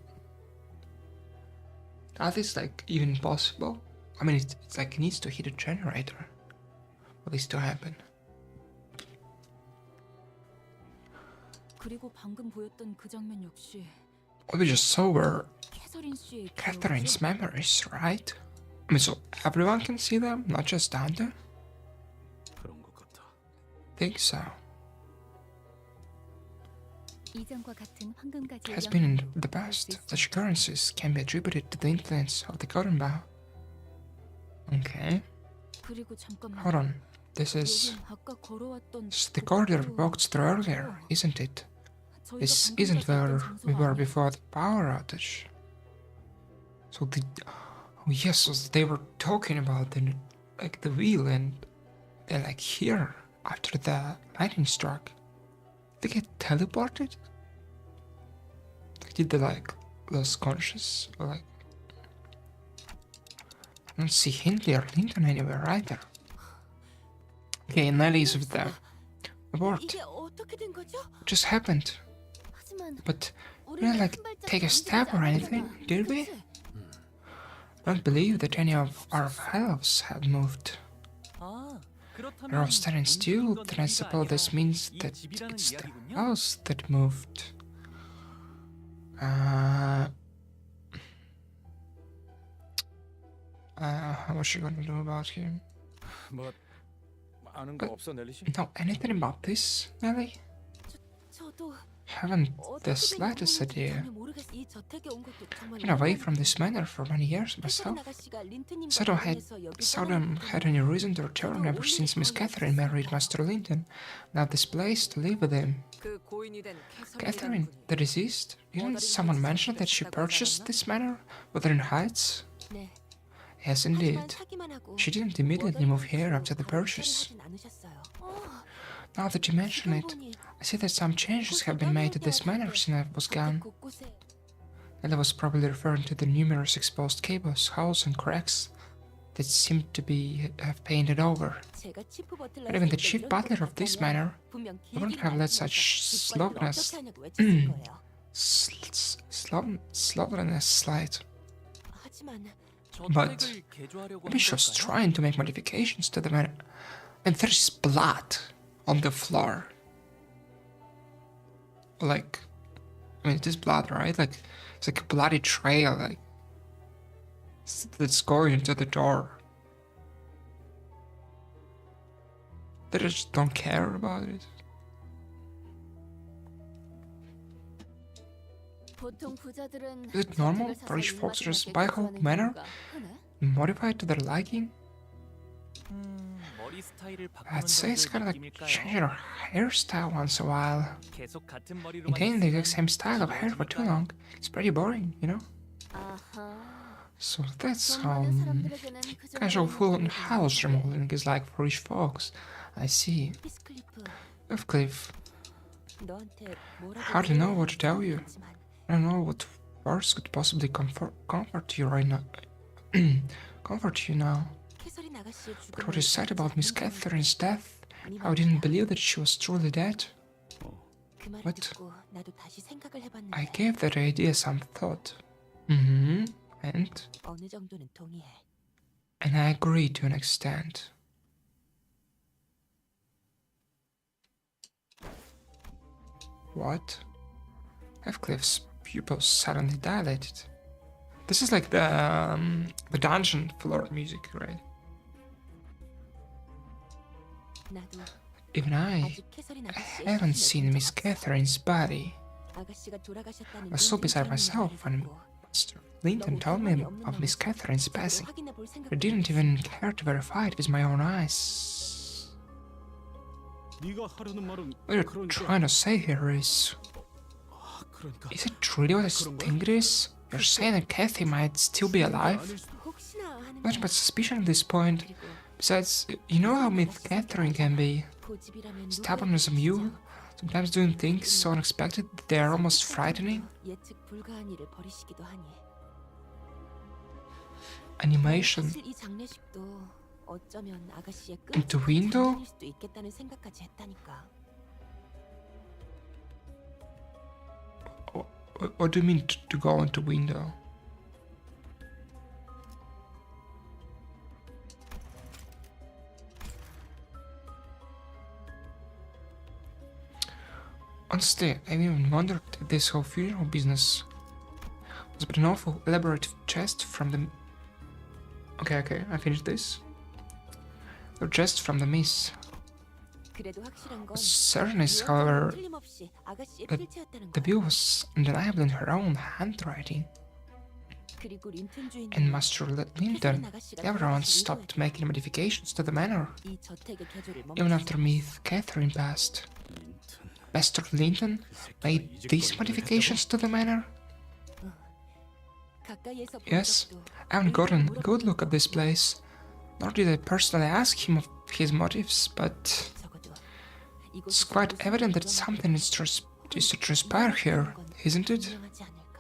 Are this like even possible? I mean, it's like it needs to hit a generator for this to happen. 그리고 방금 보였던 그 장면 역시 What we just saw were 캐서린 씨의 Catherine's memories, right? I mean, so everyone can see them, not just Dante? 그런 것 같아. Think so. 이전과 같은 황금가지 Has been in the past. Such occurrences can be attributed to the influence of the golden bough. Okay, 그리고 잠깐만. hold on. This is 아까 걸어왔던 the corridor we walked through earlier, isn't it? This isn't where we were before the power outage. So the oh yes, so they were talking about the like the wheel, and they're like here after the lightning struck. They get teleported? Did they like lose conscious or like? I don't see Hindley or Linton anywhere either. Okay, Nelly's with them. Abort. 이게 어떻게 된 거죠? What just happened? 하지만 But we didn't like take a step or anything, did we? I don't believe that any of our elves had moved. 아, 그렇다면 We're all standing still, 건 then I 우리가 suppose this 아니라 means 이 that 집이 하는 it's the 이야기군요? house that moved. What's she gonna do about him? 뭐 아는 거 없어 넬리 씨? Know anything about this, Nelly? 저도 Haven't the 어떻게 된 slightest 경우인지 idea. 전혀 모르겠. 이 저택에 온 것도 정말 Been away from this manor for many years myself. Seldom had any reason to return ever since Miss Catherine married Master Linton. Now this place to live with him. 그 고인이 된 Catherine, the deceased? Didn't someone mention that she purchased this manor, Wuthering Heights? 네. Yes, indeed. She didn't immediately move here after the purchase. Now that you mention it, I see that some changes have been made to this manor since I was gone. Ella was probably referring to the numerous exposed cables, holes, and cracks that seemed to have painted over. But even the chief butler of this manor wouldn't have let such slowness slide. But maybe she was trying to make modifications to the manor. And there's blood on the floor. Like, I mean, it is blood, right? Like, it's like a bloody trail. Like, Let's go into the door. They just don't care about it. 보통 부자들은 Is it normal 저택을 for rich 사서 folks to just 입맛에 buy 맞게 whole 구하는 manor? 경우가 흔해? Modify it to their liking? 머리 스타일을 바꾸는 I'd say it's kind of like 느낌일까요? changing your hairstyle once in a while. 계속 같은 머리로만 Maintaining the exact 있으면 same style of hair for too 지겨워지니까요. long, it's pretty boring, you know? 아하. So that's 돈 많은 사람들에게는 그 casual 정도는 full on 모르겠는데. house remodeling is like for rich folks. I see. 피스클리프, Cliff, 너한테 뭐라고 hardly know what to tell you. 모르겠지만 I don't know what words could possibly comfort you right now. Comfort you now. 캐서린 아가씨의 But what you said about Miss Catherine's death, 네 I didn't 말이야. believe that she was truly dead. 그 말을 What? 듣고 나도 다시 생각을 해봤는데 I gave that idea some thought. Mm-hmm. And 어느 정도는 동의해. I agree to an extent. What? Heathcliff's pupils suddenly dilated. This is like the dungeon floor music, right? 나도 Even I 아직 캐서린 아가씨의 haven't 시신을 seen 본 적 Miss 없어. Catherine's body. 아가씨가 돌아가셨다는 I saw beside 링튼 myself 주인의 when 말을 듣고 Master Linton told me of Miss Catherine's 제대로 passing. 확인해 볼 I 생각도 didn't 없었어. even care to verify it with my own eyes. 네가 하려는 말은 What you're 그러니까 trying to say here is 그러니까 it truly what I think it is? You're saying that Kathy might still be alive? 아닐 수도. 혹시나 하는 Not but suspicion at this point. 그리고 Besides, you know how Miss Catherine can be. 고집이라면 Stubborn as a mule, sometimes doing things so unexpected that they are almost frightening. 예측 불가한 일을 벌이시기도 하니. Animation 사실 이 장례식도 어쩌면 아가씨의 끝 into window? 장면일 수도 있겠다는 생각까지 했다니까. What do you mean to go into window? Honestly, I even wondered if this whole funeral business was but an awful elaborate jest from the... Okay, I finished this. A jest from the miss. 그래도 확실한 건 Certain is, 유언장은 however, 틀림없이 아가씨의 that 필체였다는 the 거야. bill was undeniably in her own handwriting. 그리고 린튼 주인은 And Master Linton, 캐서린 아가씨가 everyone 돌아가신 stopped 이후에 making modifications to the manor, 이 저택의 개조를 even 멈췄어. after Miss Catherine passed. 린튼, Master Linton 그 새끼가 made 이 these 짓거리를 modifications to the manor? 가까이에서 본 Yes, 적도 I haven't gotten a 린튼이 good look at this 물어본 place. Nor did I personally ask him of his motives, but 적어도 it's 이곳에서 quite 무슨 evident 일이 that something is 일어났고 to transpire here, isn't it? 분명하지 않을까?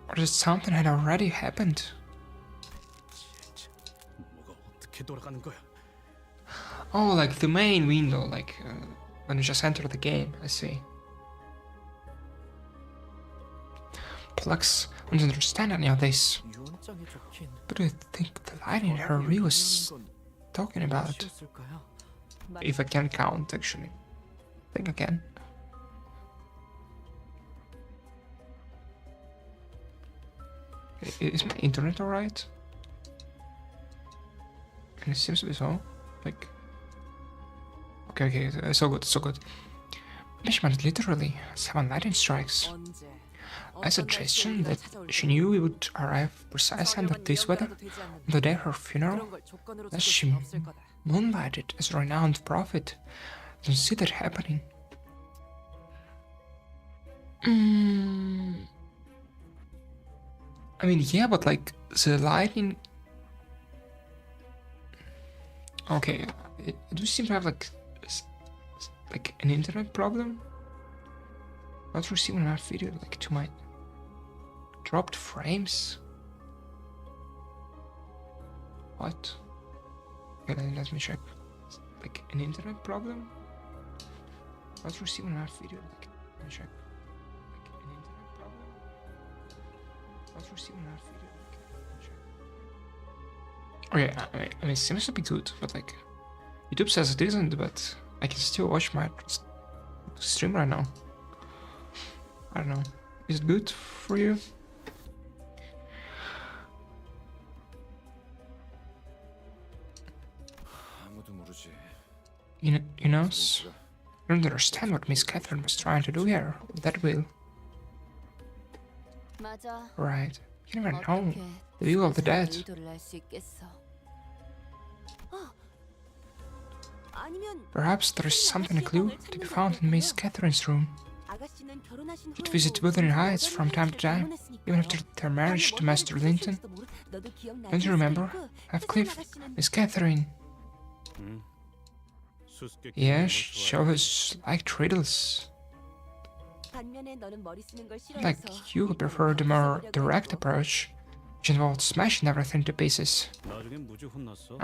Or that something had already happened? 진짜 뭐가 어떻게 돌아가는 거야? Oh, like the main window, like when you just enter the game, I see. Plex, I don't understand any of this. 유언장에 적힌 What do you think the line in her reel is talking about? 무엇이었을까요? If I can count, actually. I think I can. Is my internet alright? And it seems to be so. Like... Okay, so good. She meant literally 7 lightning strikes. 언제? A suggestion that she knew we would arrive precisely under this weather on the day of her funeral? That she moonlighted as a renowned prophet. I don't see that happening. I mean, yeah, but like the lightning. Okay, I do seem to have like an internet problem. Not receiving enough video like to my dropped frames. What? Okay, let me check. Like an internet problem? Not receiving enough video like let me check. Like an internet problem? Not receiving enough video like let me check. Okay, I mean it seems to be good, but like YouTube says it isn't, but I can still watch my stream right now. I don't know. Is it good for you? You know, you don't understand what Miss Catherine was trying to do here. That will. 맞아. Right. You never know. 어떻게 The view of the 집에서 dead. 의도를 알 수 있겠어. 아니면 Perhaps there is something a clue to be found in Miss Catherine's room. 아가씨는 결혼하신 You'd visit Wuthering Heights from time to time, even after their marriage to Master Linton. Don't you remember? Heathcliff, Miss Catherine. 수수께끼 Yeah, 부리는 걸 she 좋아해. always liked riddles. 반면에 너는 머리 쓰는 걸 Like 싫어해서 you would prefer the more direct approach, which involved smashing everything to pieces. 나중에 무지 혼났어.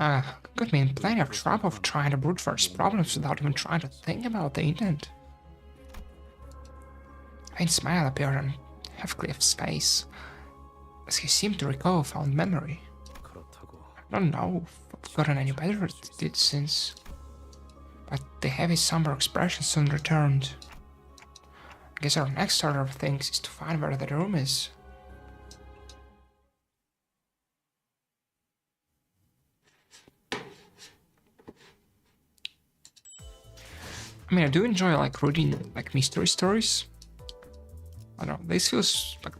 Got me in plenty of trouble for trying to brute force problems without even trying to think about the intent. A faint smile appeared on Heathcliff's face, as he seemed to recall a fond memory. 그렇다고. I don't know if I've gotten any better at it since, but the heavy somber expression soon returned. I guess our next order of things is to find where the room is. I mean, I do enjoy like reading like mystery stories. I don't know, this feels like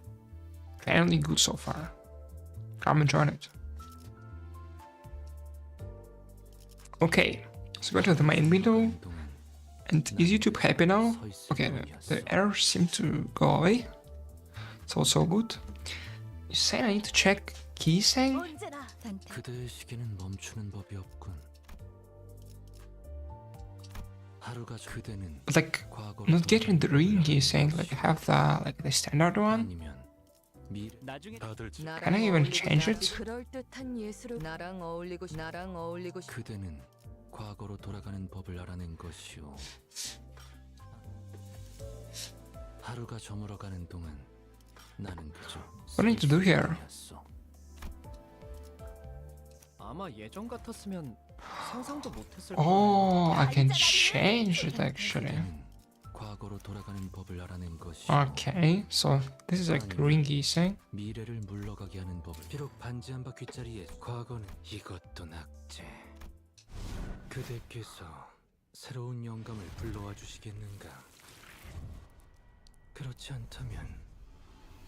fairly good so far. I'm enjoying it. Okay, so go to the main window. And is YouTube happy now? Okay, the errors seem to go away. So it's all good. You say I need to check keysang? 언제나 단테. 그대의 시계는 멈추는 법이 없군. 하루가 그대는 But like, 과거로 not getting the ring keysang. Like, I have the standard one. 아니면 미래 나중에 다들 Can I even change it? 그럴듯한 예술을 나랑 어울리고 그대는 과거로 돌아가는 법을 알아낸 것이오. 하루가 저물어가는 동안 나는 그저 What do I need to do here? 뿐이었어. 아마 예전 같았으면 상상도 못했을 Oh, I can change it actually. 그대는 과거로 돌아가는 법을 알아낸 것이오. Okay, so this is like ring keysang. 미래를 물러가게 하는 법을 비록 반지 한 바퀴짜리의 과거는 이것도 낙제. 그대께서 새로운 영감을 불러와 주시겠는가? 그렇지 않다면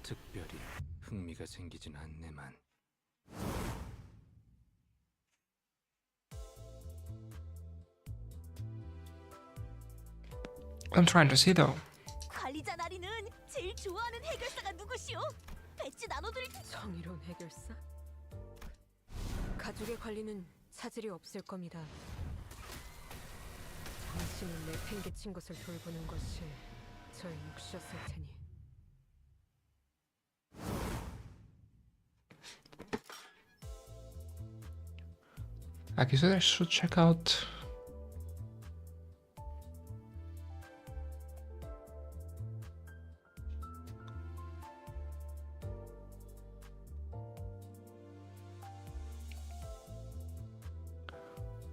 특별히 흥미가 생기진 않네만. I'm trying to see though. 관리자 나리는 제일 좋아하는 해결사가 누구시오? 배지 나눠드릴 테. 정의로운 해결사? 가족의 관리는 차질이 없을 겁니다. 당신은 내팽개친 것을 돌보는 것이 저의 몫이었을 테니. I guess I should check out.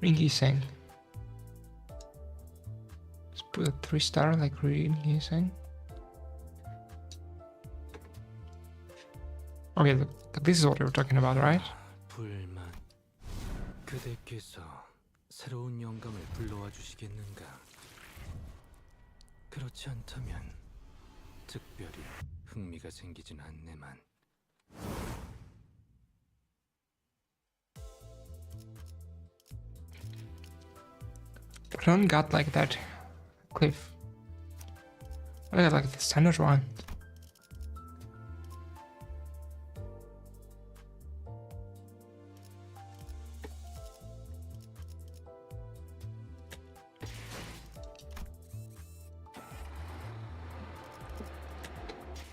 Ringy sang. Let's put a 3-star like Ringy sang. Okay, look, this is what we were talking about, right? 불만. 그대께서 새로운 영감을 불러와 주시겠는가? 그렇지 않다면 특별히 흥미가 생기진 않네만. I don't got like that cliff. I got like the standard one.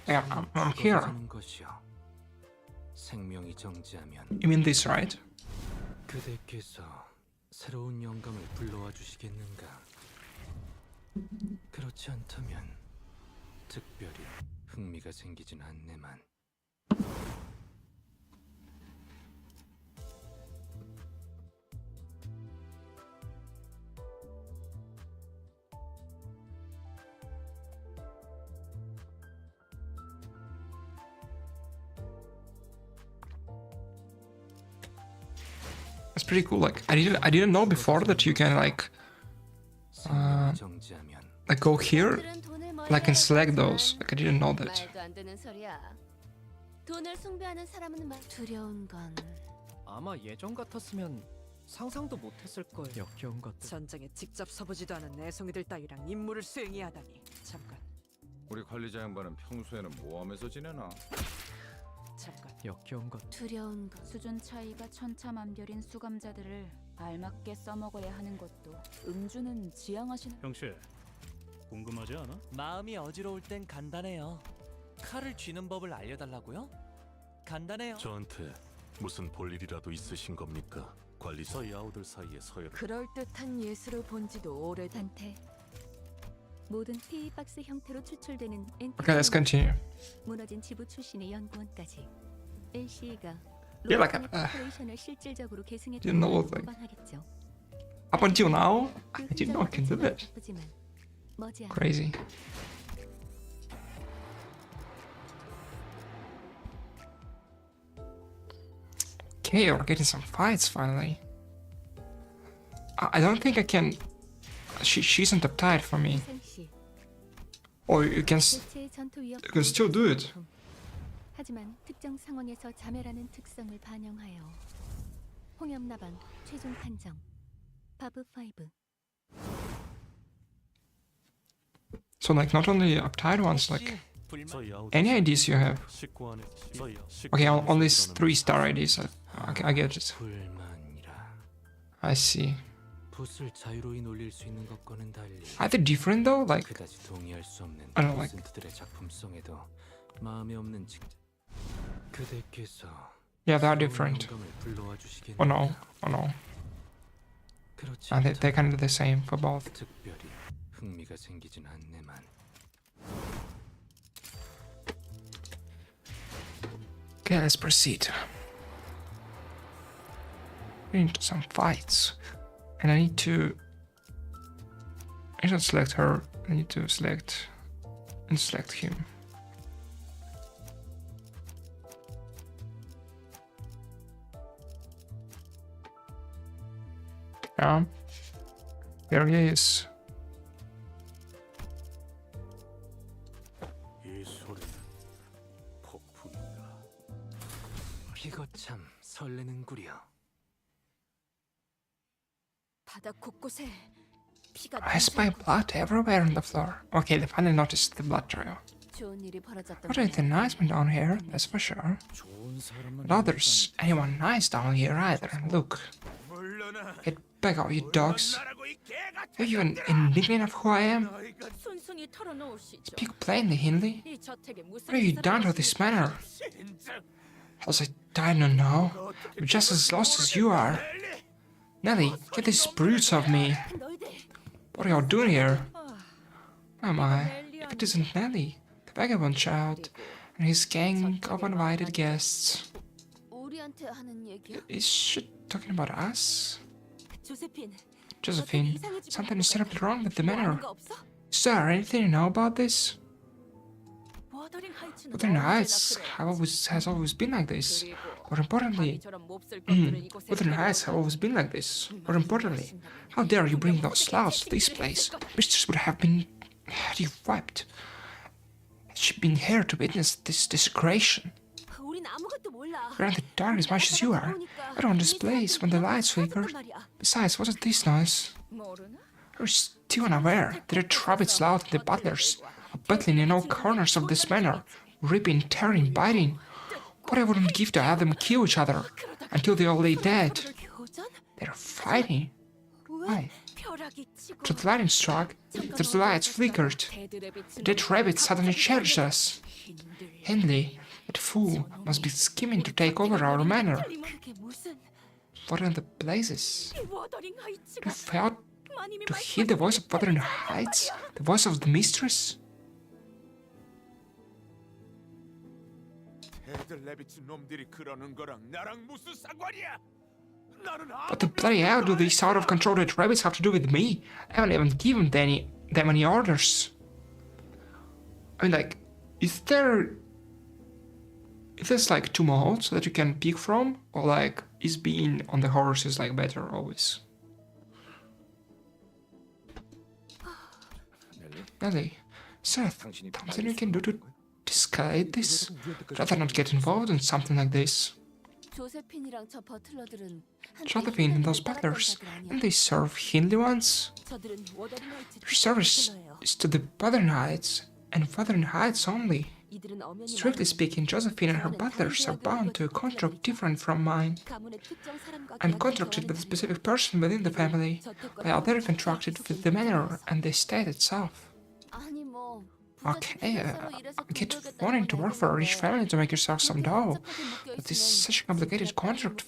Yeah, I'm here. 죽어가는 것이여. 생명이 정지하면 You mean this, right? 그대께서 새로운 영감을 불러와 주시겠는가? 그렇지 않다면 특별히 흥미가 생기진 않네만. It's pretty cool. Like I didn't know before that you can like I go here, 사람들은 돈을 멀리 and I can select 알아보지만 those. Like I didn't know that. 말도 안 되는 소리야. 돈을 숭배하는 사람은 말 두려운 건 아마 예전 같았으면 상상도 못했을 거예요. 역겨운 것들. 전장에 직접 서보지도 않은 내송이들 따위랑 임무를 수행해야 하다니. 잠깐, 우리 관리자 양반은 평소에는 모험에서 지내나? 잠깐. 역겨운 것. 두려운 것. 수준 차이가 천차만별인 수감자들을 알맞게 써먹어야 하는 것도 음주는 지향하시는. 형씨, 궁금하지 않아? 마음이 어지러울 땐 간단해요. 칼을 쥐는 법을 알려달라고요? 간단해요. 저한테 무슨 볼일이라도 있으신 겁니까? 관리사 야우들 사이에 서열. 그럴듯한 예술을 본 지도 오래된. 단테. 모든 PE 박스 형태로 추출되는 Okay, let's continue. 무너진 지부 출신의 연구원까지 NC가 You're like 코퍼레이션을 실질적으로 계승해 you know what, like, 고반하겠죠. up until now, I didn't know I can do that. 바쁘지만 머지않아 Crazy. Okay, we're getting some fights finally. I don't think I can. She isn't uptight for me. 생시 Or you can 대체의 전투 위협. you can still do it. 하지만 특정 상황에서 자멸하는 특성을 반영하여 홍염나방 최종 판정 바브 5. So like not only uptight ones, like 저 야우들 any ideas you have. 식구 안에 Okay, only 3-star ideas. Okay, I get it. 불만이라. I see. 붓을 자유로이 놀릴 수 있는 것과는 달리 Are they different though? Like 그다지 동의할 수 없는 I don't like- 도슨트들의 작품성에도 마음에 없는 직. 그대께서 yeah, they are 새로운 different. 영감을 불러와 주시겠는가? Oh no, oh no. 그렇지 They're 않다면 kind of the same for both. 특별히 흥미가 생기진 않네만. Okay, let's proceed. We're into some fights. And I need to select her. I need to select and select him. Yeah. There he is. 이 소리는 폭풍인가? 이거 참 설레는구려. 바닥 곳곳에 피가 I spy blood everywhere on the floor. Okay, they finally noticed the blood trail. 좋은 일이 벌어졌던 Not anything nice went down here, that's for sure. 좋은 사람만 Not there's anyone nice down here either. Look, 물러나. get back out, you dogs. 나라고 이 개가. Are you an indignant of who I am? 너희가 순순히 털어놓으시죠. Speak plainly, Hindley. 이 저택에 무슨 What have you done to this manor? 진짜 As I don't know. You're just as lost as you are. Nelly, get these brutes off me. 너희들 What are y'all doing here? Oh my, if it isn't Nelly, the vagabond child, and his gang of uninvited guests. 우리한테 하는 얘기야? Is she talking about us? 조세핀, Josephine, something is terribly wrong with the 뭐 아는 manor. 거 없어? Sir, anything you know about this? 워더링 하이츠는 Wuthering 언제나 Heights 그래. has always been like this. 그리고 More importantly, 바위처럼 몹쓸 것들을 이곳에 Wuthering Heights have always been like this. More importantly, how dare you bring those slouts to this place? Mistress would have been wiped. Had she been here to witness this desecration? 우린 아무것도 몰라. We're in the dark as much as you are. I don't want this place when the lights flicker. Besides, wasn't this nice? 모르나? You're still unaware. There are rabbits loud in the butlers, battling in all corners of this manor, ripping, tearing, biting. What I wouldn't give to have them kill each other until they all lay dead. 교전? They're fighting. Why? 벼락이 치고 After the lightning struck, after the lights flickered, the dead rabbit suddenly charged us. Hindley, that fool, must be scheming to take over our manor. 그게 무슨 What in the blazes? 이 워더링 You 하이츠가 failed 마님이 to hear the voice of Wuthering Heights? The voice of the mistress? 애들 레비츠 놈들이 그러는 거랑 나랑 무슨 상관이야? 나는 What the bloody hell do these out of control dead rabbits have to do with me? I haven't even given them any orders. I mean, like, is there... If there's like 2 modes that you can pick from, or like, is being on the horse is like better always? 넬리, Nelly, Seth, something you can do to de-escalate this? Rather not get involved in something like this. 조세핀이랑 저 버틀러들은 Josephine and those butlers, and they serve Hindley ones? 저들은 워더링 하이츠 Your service is to the Wuthering Heights, and Wuthering Heights only. 이들은 엄연히 Strictly speaking, Josephine and her butlers are bound to a contract different from mine. 가문의 특정 사람과 I'm contracted with a specific person within the family, while they're contracted with the manor and the estate itself. 아니 뭐 Okay, I get wanting to work for a rich family to make yourself some dough, but is such a complicated contract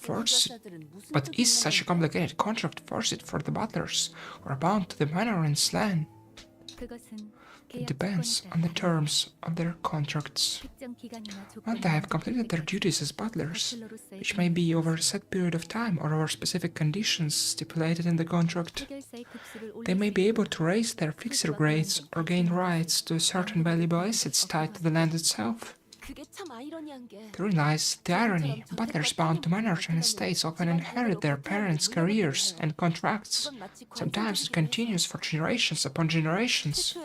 forced for the butlers who are bound to the manor and land? It depends on the terms of their contracts. Once they have completed their duties as butlers, which may be over a set period of time or over specific conditions stipulated in the contract, they may be able to raise their fixer grades or gain rights to certain valuable assets tied to the land itself. 그게 참 아이러니한 게 Therein lies the irony. Butlers bound to manors and estates often inherit their parents' careers and contracts. Sometimes it continues for generations upon generations,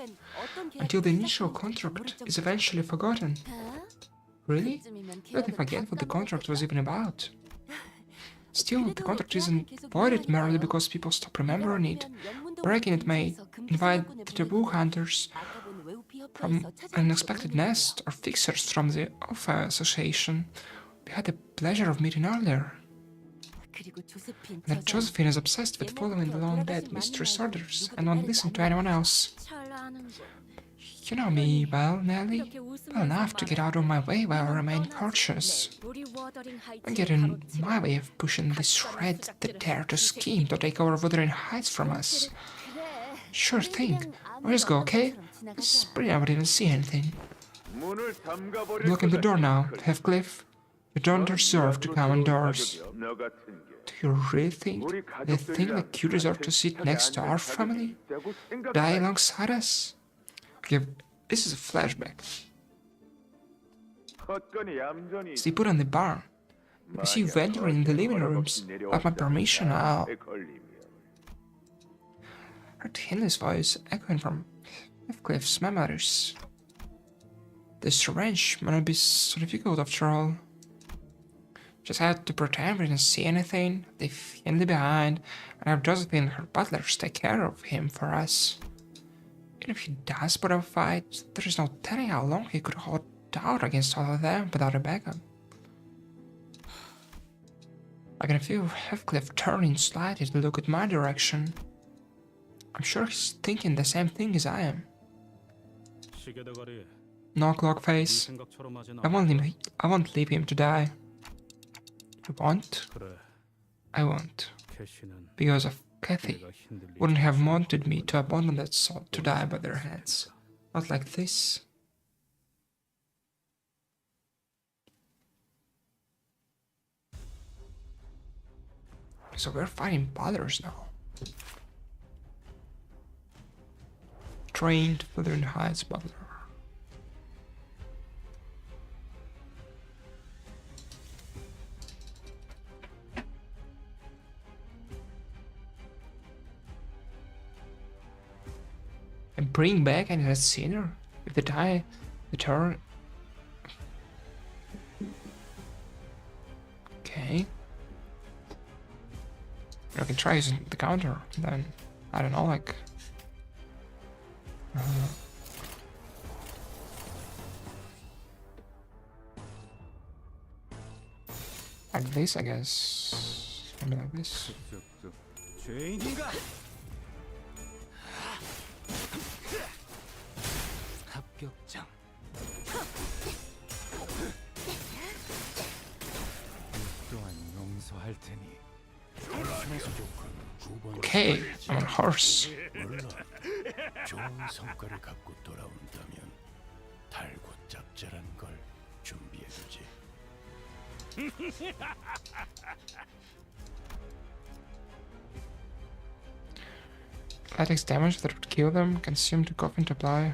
until the initial contract is eventually forgotten. Really? Let me forget what the contract was even about. Still, the contract isn't voided merely because people stop remembering it. Breaking it may invite the taboo hunters from an unexpected nest or fixers from the Alpha Association we had the pleasure of meeting earlier. That Josephine is obsessed with following the long-dead mistress orders and won't listen to anyone else. You know me well, Nelly. Well enough to get out of my way while I remain cautious. Don't get in my way of pushing this shred that dare to scheme to take over Wuthering Heights from us. Sure thing. We'll just go, okay? It's pretty I would even see anything. I'm locking the door now, Heathcliff. You don't deserve to come indoors. Do you really think that you deserve to sit next to our family? Die alongside us? Okay, this is a flashback. They put on the barn. I see you venturing in the living rooms. Without my permission, I'll... Heard Hindley's voice echoing from Heathcliff's memories. This revenge might not be so difficult after all. Just had to pretend we didn't see anything, leave Hindley behind, and have Josephine and her butlers take care of him for us. Even if he does put up a fight, there is no telling how long he could hold out against all of them without a backup. I can feel Heathcliff turning slightly to look at my direction. I'm sure he's thinking the same thing as I am. No clock face. I won't leave him to die. You won't? I won't. Because of Kathy wouldn't have wanted me to abandon that soul to die by their hands. Not like this. So we're fighting butlers now. Trained Wuthering Heights butler. And bring back any sinner if the turn. Okay. I can try using the counter, then I don't know, like like this, I guess. Maybe like this. 합격장. 또한 용서할 테니. Okay, I'm on a horse. 좋은 성과를 갖고 돌아온다면 달고짭짤한 걸 준비해두지. Athletics damage that would kill them, consume to coffin to apply.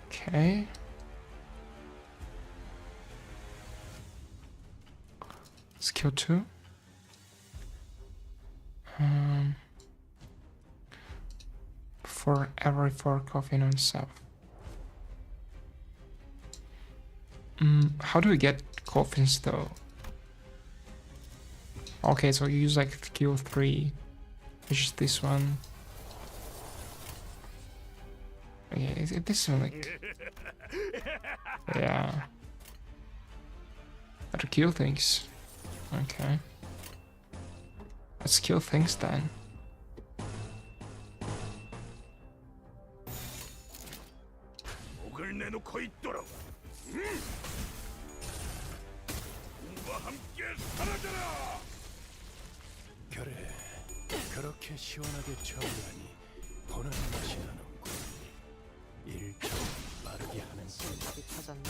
Okay. Skill 2. For every 4 coffee and stuff. How do we get coffins though? Okay, so you use like skill 3, which is this one. Okay, is it this one like? Yeah. How to kill things? Okay. Let's kill things then. 목을 내놓고 있도록. 우와 함께 사라져라. 그래, 그렇게 시원하게 처리하니 보는 맛이 나는군. 일처럼 빠르게 하는 건 찾았나?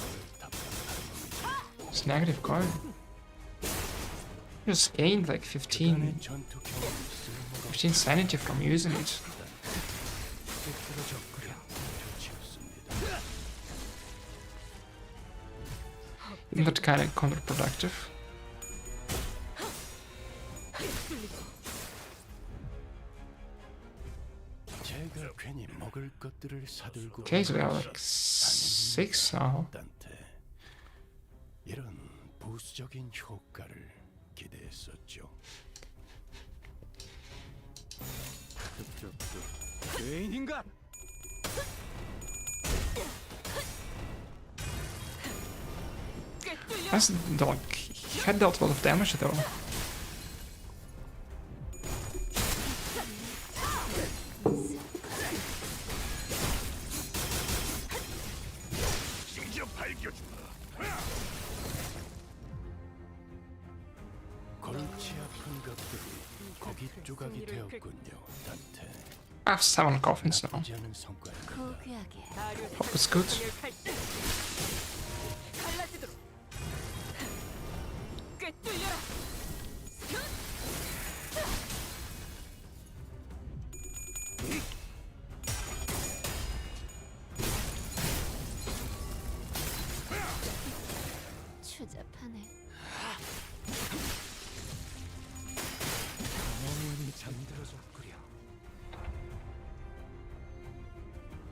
It's negative card. Just gained like 15 전투 경험이 쓸모가 15 sanity from using it. 삐뚤어졌구려. 좋지 않습니다. Isn't that kind of counterproductive? 제가 괜히 먹을 것들을 사들고 Okay, so we have like 6 now. 단테 이런 부수적인 효과를 기대했었죠. 개인 인간. That's like he had dealt a lot of damage though. 직접 밝혀주마. 골치 아픈 것들이 고기 조각이 되었군요, 단테. I have 7 coffins now. 나쁘지 않은 성과입니다. 고귀하게 Hope it's good. 갈라지도록 꿰뚫려라. 추잡하네.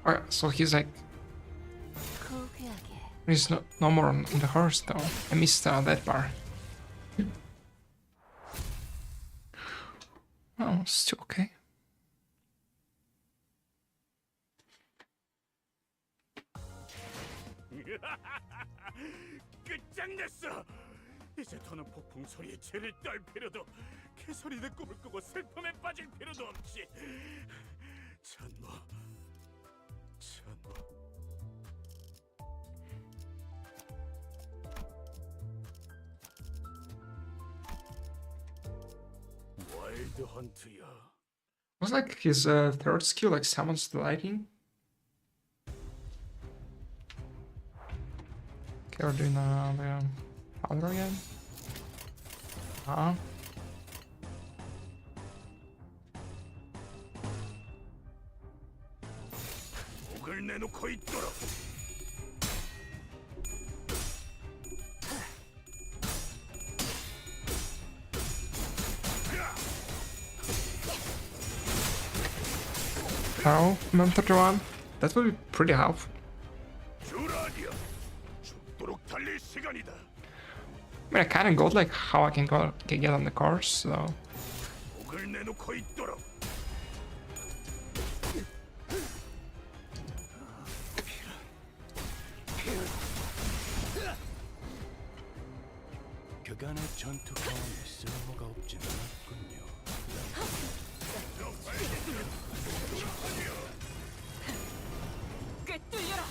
Alright, so he's like 고귀하게 he's no more on the horse though. I missed that bar. Oh, still okay. 끝장냈어. 이제 더는 폭풍 소리에 죄를 떨 필요도, 개소리는 꿈을 꾸고 슬픔에 빠질 필요도 없지. 천모. 와일드 헌트야. Was like his third skill like summons the lightning. Okay, we're doing the powder again. 목을 내놓고 있도록. Oh, M31. That would be pretty helpful. 주라디야. 죽도록 달릴 시간이다. I mean, I kind of got like how I can get on the course, so 목을 내놓고 있도록. 그간의 전투 경험이 쓸모가 없진 않았군요. 꿰뚫려라.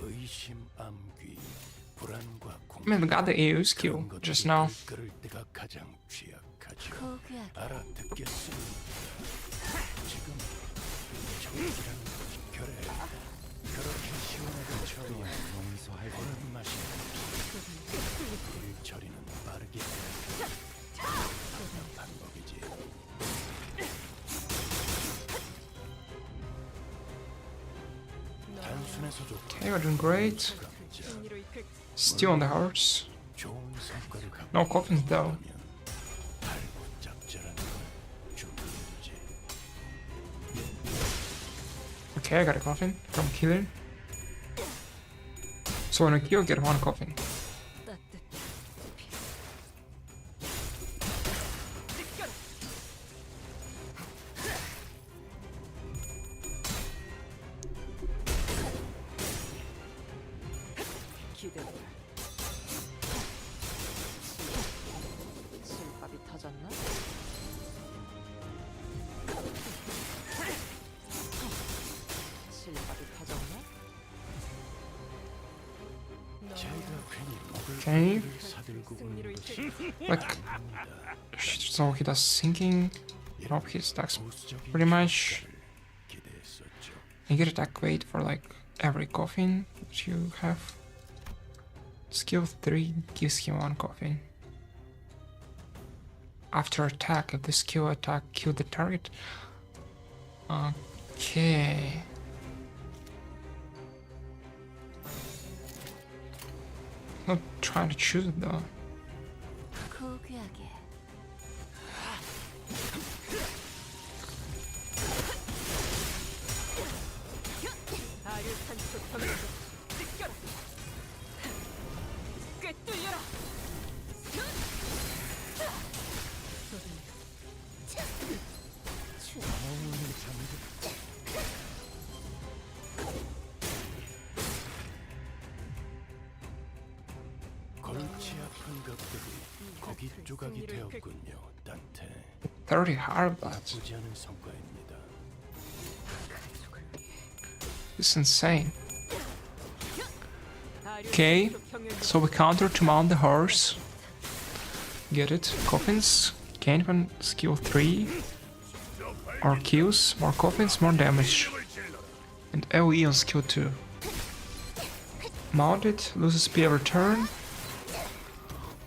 의심, 암귀, 불안과 I mean, we got the AU skill just now. 그럴 때가 가장 취약하죠. 고귀하게 알아듣겠습니다. 지금 정기라는 결에 그렇게 시원하게 처리하는 용서할 보는 맛이 일 처리는 빠르게 하는 방법이지. 단순해서 좋다. Okay, we're doing great. Still on the horse. No coffins though. Okay, I got a coffin from killing. So when I kill, get one coffin. 실밥이 터졌나? 실밥이 터졌나? Okay. 승리로 이끌 Like, so he does sinking. Drop his attacks pretty much. You get attack weight for like every coffin that you have. Skill 3 gives him one coffin. After attack, if the skill attack kill the target. Okay. Not trying to choose it though. 고귀하게. 아류탄 소통에서 느껴라. 꿰뚫려라. 골치 아픈 것들이 고기 조각이 되었군요, 단테. 30 hard blood. 나쁘지 않은 성과입니다. This is insane. Okay, so we counter to mount the horse. Get it? Coffins. Gain one skill 3. More kills, more coffins, more damage. And AoE on skill 2. Mount it, loses speed every turn.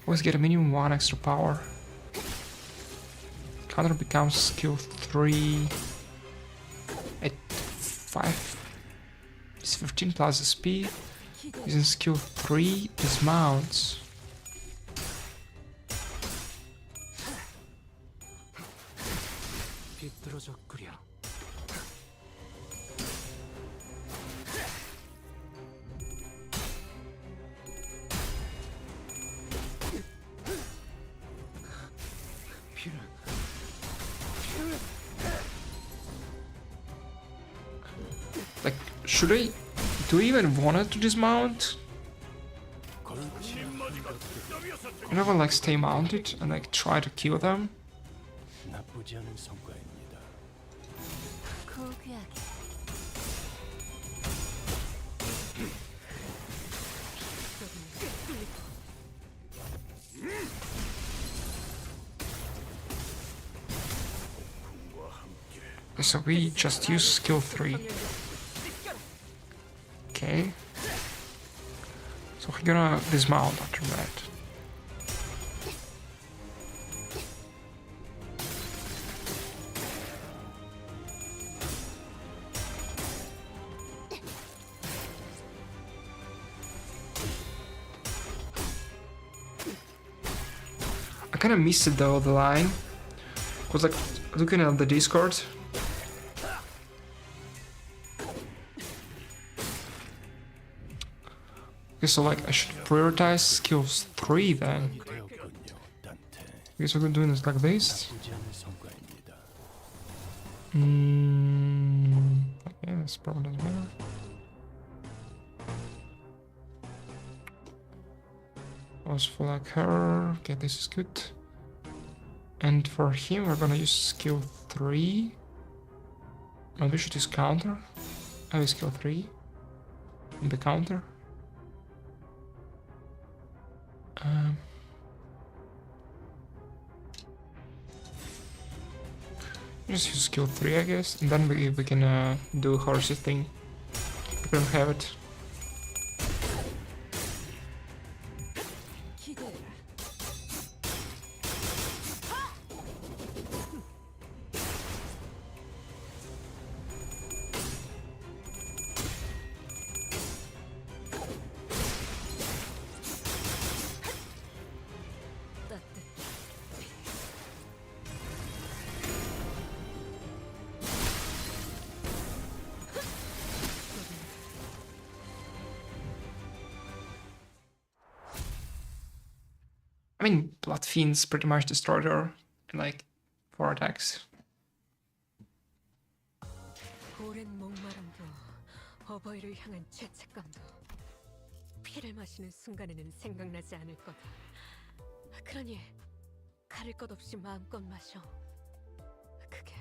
Always get a minimum 1 extra power. Counter becomes skill 3 at 5. It's 15 plus the speed. Using skill 3 dismounts. 비뚤어졌구려. Like, should I... Do I even want to dismount? You never like stay mounted and like try to kill them? 나쁘지 않은 성과입니다. 고귀하게. So we just use skill 3. Okay. So we're gonna dismount after that. I kinda missed it though, the line. Was like looking at the Discord. Okay, so like I should prioritize skills 3 then. Okay, so we're doing this like this. Okay, this probably doesn't matter. Was for like her. Okay, this is good. And for him, we're gonna use skill 3. Maybe we should use counter. I use skill 3. And the counter. Just use skill 3, I guess, and then we can do horsey thing. We don't have it. mean, Blood Fiends pretty much destroyed her in like 4 attacks. 오랜 목마름도 어버이를 향한 죄책감도 피를 마시는 순간에는 생각나지 않을 거다. 그러니 가릴 것 없이 마음껏 마셔. 그게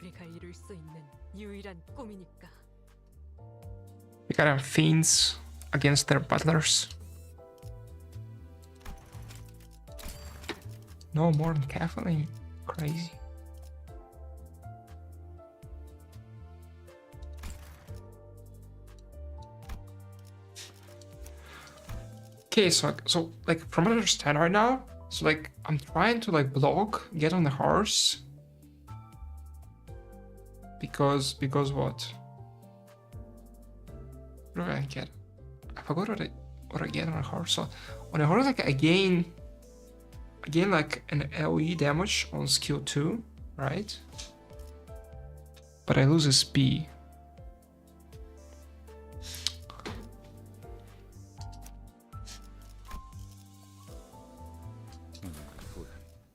우리가 이룰 수 있는 유일한 꿈이니까. We got fiends against their butlers. No more than caffeine. Crazy. Okay, so like from what I understand right now, so like I'm trying to like block, get on the horse. Because what? What do I get? I forgot what I get on a horse. So on a horse, like I gain like an AoE damage on skill 2, right? But I lose a SP.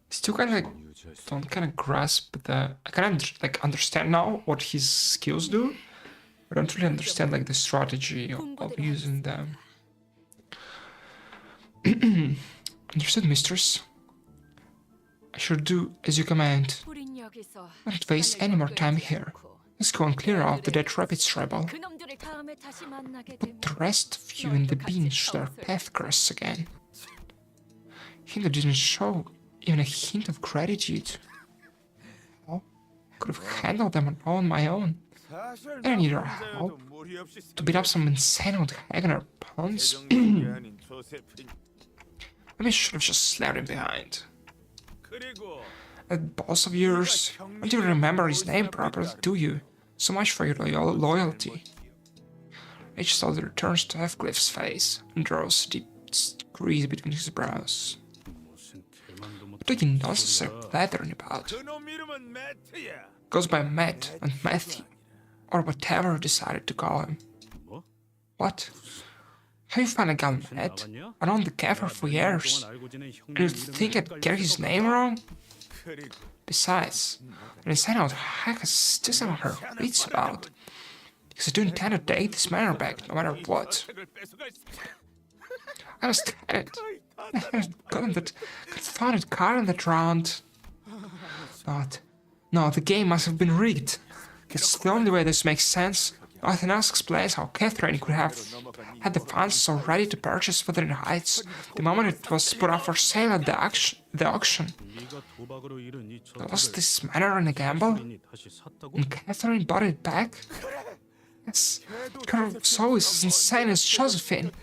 Still kind of like don't kind of grasp the. I kind of like understand now what his skills do, but I don't really understand like the strategy of using them. Understood, mistress. I should do as you command. Not waste any more time here. Let's go and clear out the dead rabbits rebel. Put the rest of you in the bean should our path cross again. Hindu didn't show even a hint of gratitude. Oh, could have handled them on my own. I don't need our help to beat up some insane old Hagner pawns. Maybe I should have just slapped him behind. That boss of yours, I don't even remember his name properly, do you? So much for your loyalty. H slowly returns to Heathcliff's face and draws a deep crease between his brows. What are you nonsense so blathering about? Goes by Matt and Matthew, or whatever you decided to call him. What? Have you finally gone mad? I known the Gaffer for years, and you think I'd get his name wrong? Besides, an insane old hack has still some of her wits about, because I do intend to take this manor back no matter what. I must have it. I haven't gotten that confounded card in the round. No, the game must have been rigged. It's the only way this makes sense. Nothing else explains how Catherine could have had the funds so ready to purchase Wuthering Heights the moment it was put up for sale at the auction. I lost this manor in a gamble, and Catherine bought it back? Yes, her soul is as insane as Josephine.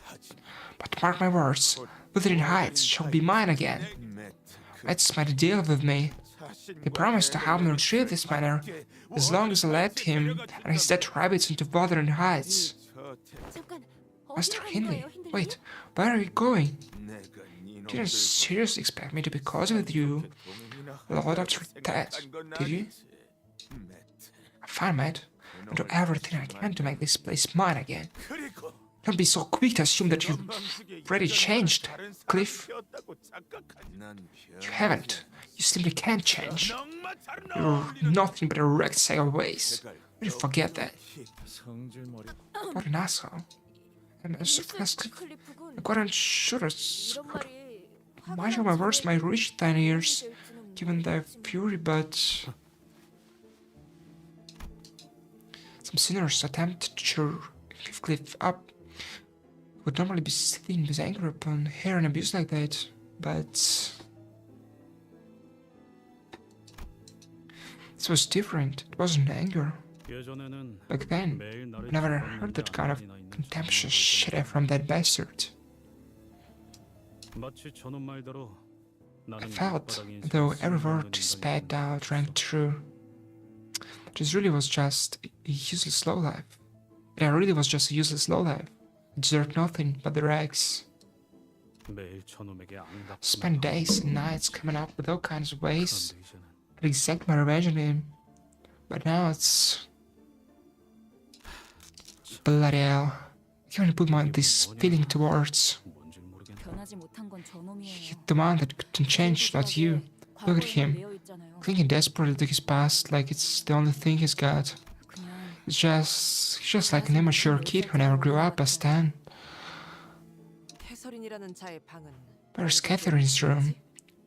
But mark my words, Wuthering Heights shall be mine again. Matt's made a deal with me. He promised to help me retrieve this manor, as long as I let him and his dead rabbits into Wuthering Heights. Master Hindley, wait, where are you going? You didn't seriously expect me to be cozy with you Lord after that, did you? Fine, Matt. I'll do everything I can to make this place mine again. Don't be so quick to assume that you've already changed, Cliff. You haven't. You simply can't change. You're nothing but a wrecked sack of ways. Don't you forget that. What an asshole. And I couldn't shoot us. Much of my words might reach thine ears, given their fury, but some sinners attempt to cheer Cliff up. Would normally be sitting with anger upon hearing abuse like that, but this was different. It wasn't anger. Back then, I never heard that kind of contemptuous shit from that bastard. I felt, though every word he spat out rang true, this really was just a useless lowlife. Yeah, really was just a useless lowlife. I deserved nothing but the rags. Spent days and nights coming up with all kinds of ways to exact my revenge on him. But now it's bloody hell. I can't even put this feeling to words. 변하지 못한 건 저놈이에요. The one that couldn't change, not you. Look at him, clinging desperately to his past like it's the only thing he's got. He's just like an immature kid who never grew up as 10. 해설인이라는 자의 방은 Where's Catherine's room?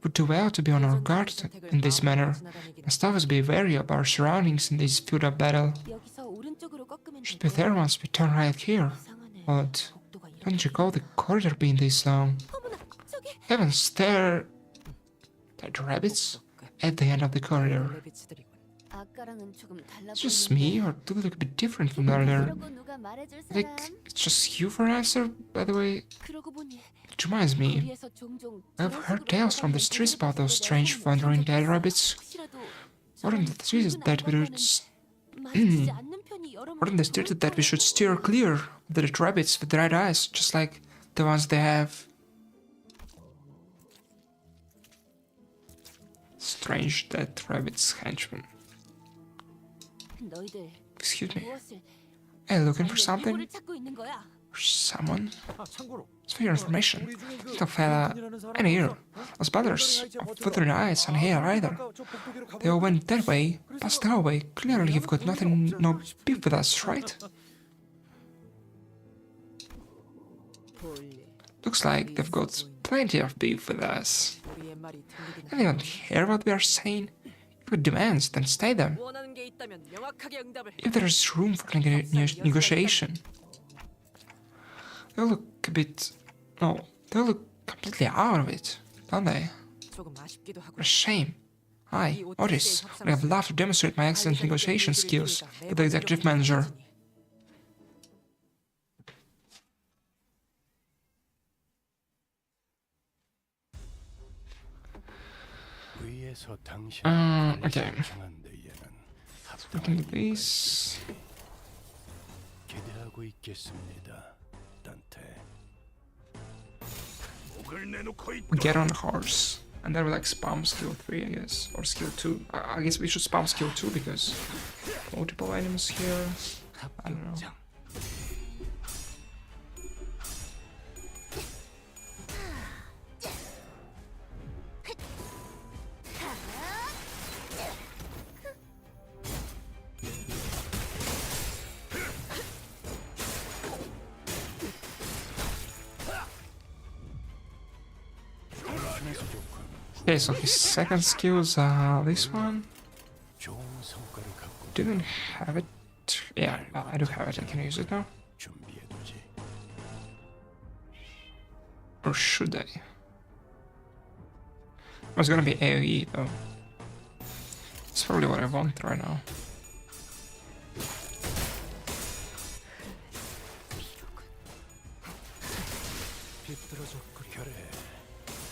Would do well to be on our guard in this manner. Must always be wary of our surroundings in this feudal battle. 여기서 오른쪽으로 꺾으면 Should be there once we turn right here. But don't recall the corridor being this long. Heavens, there are rabbits at the end of the corridor. 레비츠들이군. 아까랑은 조금 달라 It's just me, or do they look a bit different from earlier? 그러고 누가 말해줄 I think 사람? it's just you for an answer, by the way. 그러고 보니 It reminds me, 거리에서 종종 I've 저런 heard 식으로 tales from the 걸어가는 streets about those 애들을 strange 내가 wandering dead 본 rabbits. 혹시라도 Wouldn't 저런 the streets 붉은 that we 악어과는 should 마주치지 않는 편이 여러 Wouldn't the streets that we should steer clear of the rabbits with red eyes, just like the ones they have? Strange dead rabbits henchmen. 너희들 Excuse me. 무엇을 Hey, looking for 아니면 something? 이거를 찾고 있는 거야? Or someone? 아, 참고로 It's for your information. Little fella, and here, those brothers of Wuthering eyes and hair either. They all went that way, passed our way. Clearly you've got nothing, no beef with us, right? Looks like they've got plenty of beef with us. 우리의 말이 들리긴 And they don't hear what we are saying. If it demands, then stay them. 원하는 게 있다면 명확하게 응답을 해. If there is room for negotiation. They look a bit... No, they look completely out of it, don't they? 조금 아쉽기도 하고. What a shame. I, Otis, would have loved to demonstrate my excellent negotiation skills with the executive manager. Okay. Looking at these. 기대하고 있겠습니다, 단테. 목을 내놓고 있. We get on a horse. And then we like spam skill 3, I guess. Or skill 2. I guess we should spam skill 2 because multiple items here. I don't know. Okay, so his second skills are this one. Didn't have it. Yeah, I do have it. I can use it now. Or should I? It's gonna be AoE though. It's probably what I want right now.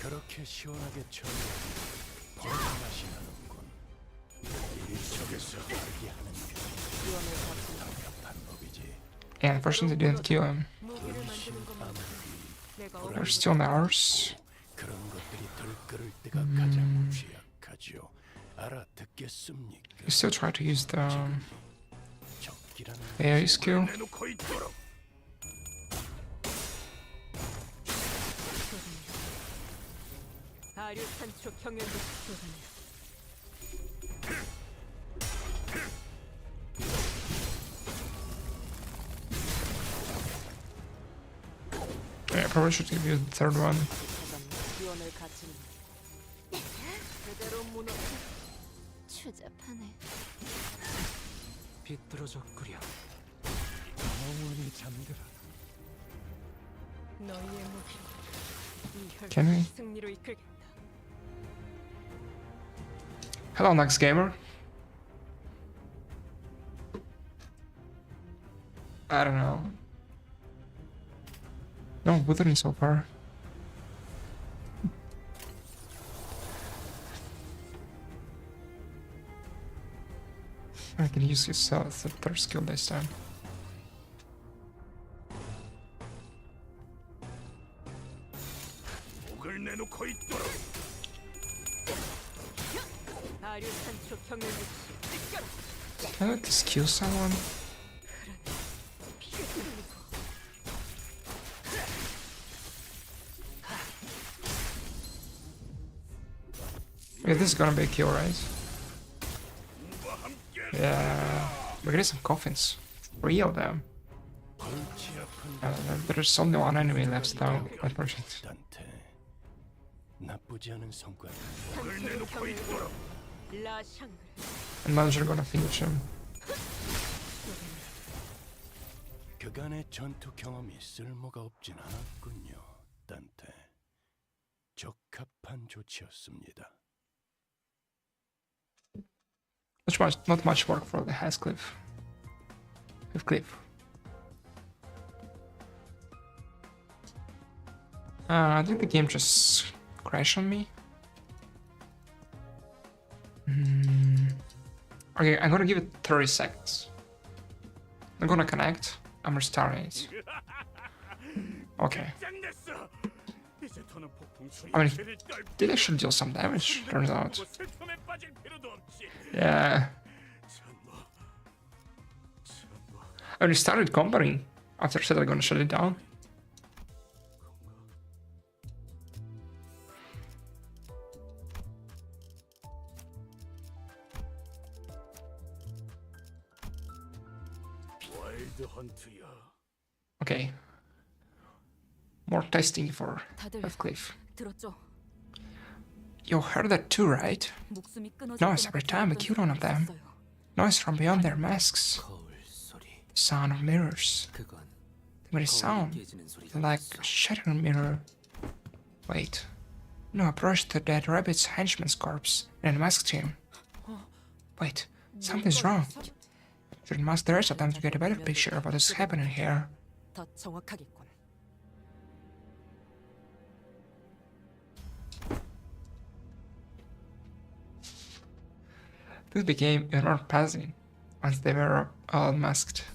그렇게 시원하게 쳐도 벌맛이 나는군. 이쪽에서 알게 하는 게 답답한 법이지. Yeah, unfortunately didn't kill him. 무기를 만드는 것만큼 내가 They're still ours. 그런 것들이 들끓을 때가 가장 취약하죠. 알아듣겠습니까? We still try to use the 적기라는 AoE skill. 내놓고 있도록. 아류 산초 경연도 조선이야. Yeah, I probably should give you the third one. 기원을 갖춘 제대로 무너. 추잡하네. 비뚤어졌구려. 영원히 잠들어. 너희의 무기로 이 Can we? 혈투를 승리로 이끌겠다. Hello, Next Gamer. I don't know. No, Wuthering so far. I can use his third skill this time. 목을 내놓고 있도록. 아류 산초 경연도 느껴라. Can I let this kill someone? Okay, this is gonna be a kill, right? Yeah. We're getting some coffins. 3 of them. There's only one enemy left though, unfortunately. 나쁘지 않은 성과. And manager gonna finish him. 그간의 전투 경험이 쓸모가 없진 않았군요, 단테. 적합한 조치였습니다. Not much work for the Heathcliff. I think the game just crashed on me. Okay, I'm gonna give it 30 seconds. I'm gonna connect. I'm restarting it. Okay. I mean, it did actually deal some damage, turns out. Yeah. I mean, it started combating. After I said I'm gonna shut it down. Okay. More testing for Heathcliff. You heard that too, right? Noise every time we killed one of them. Noise from beyond their masks. The sound of mirrors. The very sound. Like a shattering mirror. Wait. No, approach the dead rabbit's henchman's corpse and unmasked him. Wait, something's wrong. Should mask the rest of them to get a better picture of what is happening here. This became even more puzzling once they were all masked.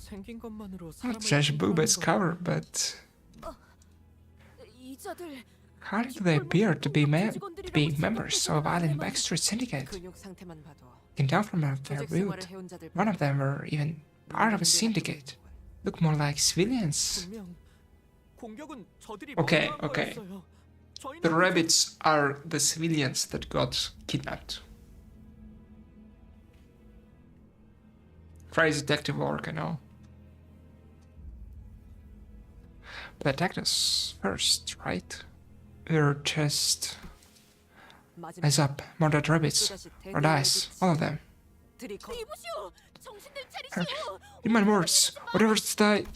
Not Judge Booba's cover, but how did they appear to be members of a violent backstreet syndicate? You can tell from their build, one of them were even part of a syndicate. Look more like civilians. Okay. The rabbits are the civilians that got kidnapped. Crazy detective work, I know. But attacked us first, right? We're just... Eyes up, more dead rabbits. Or dice, all of them. In my words, whatever's died...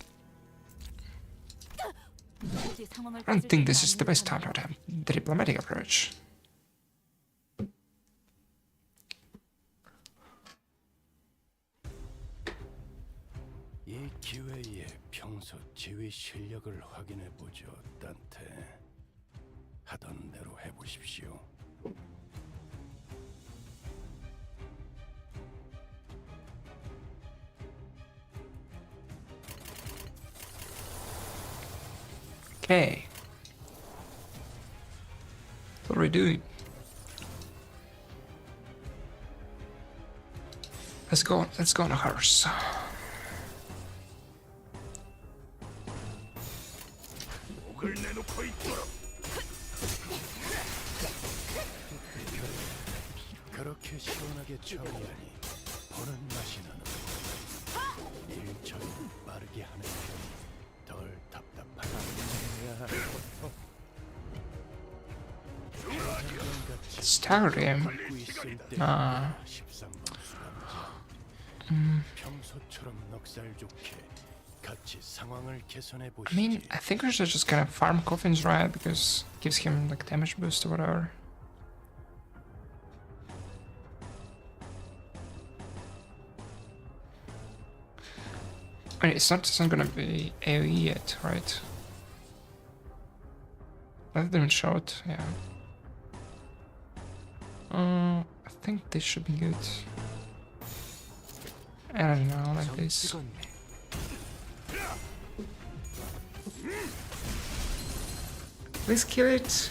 I don't think this is the best time to attempt the diplomatic approach. 이 기회에 평소 지휘 실력을 확인해 보죠, 단테. 하던 대로 해보십시오. Okay. What are we doing? Let's go on a horse. 그렇게 시원하게 처리하니 보는 맛이 나는 일 처리 빠르게 하는 편이 덜 답답하다. Staggered him. 평소처럼 넉살 좋게 같이 상황을 개선해 I mean, 보시지. I think we should just kind of farm coffins, right? Because it gives him like damage boost or whatever. I mean, it's not gonna be AoE yet, right? Let them show it, yeah. I think this should be good. I don't know, like this. Please kill it.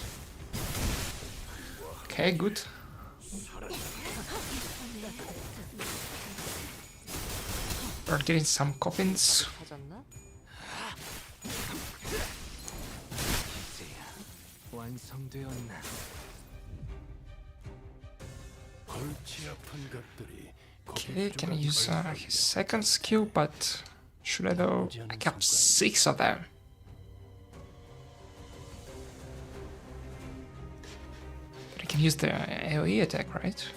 Okay, good. We're getting some coffins. Okay, can I use his second skill, but should I though? I got 6 of them. But I can use the AoE attack, right?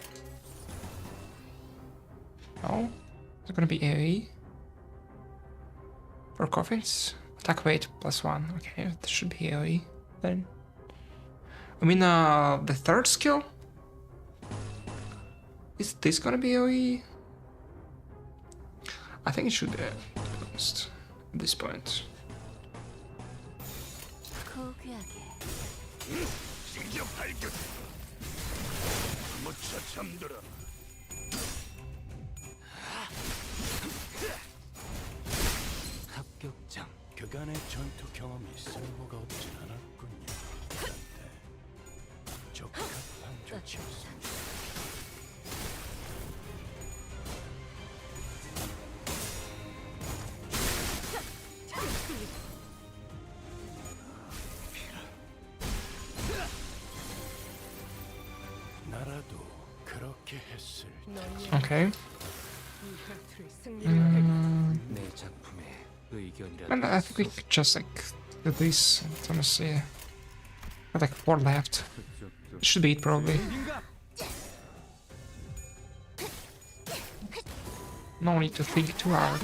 No? Is it gonna be AoE? For coffins? Attack weight +1. Okay, this should be AoE then. I mean, the third skill? Is this gonna be AoE? I think it should be, to be honest, at this point. 합격장. 그간의 전투 경험이 쓸모가 없진 않았군요. 그런데 적합한 조치였습니다. 나라도 그렇게 했을 Okay. 내 작품에 의견이라도 And I think we could just like do this. Let me see. I have like 4 left. It should be it probably. No need to think too hard.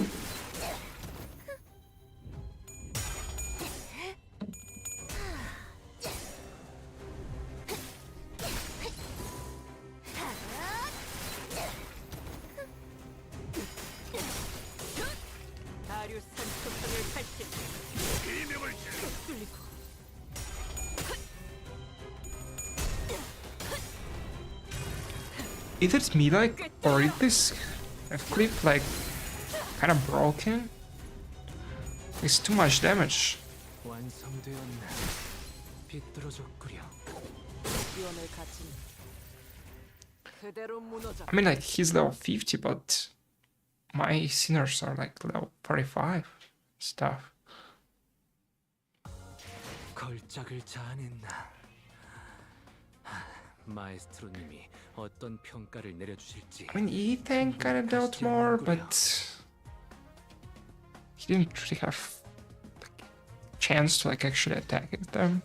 Either it's me like, or is this clip like kind of broken? It's too much damage. 완성되었나? 비뚤어졌구려. I mean like he's level 50, but my sinners are like level 45 stuff. 걸작을 자아냈나? 마에스트로님이 어떤 평가를 내려주실지. I mean Ethan kind of dealt more, but he didn't really have like, chance to like actually attack them.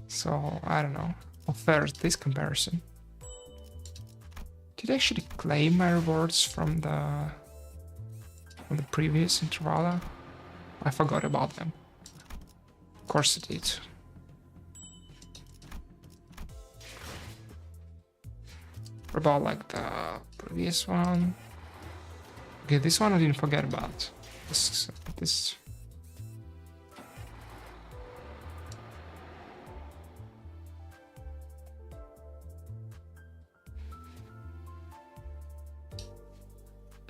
So I don't know. How fair is this comparison? Did I actually claim my rewards from the previous intervala? I forgot about them. Of course I did. What about like the previous one? Okay, this one I didn't forget about. This.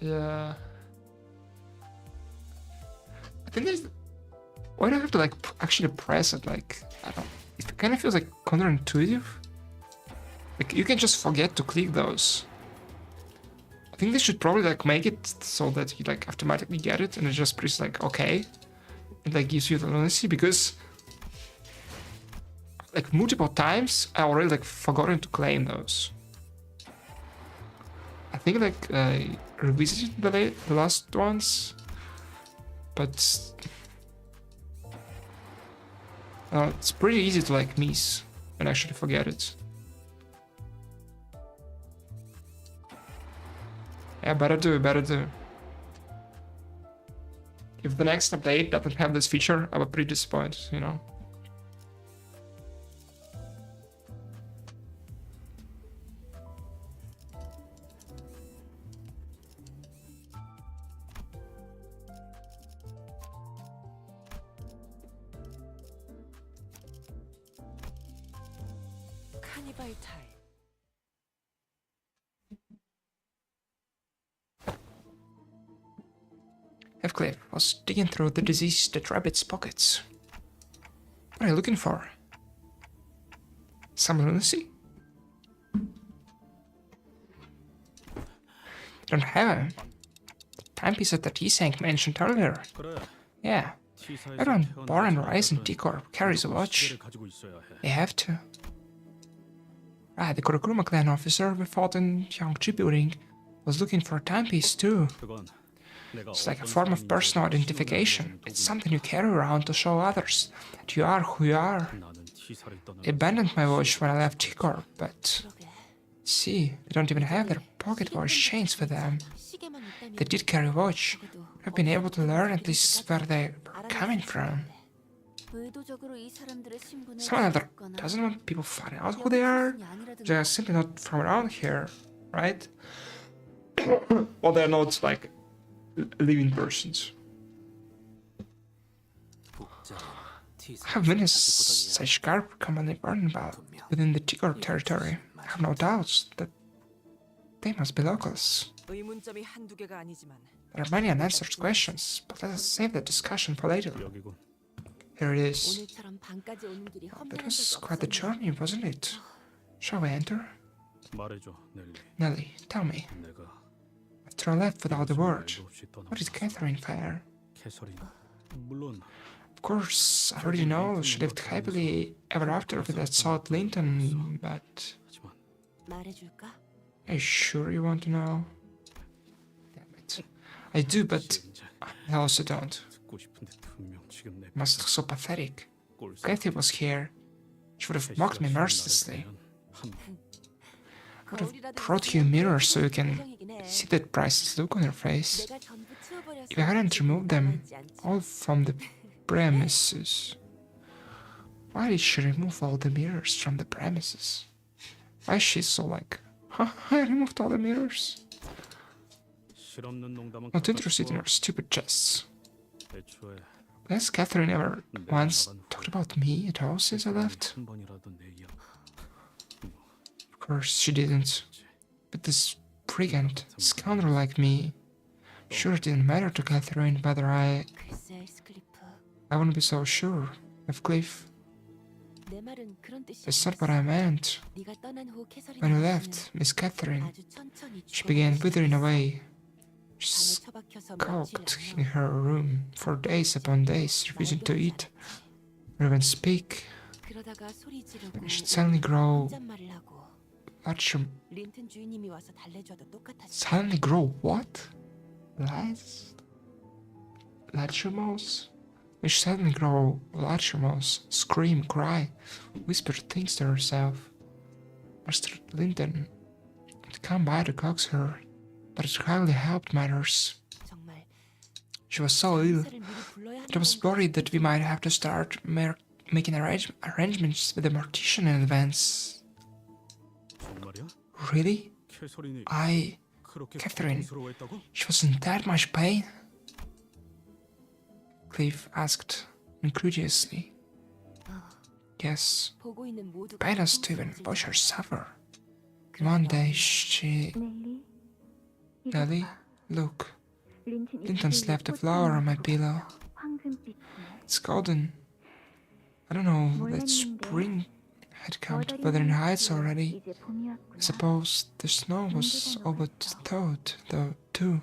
Yeah. I think there's. Why do I have to like actually press it? Like I don't. It kind of feels like counterintuitive. Like you can just forget to click those. I think they should probably like make it so that you like automatically get it and it just press like OK. It like gives you the lunacy because like multiple times I already like forgotten to claim those. I think like I revisited the last ones, but it's pretty easy to like miss and actually forget it. Yeah, better do. If the next update doesn't have this feature, I will be pretty disappointed, you know. 카니발 타임. Heathcliff was digging through the diseased rabbit's pockets. What are you looking for? Some lunacy? You don't have him. The timepiece that T-Sank mentioned earlier. Yeah. Everyone born and raised in T-Corp carries a watch. They have to. Right, the Kurokuma clan officer we fought in Yangchi building was looking for a timepiece too. 그건 내가 It's like a 어떤 form of 사람인지를 personal 신호를 identification. 내는 It's 도구니까. something you carry around to show others that you are who you are. 나는 T사를 떠나면서 I abandoned my watch when I left T-Corp, but 그러게. see, they don't even have their pocket watch chains for them. 시계만 있다면 They did carry a watch. 적어도 I've been able to learn at 어디서 least where they were coming from. 의도적으로 이 사람들의 신분을 Someone that 숨겼거나 doesn't want people finding out who they are, 여기 아니라든가. they're simply not from around here, right? Or they're not like living persons. I have witnessed such garb commonly burned about within the Tigor territory. I have no doubts that they must be locals. 의문점이 한두 개가 아니지만 There are many unanswered questions, but let us save the discussion for later. 여기군. Here it is. 오늘처럼 밤까지 오는 길이 That 험난한 was 적이 quite the 없었는데. journey, wasn't it? Shall we enter? 말해줘, 넬리. Nelly, tell me. 내가 After I left without a word, 말도 없이 what did 떠나면서 Catherine fare? 캐서린. 물론 Of course, I already know she lived happily ever after with that South Linton, but 하지만 말해줄까? are you sure you want to know? Damn it. I do, but 이제 I also don't. 듣고 싶은데 분명 지금 내 It must look so pathetic. 꼴 Kathy was here. She would have mocked me mercilessly. I would have brought you a mirror so you can see that priceless look on your face. 내가 전부 치워버려서 If I hadn't removed them 남아있지 않지. all from the premises. Why did she remove all the mirrors from the premises? Why is she so like, huh, I removed all the mirrors? 실없는 농담은 Not interested in 그렇고 her stupid jests. 애초에 Has Catherine ever once talked about me at all since I left? 한 번이라도 내 이야기 Of course she didn't. But this brigand, scoundrel like me, sure it didn't matter to Catherine whether 글쎄, 스클리프. I wouldn't be so sure of Cliff. 내 말은 그런 뜻이 That's not what I meant. 네가 떠난 후 캐서린 When you 아저씨는 left, Miss Catherine, 아주 천천히 she began 죽어가기 withering 시작했어. away. She 방에 처박혀서 skulked 며칠 in her room for days upon days, refusing to eat or even speak. 그러다가 소리 지르고 And she'd suddenly grow 혼잣말을 하고 larger. 린튼 주인님이 와서 달래줘도 똑같았어. Suddenly grow what? Lies? Larger mouse? When she suddenly grow larger mouse, scream, cry, whisper things to herself. Master Linton would come by to coax her, but it hardly helped matters. 정말 She was so ill 의사를 미리 불러야 that I was 하는 worried 건가 that we might have to start making arrangements with the mortician in advance. 정말이야? Really? 캐서린이 그렇게 Catherine, 고통스러워했다고? she was in that much pain? Cliff asked incredulously. Yes, 보고 있는 모두가 paid us to even 고통스러워질 watch her 거야. suffer. One day she... Nelly, look, Linton's left a flower on my pillow. It's golden. I don't know that spring had come to Wuthering Heights already. I suppose the snow was all but thawed, though, too.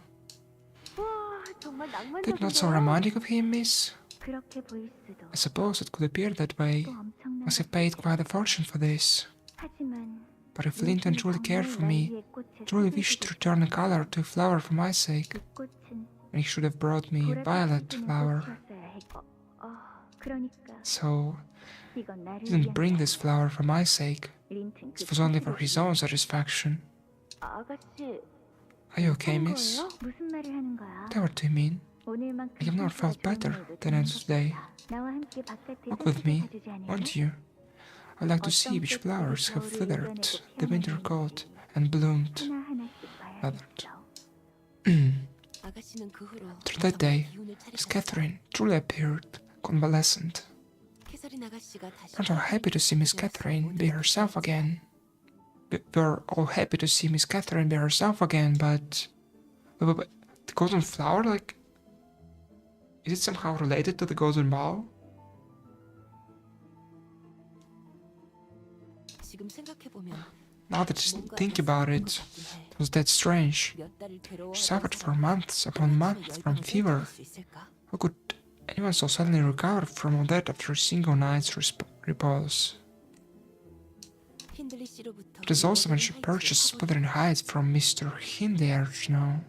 That's not so romantic of him, miss. I suppose it could appear that way. Must have paid quite a fortune for this. But if Linton truly cared for me, truly wished to return the color to a flower for my sake, then he should have brought me a violet flower. So, he didn't bring this flower for my sake. It was only for his own satisfaction. Are you okay, miss? Whatever do you mean? I have never felt better than I do today. Walk with me, won't you? I'd like to see which flowers have withered the winter cold and bloomed. Feathered. 아가씨는 그 후로 Through that day, 기운을 Miss 차리다가 Catherine truly appeared convalescent. 캐서린 아가씨가 다시 We're all happy to see Miss Catherine be herself again. We're all happy to see Miss Catherine be herself again, but the golden flower, like, is it somehow related to the golden bough? 지금 생각해보면 Now that I think about it, it was that strange. 몇 달을 괴로워 She suffered for months upon months from fever. How could anyone so suddenly recover from all that after a single night's repose? 힌들리시로부터 It is also when she purchased Wuthering Heights from Mr. Hindley Earnshaw,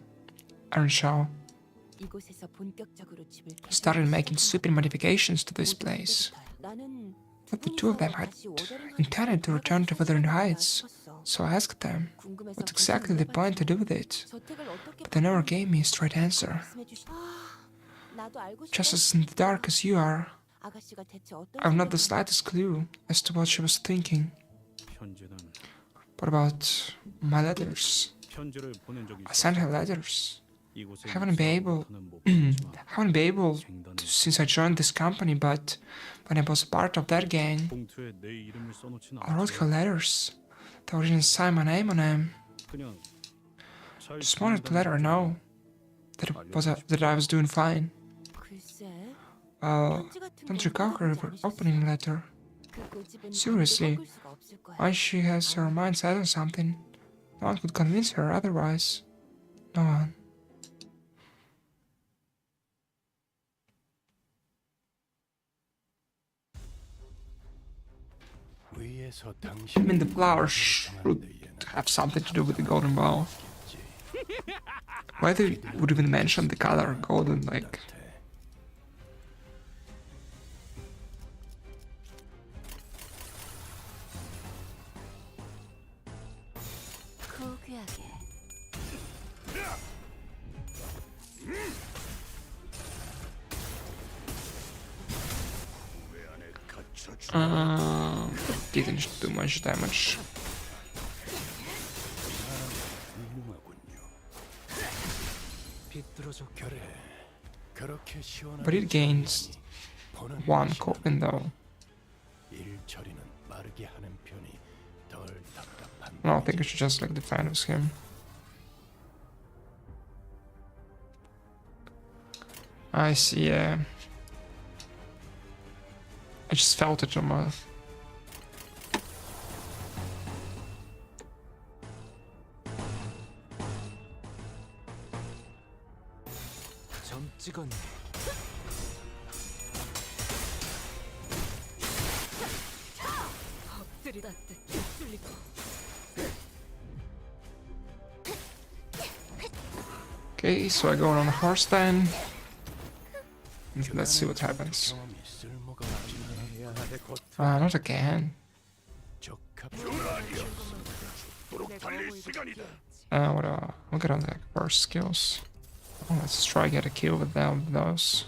이곳에서 본격적으로 집을 started making sweeping modifications to this place. 나는 But the two of them had intended to return to Wuthering Heights, so I asked them what exactly they planned to do with it. But they never gave me a straight answer. Just as in the dark as you are, I have not the slightest clue as to what she was thinking. 편지는 What about my letters? 편지를 보낸 적이 I sent her letters. 이곳에 Haven't been able to since I joined this company, but when I was a part of that gang, 봉투에 내 이름을 써놓지는 I wrote her letters. Though I didn't sign my name on them. 그냥 잘 Just wanted to let her know that I was doing fine. Well, don't recall her opening letter. Seriously, once she has her mind set on something, no one could convince her otherwise. No one. I mean, the flowers should have something to do with the golden bow. Why they would even mention the color golden, like... Didn't do much damage. But it gains one coin though. No, I think I should just like defend with him. I see, I just felt it on my... Okay, so I go on a horse then. Let's see what happens. Not again. We'll get on the burst skills. Oh, let's try get a kill with those.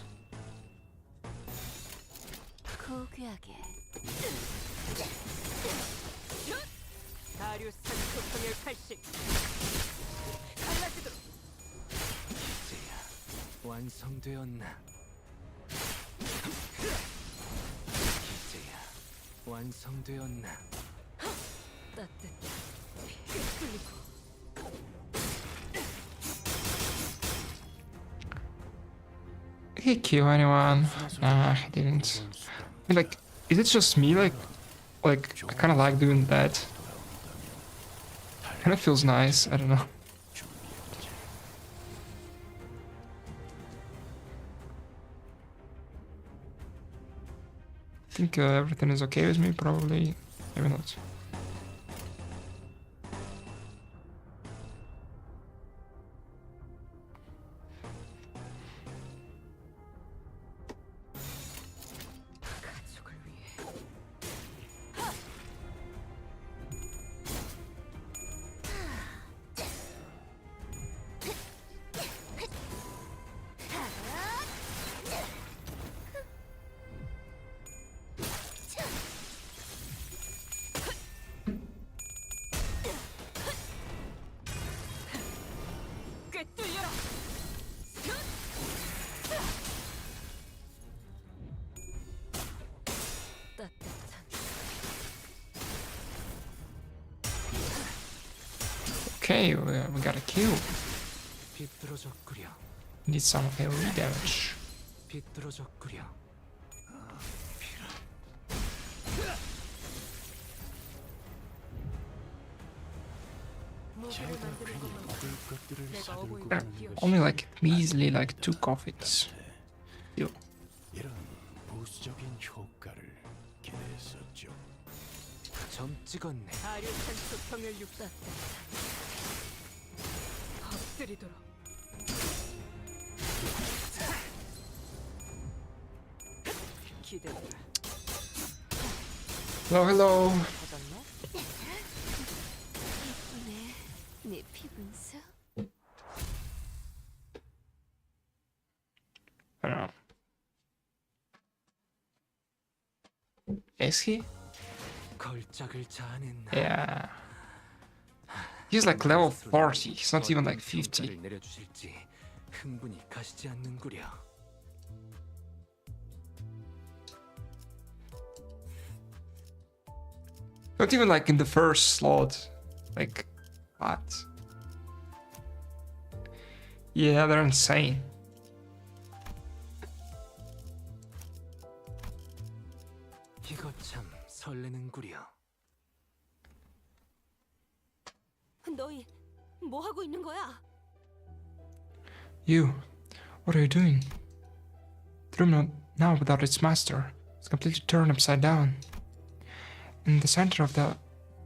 Did he kill anyone? Nah, he didn't. I mean, like, is it just me? Like, I kind of like doing that. Kind of feels nice. I don't know. I think everything is okay with me. Probably, maybe not. Okay, we got a kill. Need some AoE damage. Only like measly like 2 coffees. Yo. 찍었네. 아류탄 수평을 육다 엎드리도록. 기대돼. Hello, hello. 찾았나? 예쁘네. 네 피분수. I don't know. Is he? 걸작을 자는 Yeah. He's like level 40. He's not even like 50. 평가를 내려주실지 흥분이 가시지 않는구려. Not even like in the first slot. Like, what? Yeah, they're insane. 이거 참 설레는구려. 너희 뭐 하고 있는 거야? You, what are you doing? The room now without its master is completely turned upside down. In the center of the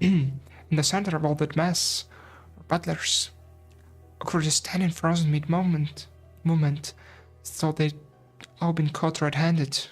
in the center of all that mess are butlers. Awkwardly standing frozen mid-moment, as though they'd all been caught red-handed.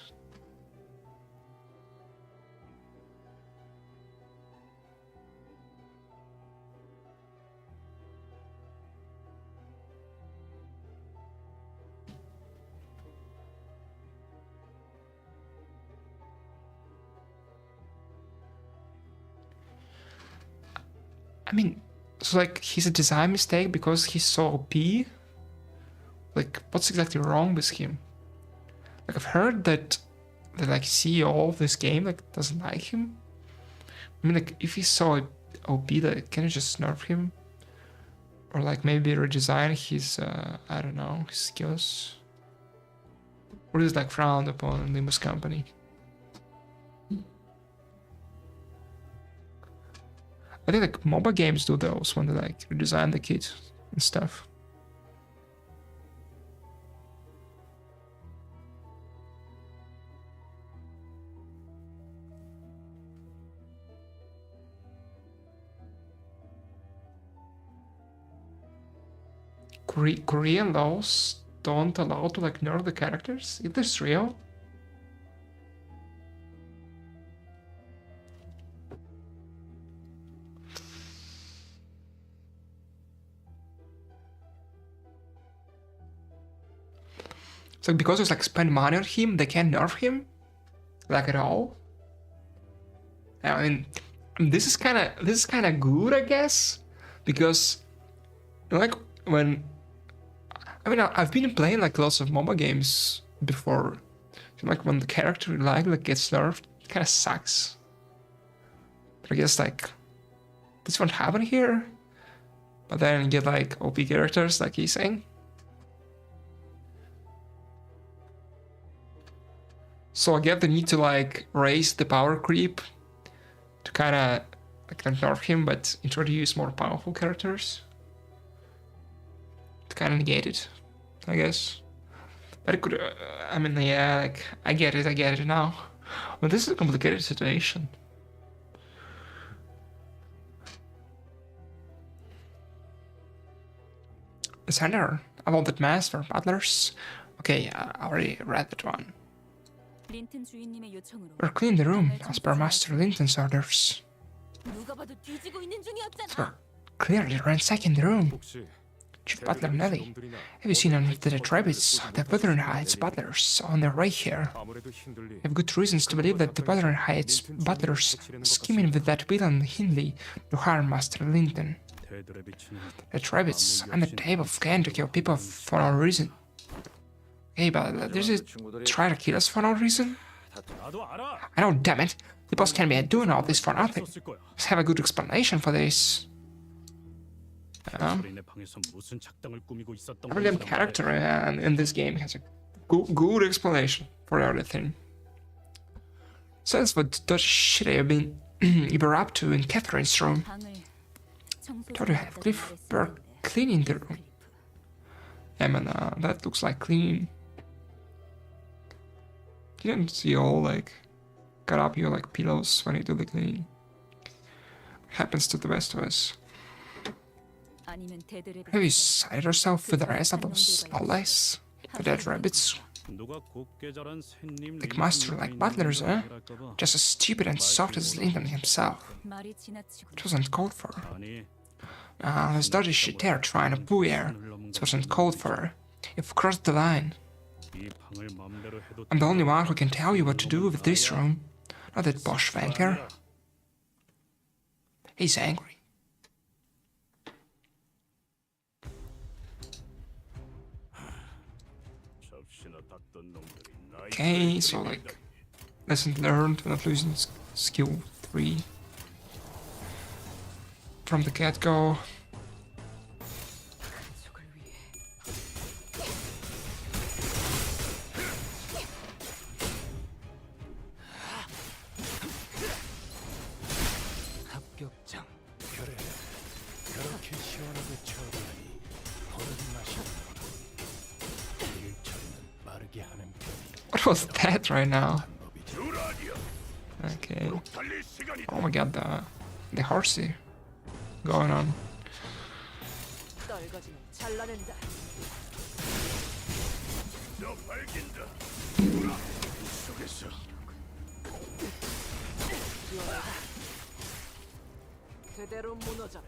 I mean, so like he's a design mistake because he's so OP? Like, what's exactly wrong with him? Like, I've heard that the like CEO of this game like doesn't like him. I mean, like, if he's so OP, like, can you just nerf him? Or like maybe redesign his I don't know, his skills? Or is like frowned upon in Limbus company? I think like MOBA games do those when they like redesign the kit and stuff. Korean laws don't allow to like nerf the characters? Is this real? So because it's like spend money on him, they can't nerf him? Like at all? I mean, this is kinda good, I guess, because like when I mean I've been playing like lots of MOBA games before. Like when the character you like gets nerfed, it kinda sucks. But I guess like this won't happen here. But then you get like OP characters like he's saying. So I get the need to like raise the power creep to kind of like not nerf him, but introduce more powerful characters to kind of negate it, I guess. But it could, I mean, yeah, like I get it now. But this is a complicated situation. The center of all that mass for butlers. Okay, I already read that one. 린튼 주인님의 요청으로 We're cleaning the room as per Master Linton's orders. 누가 봐도 뒤지고 있는 중이었잖아. We're clearly ransacking the room. Chief Butler Nelly, have you seen any of the dead rabbits, the Wuthering Heights butlers, on their way here? We have good reasons to believe that the Wuthering Heights butlers are scheming with that villain Hindley to harm Master Linton. The rabbits on the table of Canto kill people for no reason. Hey, but does it try to kill us for no reason? I know, damn it. The boss can't be doing all this for nothing. Let's have a good explanation for this. Every damn character in this game has a good explanation for everything. Sense what the shit you were up to in Catherine's room. Thought you had Cliff were cleaning the room. Yeah, man, that looks like clean. Didn't see all like cut up your like pillows when you do the cleaning. happens to the best of us. 아니면 대들의 Have you sided yourself with the rest of those allies? The dead rabbits? 누가 곱게 자란 샌님 Like master, like butlers, eh? Just as stupid and soft as Lincoln himself. 말이 지나치고 It wasn't called for. 아니 This dodgy shit there trying to boo here. It wasn't called for. You've crossed the line. 이 방을 맘대로 해도 I'm the only one who can tell you what to do with this room. Not that bosh wanker. He's angry. Okay, so like, lesson learned, not losing skill 3 from the get-go. 합격장. 그래, 그렇게 시원하게 쳐다니 버릇 마시는 일 처리는 빠르게 하는 편이 What was that right now? 방법이지. Okay. Oh my god, the horsey going on. 떨거지는 잘라낸다. 너 발긴다. 속에서 그대로 무너져라.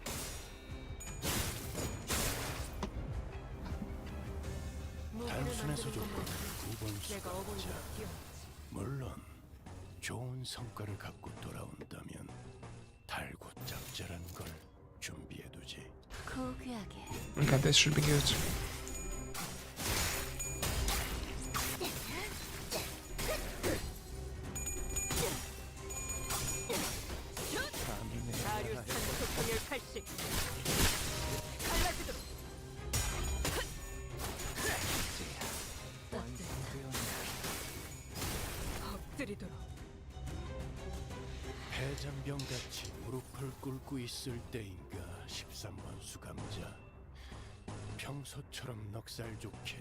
단순해서 좋고 두번 내가 어머니가 뛰어. 물론 좋은 성과를 갖고 돌아온다면 달고 짭짤한 걸 준비해두지. 고귀하게. Okay, this should be good. 다리우스 한국평일 80. 갈라지도록. 엎드리도록. 해장병같이 무릎을 꿇고 있을 때인가 13번 수감자. 평소처럼 넉살 좋게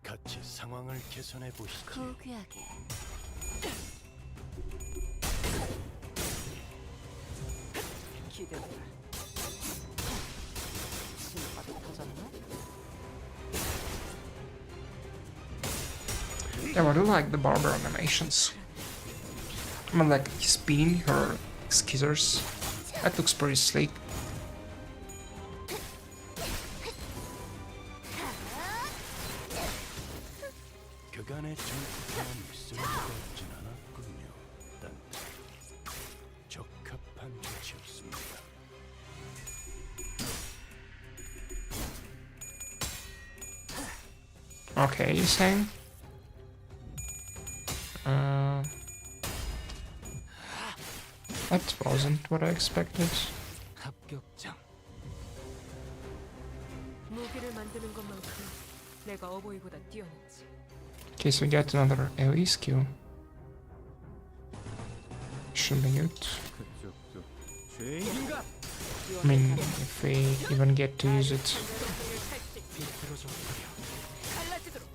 같이 상황을 개선해 보시지. 고귀하게. 기대되라. 신바도 터졌나? Yeah, I do like the barber animations. I mean, like spinning her scissors. That looks pretty sleek. 그간의 전투처럼 있을 수가 없진 않았군요. 단 적합한 조치였습니다. Okay, you saying? That wasn't what I expected. 합격장. 무기를 만드는 것만큼 내가 어버이보다 뛰어났지. Okay, so we get another AoE skill. Should be good. 그쪽도 죄인인가? I mean, if we even get to use it. 갈라지도록.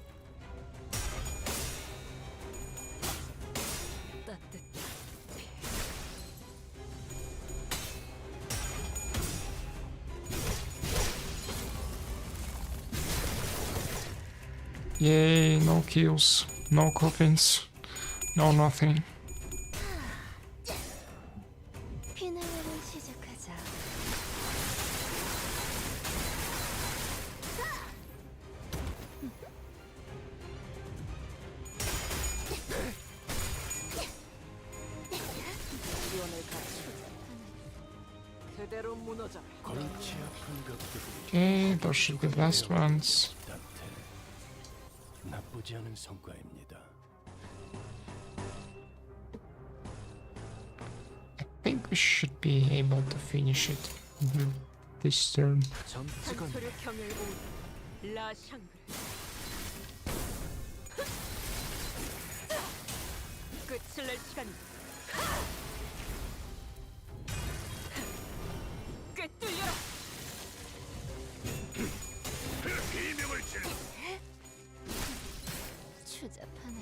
따뜻. Yay, no kills, no coffins, no nothing. 피나웨를 시작하자. 지원을 갖추자. 그대로 무너져라. 골치 아픈 것들이 Okay, those should be the last ones. 단테 나쁘지 않은 성과입니다. I think we should be able to finish it this turn. 점수건. 한소류 경혈 오 라샹글. 끝을 낼 시간이. 꿰뚫려라. 비명을 질러. 추잡하네.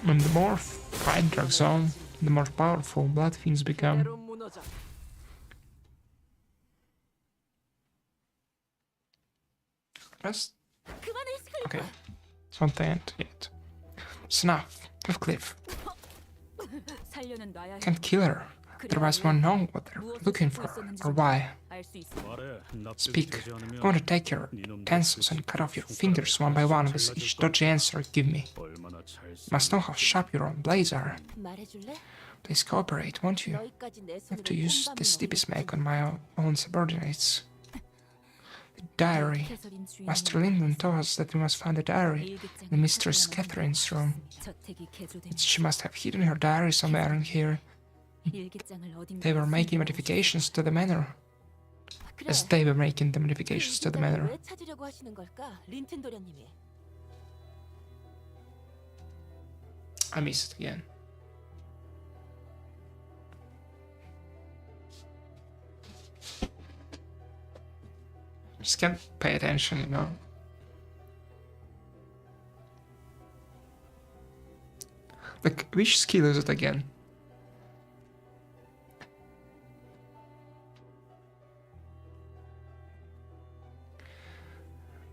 And the more fight drags on, the more powerful blood fiends become. 그대로 무너져. Rest? 그만해, 스컬. Okay. It's not the end yet. It's enough. Cliff. 살려는 놔야 해. Can't kill her. Otherwise won't know what they're looking for or why. 알수 있어. 말해. 납득이 Speak. 되지 I'm 않으면 going to take your utensils and cut off your fingers one by one with each dodgy answer you give me. 얼마나 잘 You must know how sharp your own blades are. 말해줄래? Please cooperate, won't you? 너희까지 내 I have 손으로 to use 콩밥을 this 먹이고 sleepy smack on my own subordinates. The diary. 캐서린 주인은 Master Lyndon told us that we must find the diary 일기장을 in Mistress 찾아야만 Catherine's room. 저택이 개조된 She must have hidden her diary somewhere in here. 일기장을 어딘가 They were making modifications to the manor. 그래. As they were making the modifications to the 일기장을 manor. 왜 찾으려고 하시는 걸까? 린튼 도련님이. I missed it again. Just can't pay attention, you know. Like, which skill is it again?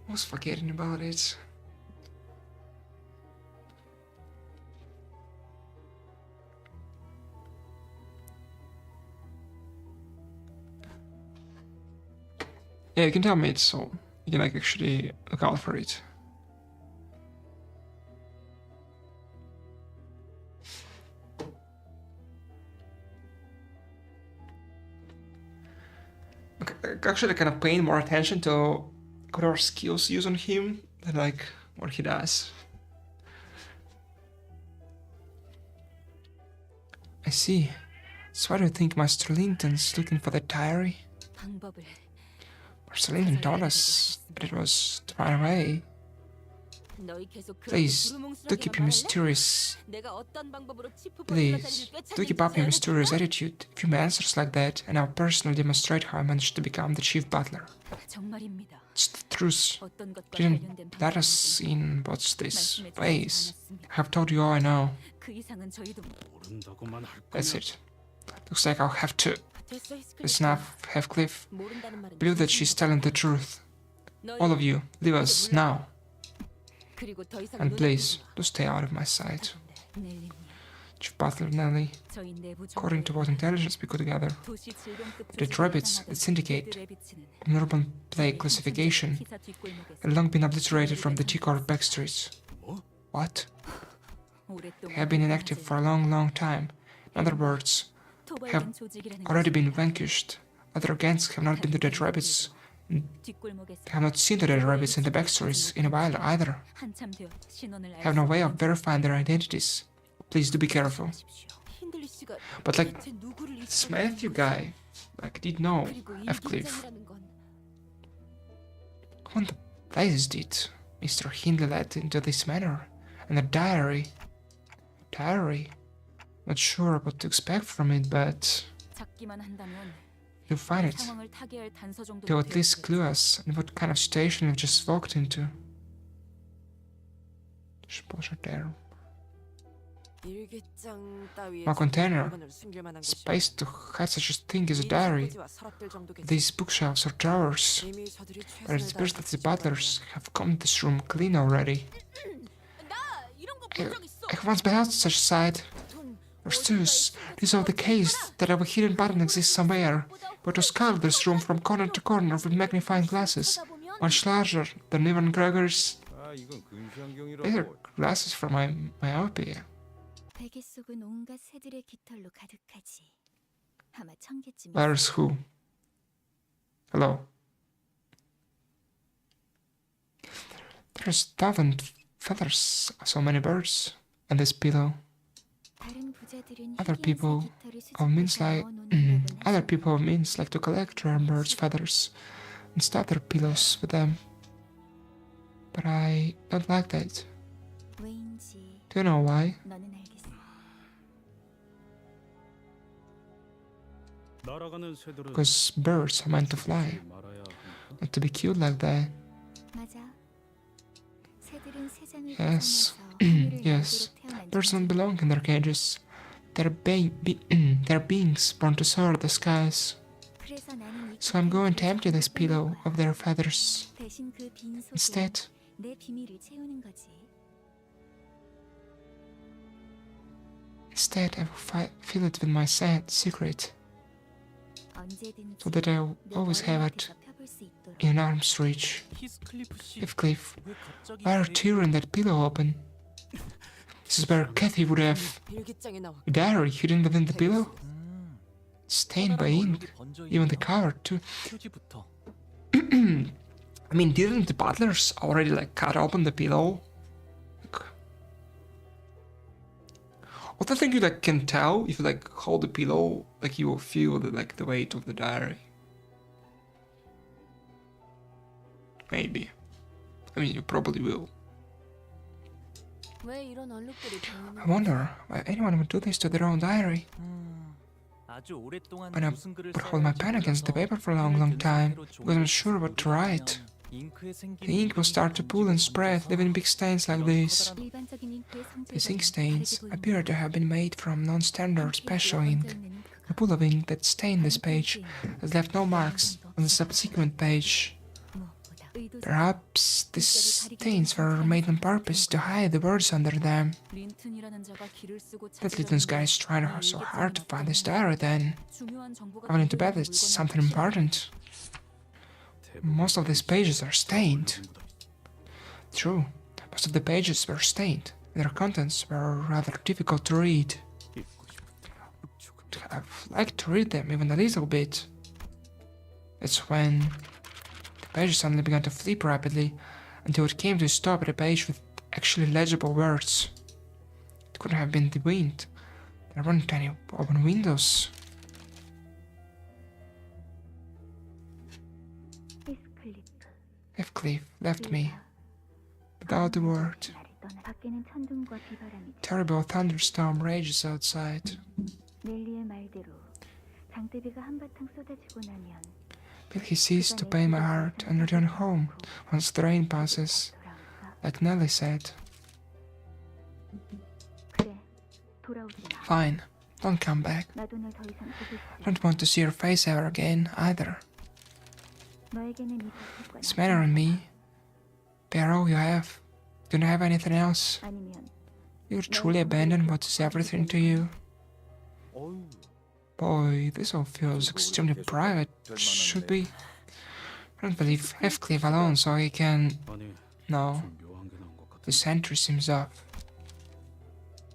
I was forgetting about it. Yeah, you can tell me it, so you can like actually look out for it. Okay, actually kind of paying more attention to whatever skills use on him than like what he does. I see. So why do you think Master Linton's looking for the diary? 방법을 Master Linton told us that it was far away. 너희 계속 그렇게 Please, do 두루뭉술하게만 keep your 말할래? mysterious... 내가 어떤 방법으로 치프 Please, do keep up your mysterious attitude. If you may answers like that, and I'll personally demonstrate how I managed to become the chief butler. 정말입니다. It's the truth. 어떤 것과 You 관련된 didn't let us 방법인지 in what's this 말씀해 주시지 place. 않았습니다. I have told you all I know. 그 이상은 저희도 모른다고만 할 That's 거면 it. Looks like I'll have to. 됐어, It's enough, Heathcliff. 모른다는 말은 Believe that she's telling the truth. All of you, leave us now. 그리고 더 이상 And please, do stay out of my sight. 넬리님, Chief Butler Nelly, 저희 내부 according to what intelligence we could gather, 도시 질병급 the rabbits that syndicate 레드랩이 치는 an urban plague classification 기사 뒷골목에서 had long been obliterated from the T-Corp backstreets. What? They have been inactive for a long, long time. In other words, have already been vanquished. Other gangs have not been to dead rabbits. They have not seen the dead rabbits in the backstories in a while either. They have no way of verifying their identities. Please do be careful. 힌들리 씨가 But like, 대체 누구를 this 이끌고 Matthew guy, like, did know 그리고 Heathcliff. 일기장이라는 건 Who in the blazes did Mr. Hindley led into this manor? And a diary. Diary. Not sure what to expect from it, but 잡기만 한다면 you'll find it. 상황을 타개할 단서 정도 They'll at least clue us in what kind of situation we've just walked into. Exposure there. 일기장 따위에 My container. 물건을 숨길 만한 Space to hide such a thing as a diary. 서랍지와 서랍들 정도겠지. These bookshelves or drawers. 이미 저들이 But it 최선을 appears 다해 that the 지켜봐야 butlers have combed this room clean already. 나 이런 거 I 본 적 있어. have once beheld such a sight. 돈 There's two. These are the case that a hidden button exists somewhere. But to scout this room from corner to corner with magnifying glasses, much larger than even Gregor's. 아, 이건 These are 근시안경이라고. glasses for my myopia. 베개 속은 온갖 새들의 깃털로 가득하지. 아마 청개쯤. Where's who? Hello. There's 1,000 feathers, so many birds, and this pillow. Other people of means like other people of means like to collect rare birds' feathers and stuff their pillows with them. But I don't like that. Do you know why? 날아가는 새들은 Because birds are meant to fly, 말아야 한다. not to be cute like that. Yes, yes. Birds don't belong in their cages. They're beings born to soar the skies. 그래서 나는 이 So I'm going to empty this pillow of their feathers. 대신 그 빈 속에 Instead, 내 비밀을 채우는 거지. I will fill it with my sad secret, 언제든지 so that I will 내 always 머리 have 밑에서 it 펴볼 수 있도록. in arm's reach. 히스클리프 씨, Heathcliff, 왜 갑자기 why are tearing that pillow open? This is where Kathy would have 일기장에 나와. a diary hidden within the pillow, stained by ink, even the cover too. 표지부터. I mean, didn't the butlers already like cut open the pillow? What I think you like can tell if you like hold the pillow, like you will feel the weight of the diary. Maybe. I mean, you probably will. 왜 이런 얼룩들이 보이는 I wonder why anyone would do this to their own diary. 아주 오랫동안 When I 무슨 글을 would hold my pen against the paper for a long time, because I'm sure what to write. The ink will start to pool and spread, leaving big stains like this. 일반적인 잉크의 These 성질과는 ink stains 다르게 appear to have been made from non-standard special ink. The pool of ink that stained this page has left no marks on the subsequent page. Perhaps these stains were made on purpose to hide the words under them. 린튼이라는 자가 길을 쓰고 That Linton's guy is trying so hard to find this diary then. 중요한 정보가 I went into bed, it's something important. Most of these pages are stained. True, most of the pages were stained. Their contents were rather difficult to read. I'd like to read them even a little bit. That's when the pages suddenly began to flip rapidly until it came to a stop at a page with actually legible words. It couldn't have been the wind. There weren't any open windows. Heathcliff left me without a word. 밖에는 천둥과 비바람이죠. Terrible thunderstorm rages outside. 넬리의 말대로 장대비가 한바탕 쏟아지고 나면 Will he cease to pain my heart and return home once the rain passes, like Nellie said? 그래, 돌아오지 마. Fine, don't come back. 나도 널 더 이상 보고 싶지 I don't want to see your face ever again, either. 너에게는 이 버튼과 This manner and me, they are all you have. Do you have anything else? 아니면 You truly abandon what is everything to you? Boy, this all feels extremely private. Should we? I don't believe Heathcliff alone, so he can... 아니, No, 좀 묘한 게 나온 것 같아. the sentry seems off.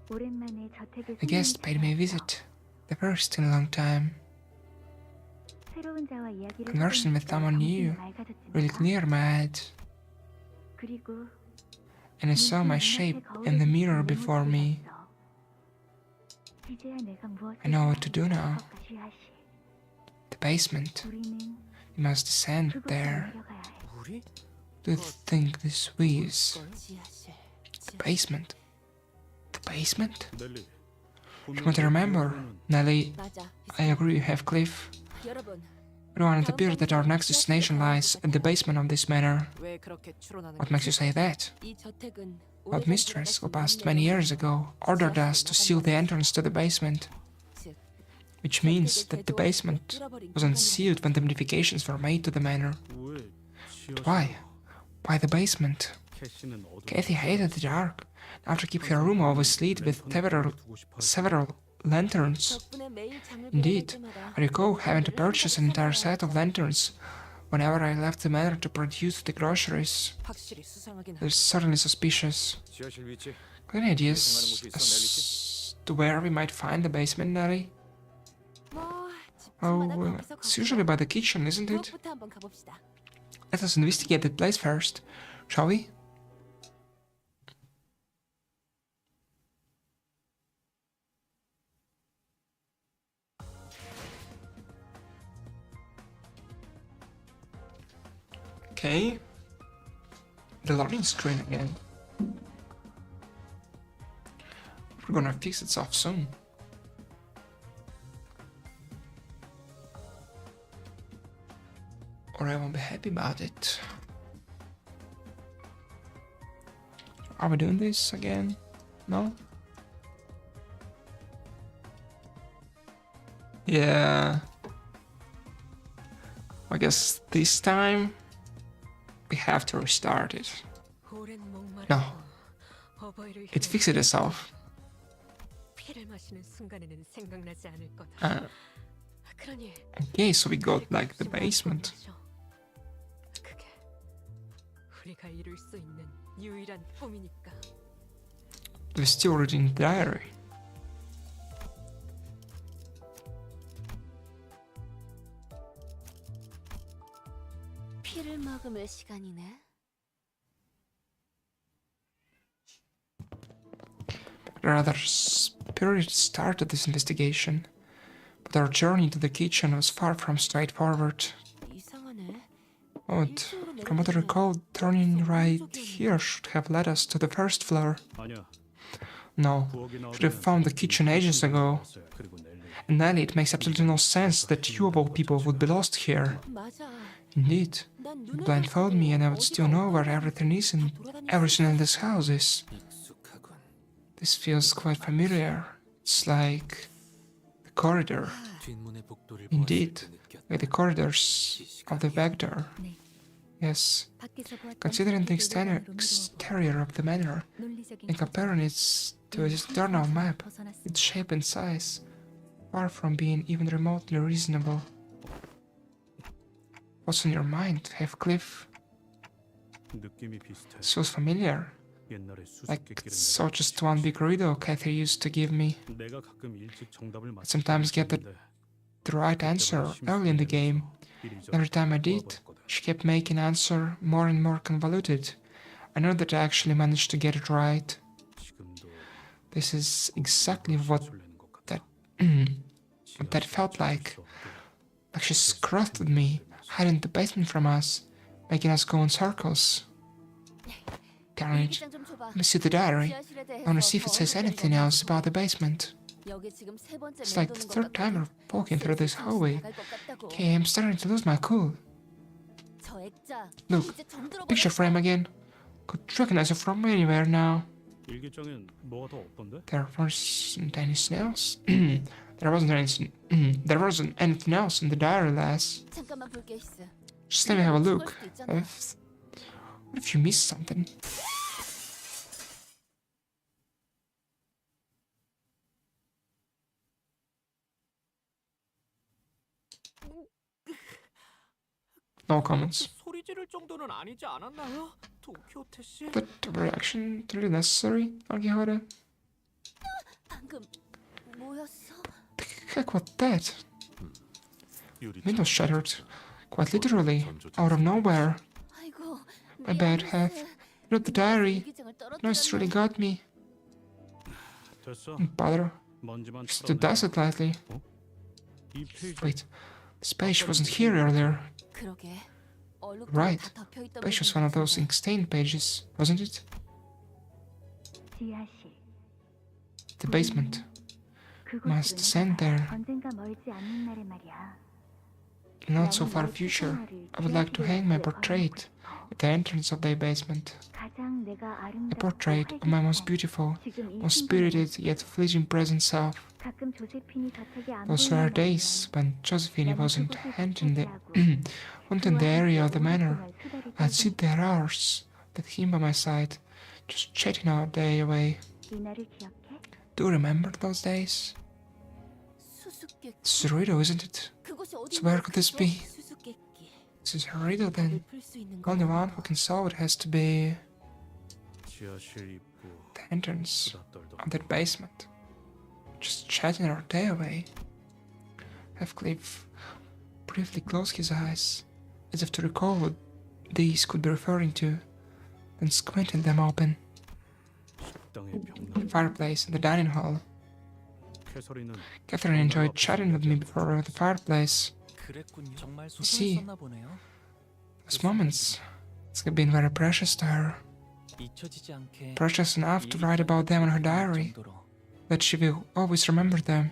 오랜만에 저택에 The guest paid me a visit. The first in a long time. 새로운 자와 이야기를 Conversing with someone new really cleared my head, 그리고 and I saw my shape in the mirror before me. 이제야 내가 무엇을 I know what to do now. 쥐아씨, The basement. 우리는 We must descend 그곳에 there. 내려가야 해. 우리? Do you think this is 지하실. the basement? The basement? 넬리, From what I remember, Nellie, 맞아. I agree, Heathcliff. 여러분, Everyone, it appears that our next destination lies at the basement of this manor. 왜 그렇게 추론하는 What makes you say that? 이 저택은 Our mistress, who passed many years ago, ordered us to seal the entrance to the basement, which means that the basement was unsealed when the modifications were made to the manor. 왜 But why? Why the basement? 캐시는 어둠 Kathy hated the dark. Now to keep her room always lit with several lanterns. 덕분에 매일 장을 Indeed, 보낼 때마다 I recall having to purchase an entire set of lanterns whenever I left the manor to produce the groceries. 확실히 수상하긴 It's certainly suspicious. 지하실 위치. Got any ideas as to where we might find the basement, Nelly? 뭐 Oh, 집집마다 거기서 it's usually by the kitchen, isn't it? 그것부터 한번 가봅시다. Let us investigate that place first, shall we? Okay. The loading screen again. We're gonna fix itself soon. Or I won't be happy about it. Are we doing this again? No? Yeah. I guess this time we have to restart it. No. It fixed itself. Okay, so we got like the basement. We're still reading the diary. 피를 머금을 시간이네. Rather, Spirit started this investigation, but our journey to the kitchen was far from straightforward. 이상하네. Odd. From what I recall, turning right here should have led us to the first floor. 아니야. No, should have found the kitchen ages ago. And Nelly, it makes absolutely no sense that you of all people would be lost here. 맞아. Indeed, you'd blindfold me and I would still know where everything is and everything in this house is. This feels quite familiar. It's like the corridor. Indeed, like the corridors of the back door. Yes, considering the exterior of the manor and comparing it to its external map, its shape and size, far from being even remotely reasonable. What's on your mind, Heathcliff? This was familiar. Like so just one big riddle Cathy used to give me. I sometimes get the right answer early in the game. Every time I did, she kept making answer more and more convoluted. I know that I actually managed to get it right. This is exactly what that felt like. Like she scruffed at me, hiding the basement from us, making us go in circles. Darn it. Let me see the diary. I want to see if it says anything else about the basement. It's like the third time we're walking through this hallway. Okay, I'm starting to lose my cool. Look, picture frame again. Could recognize it from anywhere now. There wasn't anything else. There wasn't anything else in the diary, lass. Just let me have a look. What if you missed something? No comments. That reaction really necessary, Agihara? The heck was that? Windows shattered, quite literally, out of nowhere. My bad, Hef. Read the diary. Noise really got me. Don't bother. Just to dust it lightly. Wait, this page wasn't here earlier. Right. The page was one of those ink-stained pages, wasn't it? The basement. Must descend there. In not so far future, I would like to hang my portrait at the entrance of the basement. A portrait of my most beautiful, most spirited yet fleeting present self. Those were days when Josephine wasn't haunting the area of the manor. I'd sit there hours, with him by my side, just chatting our day away. Do you remember those days? This is a riddle, isn't it? So where could this be? This is a riddle then. Only one who can solve it has to be the entrance of that basement. Just chatting our day away. Heathcliff briefly closed his eyes, as if to recall what these could be referring to, then squinted them open. The fireplace in the dining hall. Catherine enjoyed chatting with me before the fireplace. You see, those moments, it's been very precious to her. Precious enough to write about them in her diary, that she will always remember them.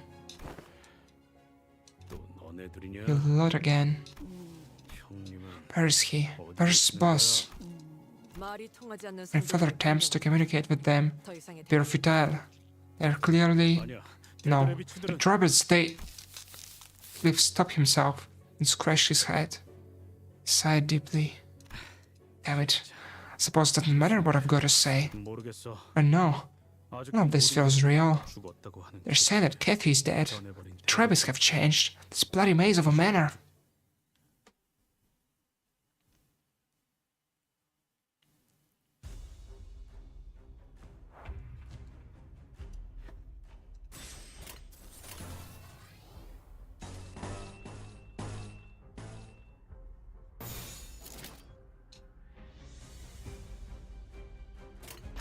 You'll load again. Where is he? Where's boss? My father attempts to communicate with them. They're futile. They're clearly... No, the Roberts, they... Cliff stopped himself and scratched his head. He sighed deeply. Damn it. I suppose it doesn't matter what I've got to say. 모르겠어. But no, none of this feels real. 죽었다고 하는. They're saying that Kathy is dead. The tribes have changed. This bloody maze of a manor.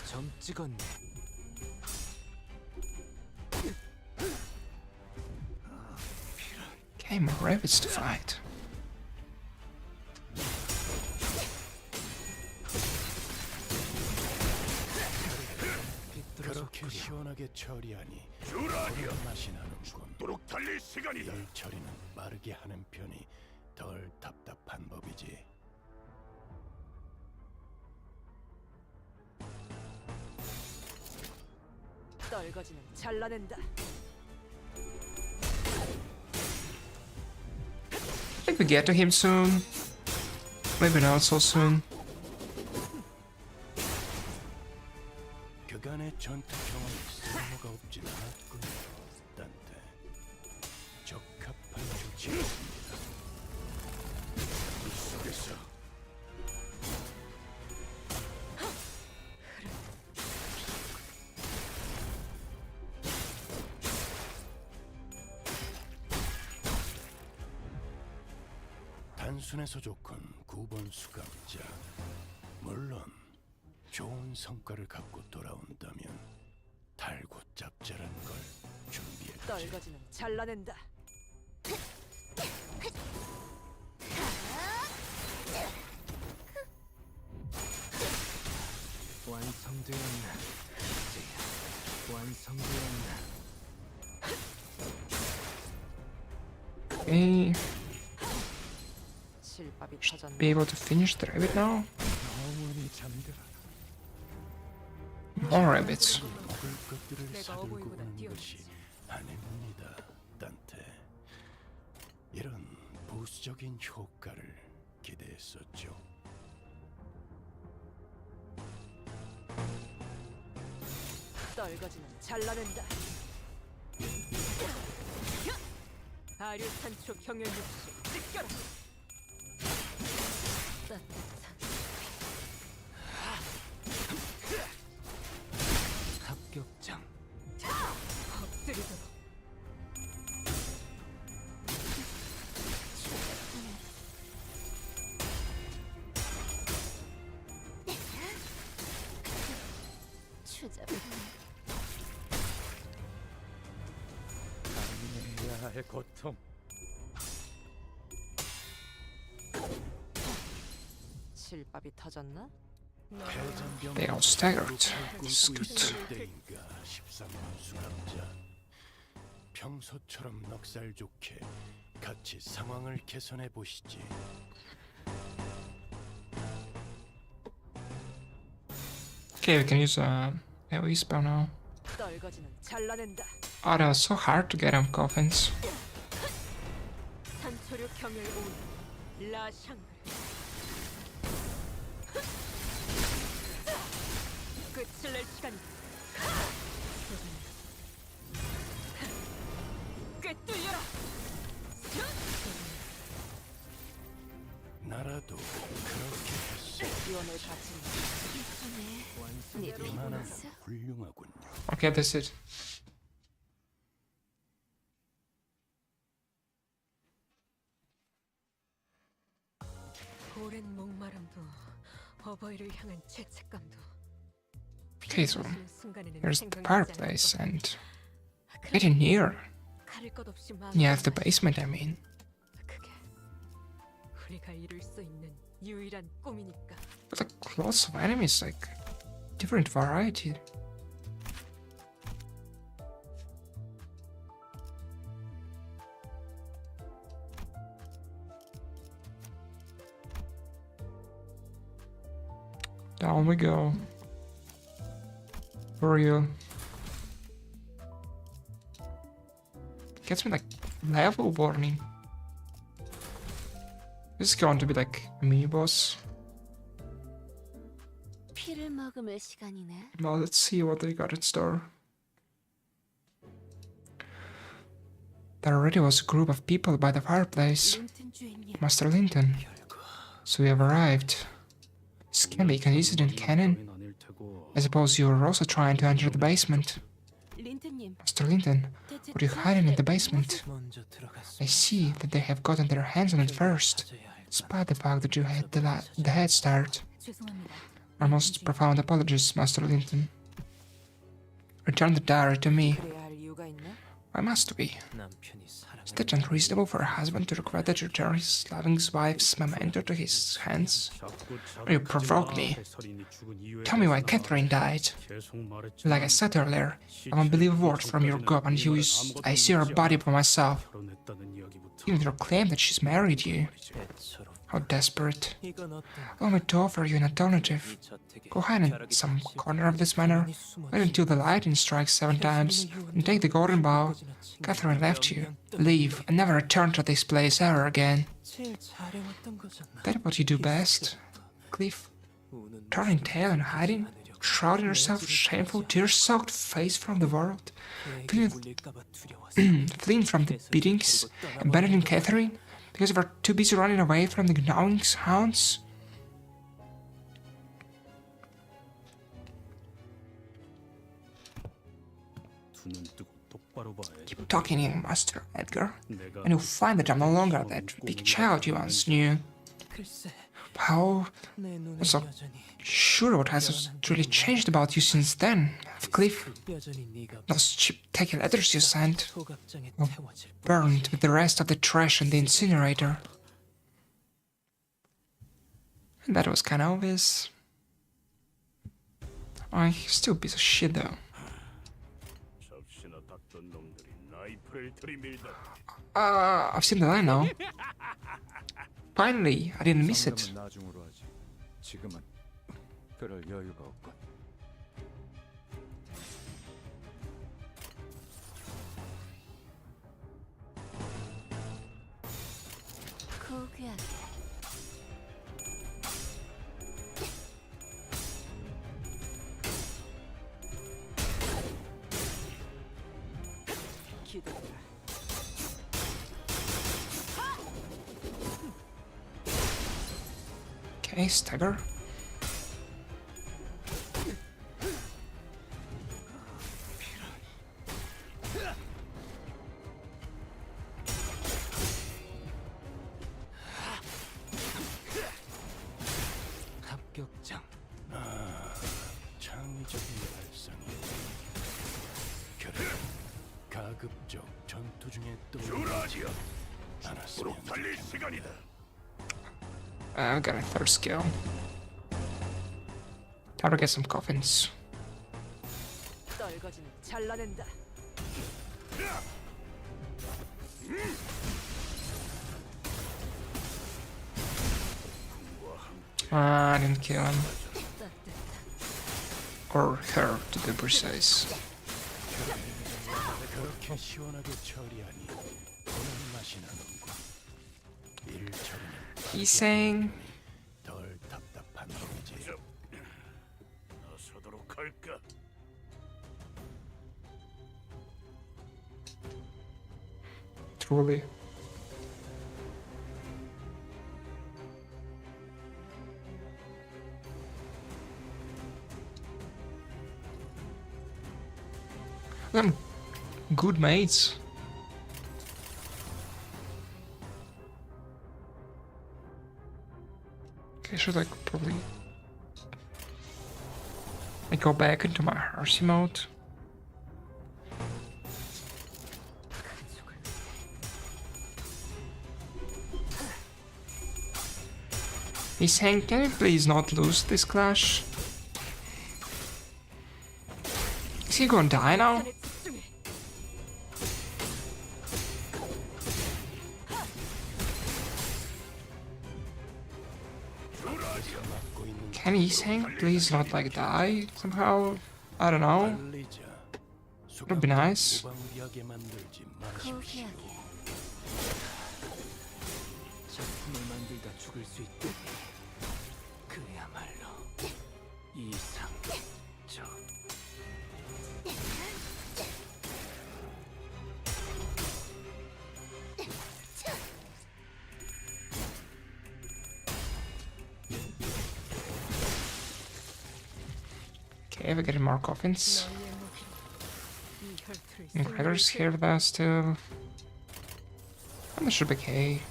점 찍었네. Okay, more rabbits to fight. 그렇게 시원하게 처리하니 주라기야. 맛이 나는군. 죽도록 달릴 시간이다. 일 처리는 빠르게 하는 편이 덜 답답한 법이지. 떨거지는 잘라낸다. I think we get to him soon. Maybe not so soon. 그간의 전투 경험이 쓸모가 없진 않았군. 딴데 적합한 조치였습니다. 속에서 단순해서 좋군 9번 수감자. 물론 좋은 성과를 갖고 돌아온다면 달고 짭짤한 걸 준비했지. 떨거지는 잘라낸다. 완성되었나? 완성되었나? Okay, 실밥이 be 터졌네. able to finish the rabbit now. 영원히 잠들어. More rabbits. 먹을 것들을 내가 사들고 어부이보다 오는 뛰어났지. 것이 아닙니다, 딴테. 이런 부수적인 효과를 기대했었죠. 떨거지는 잘라낸다. 아류탄초 경연 육수 찢겨라. 따뜻한 합격장. 엎드리도록. 야의 고통. 실밥이 터졌나? They all staggered. It's good. 때인가 13번 수감자. 평소처럼 넉살 좋게 같이 상황을 개선해 보시지. Okay, we can use AoE spell now. 떨거지는 잘라낸다. Oh, that was so hard to get on coffins. 산초류 경을 온 라샹. 끝을 낼 시간이. 꿰뚫려라. 나라도 그렇게 했어. 지원을 바치는 이만하면 훌륭하군요. Okay, that's it. 오랜 목마름도 어버이를 향한 죄책감도. Okay, so 순간에는 here's the 생각나지 fireplace 않을 and 거다. getting near. 가릴 것 없이 You have the 마음을 basement, I mean. 그게 우리가 이룰 수 있는 유일한 꿈이니까. But the lots of enemies, like different variety. Down we go. For real. Gets me like level warning. This is going to be like a mini boss. 피를 머금을 시간이네. Now let's see what they got in store. There already was a group of people by the fireplace. 린튼 주인님. Master Linton. So we have arrived. This can be a coincidence, Cannon. 아닐 테고. I suppose you were also trying to enter the basement. 린튼님. Master Linton, 대체 what are you hiding in the basement? 먼저 들어갔어. I see that they have gotten their hands on it first, despite the fact that you had the head start. 죄송합니다. Our most profound apologies, Master Linton. Return the diary to me. 그래야 할 이유가 있나? Why must we? 남편이 사랑을 Is it unreasonable for a husband to require that you return his loving wife's memento to his hands? You provoke me. Tell me why Catherine died. Like I said earlier, I won't believe a word from your gob until I see her body for myself. Even your claim that she's married you. How desperate. 이건 어떤 Allow me to offer you an alternative. Go hide in some corner of this manor. Wait until the lightning strikes 7 times, and take the golden bow. Catherine left you. Leave, and never return to this place ever again. 제일 잘해왔던 거잖아. That what you do best, Cliff. Turning tail and hiding, shrouding yourself in shameful, tear-soaked face from the world, fleeing from the beatings, abandoning Catherine because you were too busy running away from the gnawing hounds. Keep talking, young Master Edgar, and you'll find that I'm no longer that big child you once knew. 글쎄, How 내 눈은 so 여전히 sure what has really changed about you since then, Cliff? 여전히 네가 Those cheap tacky letters you sent 소각장에 were 태워질 burned with the rest of the trash in the incinerator. And that was kinda obvious. Oh, he's still a piece of shit though. 접시나 닦던 놈들이 나이프를 들이밀다. I've seen the line now. Finally, I didn't miss it. 나중으로 하지. 지금은 그럴 여유가 없군. 고귀하게. 기대해라. Okay, stagger. 합격장. 창의적인 발상이. 그래. 가급적 전투 중에 또. 주라지야. 알았으면 달릴 시간이다. I've got a third skill. Time to get some coffins. 떨거지는 잘라낸다. I didn't kill him. Or her, to be precise. 그렇게 시원하게 처리하니 보는 맛이 나는군. 일 처리는 He's saying 덜 답답한 놈이지. 나서도록 할까? truly. Them good mates. Okay, should I probably go back into my Hersey mode? He's saying, can you please not lose this clash? Is he gonna die now? Can he saying, please not like die somehow? I don't know. Would be nice. 고귀하게. 작품을 만들다 죽을 수 있다니 그야말로 이상적. Okay, we're getting more coffins. 너희의 무기로 이 혈투를 And Gregor's here there still. And this should be okay.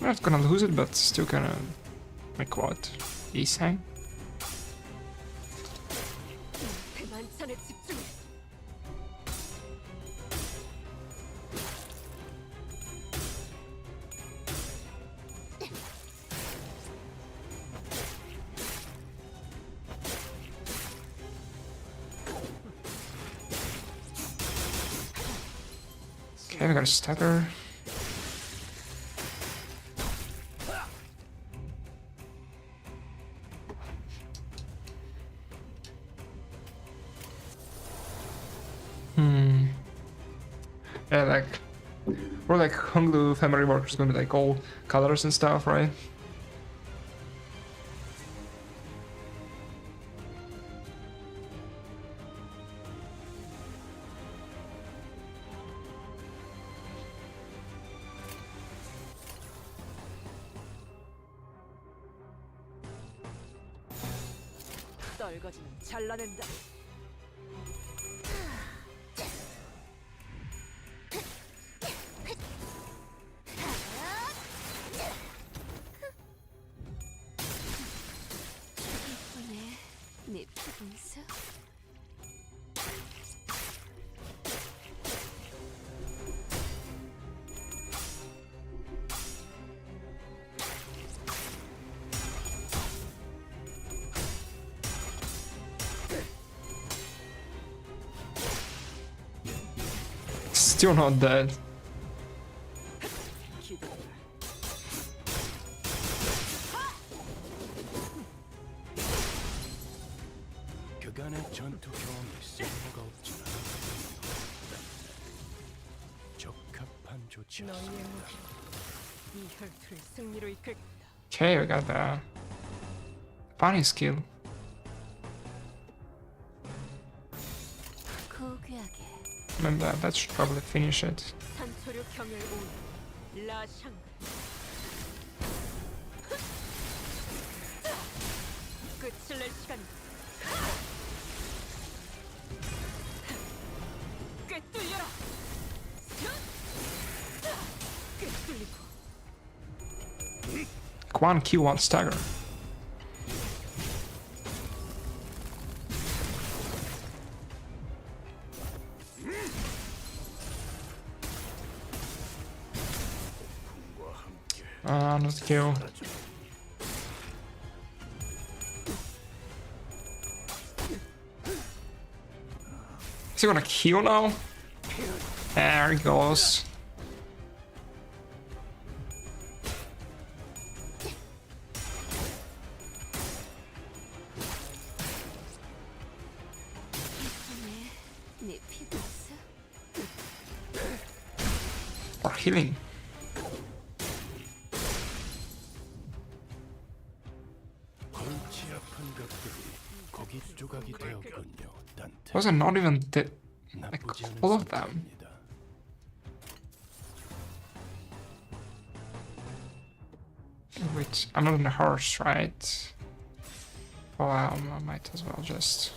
I'm not gonna lose it, but still gonna like what? Isang? 만찬에 집중해. Okay, we got a stagger. Yeah, like, or like Honglu family work is gonna be like all colors and stuff, right? 떨거지는 잘라낸다. 이쁘네. 네 피분수. Still not dead. 그간의 전투 경험이 쓸모가 없지만 적합한 조치. 너희의 무기로 이 혈투를 승리로 이끌 거다. Okay, we got the funny skill. 고귀하게. And that should probably finish it. 산초류 경혈 온 라샹. 끝을 낼 시간이다. 꿰뚫려라. 꿰뚫리고. One kill, one stagger. Not kill. Is he gonna kill now? There he goes. 이쁘네. 네 피분수. Or healing. 골치 아픈 것들이 고기 조각이 되었군요. 단테. Was it not even like 나쁘지 않은 all of them? 선택입니다. Wait, I'm not on a horse, right? Oh, I might as well just.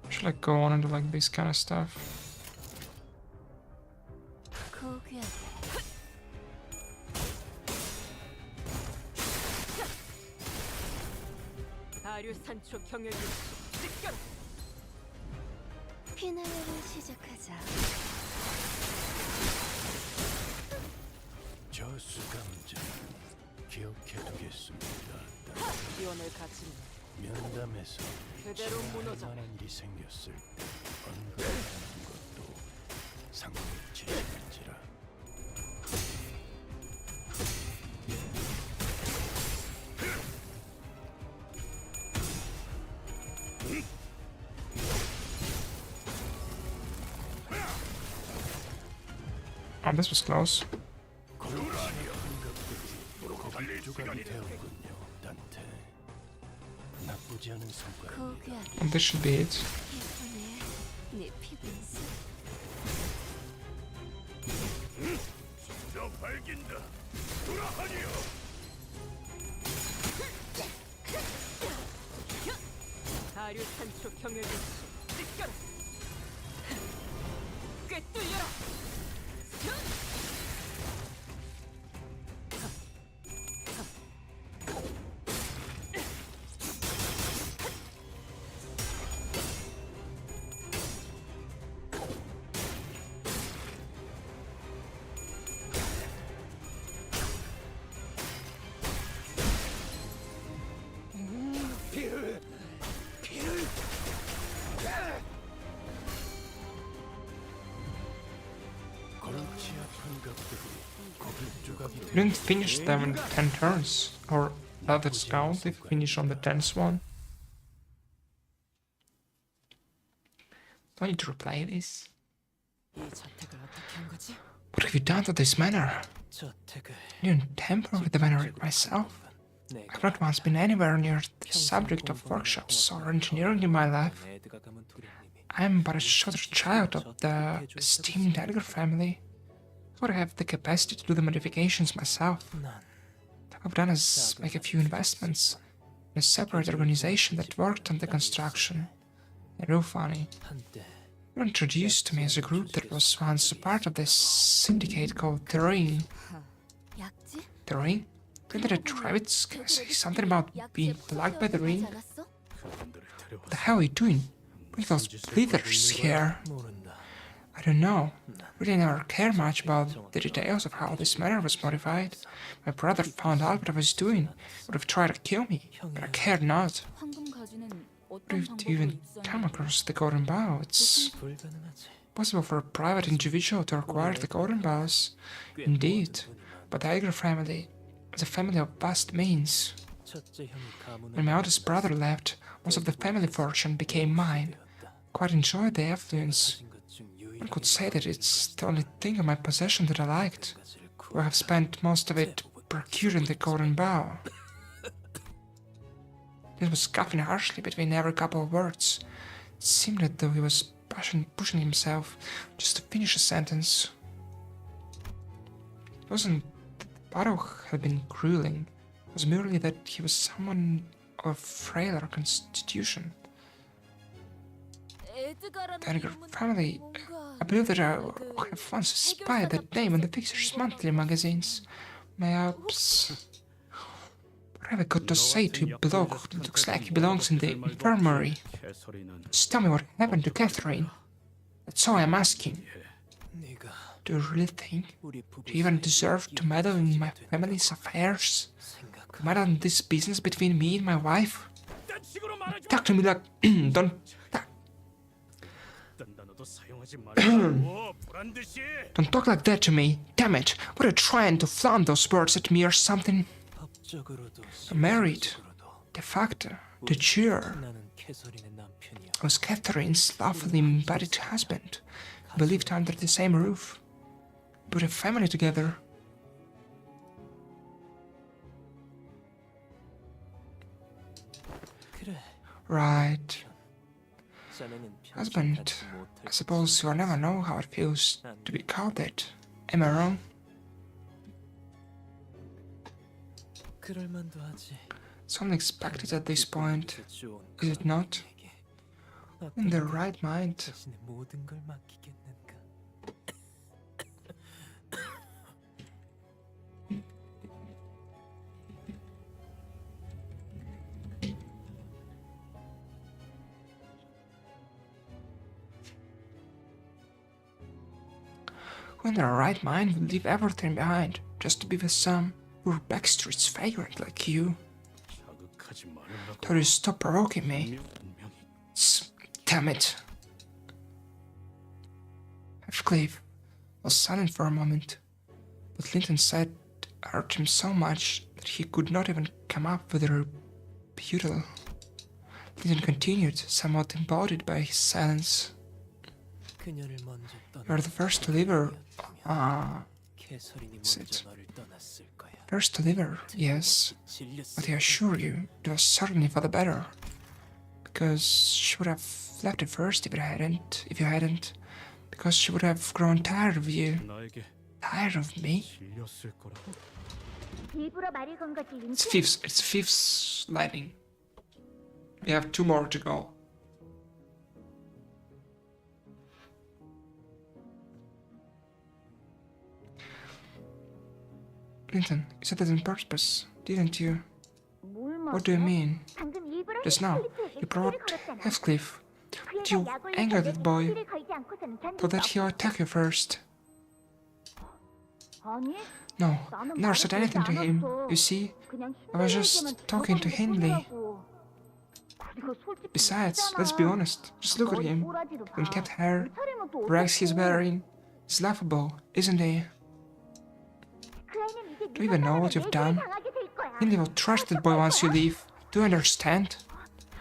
Should I go on and do like this kind of stuff? 고귀하게. 아류 산초 경혈 직결. 피날레를 시작하자. 저수감자는 기억해두겠습니다. 지원을 갖춘 면담에서 그대로 무너져. 만한 일이 생겼을 때 언급하는 것도 상물지시는지라. Oh, this was close. And this should be it. 네 피부에서 저 밝긴다. 돌아하니요. 다류탄초 경혈기치 느껴라. 꿰뚫려라. You didn't finish them in 10 turns. Or does it count if you finish on the 10th one? Do I need to replay this? 이 저택을 어떻게 한 거지? What have you done to this manor? 저택을 You didn't tamper with the manor myself. I've not once been anywhere near the subject of workshops or engineering in my life. 에드가 가문 도련님이 I am but a shorter child of the esteemed Edgar family. I would have the capacity to do the modifications myself. 난 All I've done is make a few investments in a separate organization that worked on the construction. And real funny, 한때 you were introduced to me as a group that was once a part of this syndicate called The Ring. 약지? The Ring? Didn't the Trevitz say something about being plugged by the Ring? What the hell are you doing? Bring those bleeders here. 모른다. I don't know. Really never cared much about the details of how this manor was modified. My brother found out what I was doing. Would have tried to kill me, but I cared not. 황금 가지는 Would 어떤 have even 방법으로 come 입수하는 across the golden bow. It's 불가능하지. possible for a private individual to acquire the golden bows. Indeed, but the Edgar family is a family of vast means. 첫째 형이 가문을 When my eldest brother left, most of the family fortune became mine. Quite enjoyed the affluence. 가진 것 중 One could say that it's the only thing in my possession that I liked. I have spent most of it procuring the golden bow. He was coughing harshly between every couple of words. It seemed as though he was pushing himself just to finish a sentence. It wasn't that Baruch had been grueling. It was merely that he was someone of a frailer constitution. The Edgar family, I believe that I have once spied that name on the Fixer's monthly magazines. Perhaps... What have I got to say to a bloke who looks like he belongs in the infirmary? Just tell me what happened to Catherine. That's all I'm asking. 네가 Do you really think 우리 you 부부 even 사이에 deserve to meddle in my family's affairs? 생각 To meddle in this business between me and my wife? 딴 식으로 말하지 Talk to me like... don't... 딴 단어도 사용하지 말라고 보란 듯이. Don't talk like that to me. Damn it. What are you trying to flaunt those words at me or something? 법적으로도 I'm married. 실질적으로도 De facto. De jure. 나는 캐서린의 남편이야. I was Catherine's lawfully embodied husband. We lived under the same roof. We put a family together. 그래. Right. 자네는 평생 Husband. 갖지 못할 I suppose you'll never know how it feels to be called that. Am I wrong? 그럴 만도 하지. It's unexpected at this point, 좋은 is it not? 내게 In their right mind. 자신의 모든 걸 맡기겠는가? Who in their right mind would leave everything behind just to be with some poor backstreet's vagrant like you? 자극하지 말라고. Till you stop provoking me. 분명히 Damn it. Heathcliff was silent for a moment, but Linton said it hurt him so much that he could not even come up with a rebuttal. Linton continued, somewhat embodied by his silence. 그녀를 먼저 You're the first to leave her. Ah, 캐서린이 is 먼저 it? 너를 떠났을 거야. First to leave her, yes. But I assure you, it was certainly for the better. Because she would have left it first if you hadn't. Because she would have grown tired of you. 나에게 Tired of me? 질렸을 거라고. 일부러 말을 건 거지, 린튼. It's fifth lightning. We have 2 more to go. Linton, you said that on purpose, didn't you? 뭘 What do you 먹어? mean? 방금 일부러 Just now, 헤스클리프에게 you brought 시비를 걸었잖아. Heathcliff. 그 Did you 여자 약 올릴 anger 때 that boy? 시비를 걸지 않고서는 견딜 So that 수 he'll attack you first. 없- 아니, No, 나는 never 말을 said 걸지 anything to him. 않았어. You see, 그냥 I was 힘들게 just 얘기만 talking to 들어버린 Hindley. 것뿐이라고. 그리고 솔직히 Besides, 웃기잖아. let's be honest. Just look at 머리 him. 꼬라지도 봐. Unkempt hair, 옷차림은 또 rags he's 어떻고. wearing. He's laughable, isn't he? 그 아이는 이제 Do you even know what you've done? 당하게 될 거야. Hindley will trash that boy once you leave. Do you understand?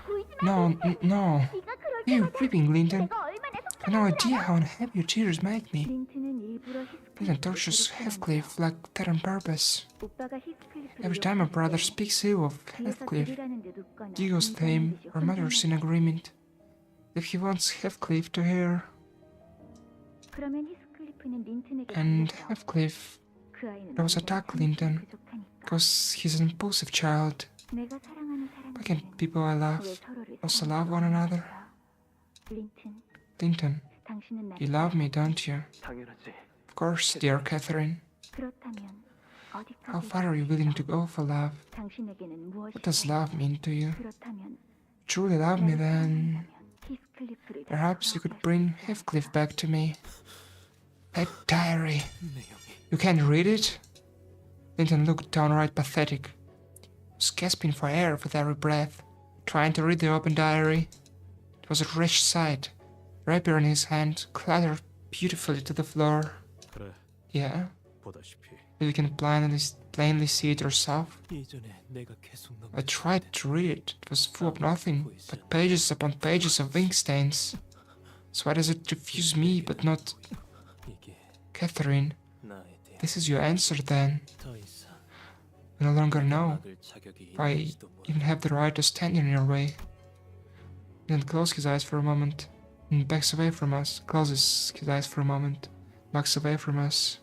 울지 마, No, 린튼. no. 네가 그럴 Why are you 때마다 weeping, Linton? 내가 얼마나 I have no idea how unhappy your tears make me. 린튼은 일부러 Linton tortures Heathcliff like that on purpose. 오빠가 히스클리프를 Every time my brother 욕하는데 speaks ill of 뒤에서 Heathcliff, 들으라는데 눕거나 giggles at him, 인정하는 듯이 or mutters in 혼잣말. agreement. If he wants Heathcliff to hear, 그러면 히스클리프는 린튼에게 and 달려들어. Heathcliff 그 아이는 knows 우리가 attack 참기 Linton 부족하니까. because he's an impulsive child. 내가 사랑하는 Why can't 사람들은 people I love 왜 서로를 also 사랑할 love 수 one 없는 another? 걸까? 린튼, Linton, 당신은 나를 you love me, don't you? 당연하지. Of course, dear Catherine. 그렇다면 How 어디까지 far are you willing to go for love? 당신에게는 무엇이 What does love mean to you? 그렇다면 Truly love me, 나를 then 사랑한다면 히스클리프를 perhaps you could 돌아오게 bring 할 수 Heathcliff 있어. back to me. That diary. 내용이 You can't read it? Linton looked downright pathetic. He was gasping for air with every breath, trying to read the open diary. It was a wretched sight. Rapier in his hand clattered beautifully to the floor. 그래, Yeah, 보다시피 but you can plainly see it yourself. 예전에 내가 계속 넘 I tried to read it. It was full of nothing but pages upon pages of ink stains. So why does it refuse me but not 이게 Catherine? 나에 대한 This is your answer then. 더 이상 We no longer know 막을 자격이 if I 있는지도 even 몰라. have the right to stand in your way. Then closes his eyes for a moment and backs away from us. Closes his eyes for a moment, backs away from us.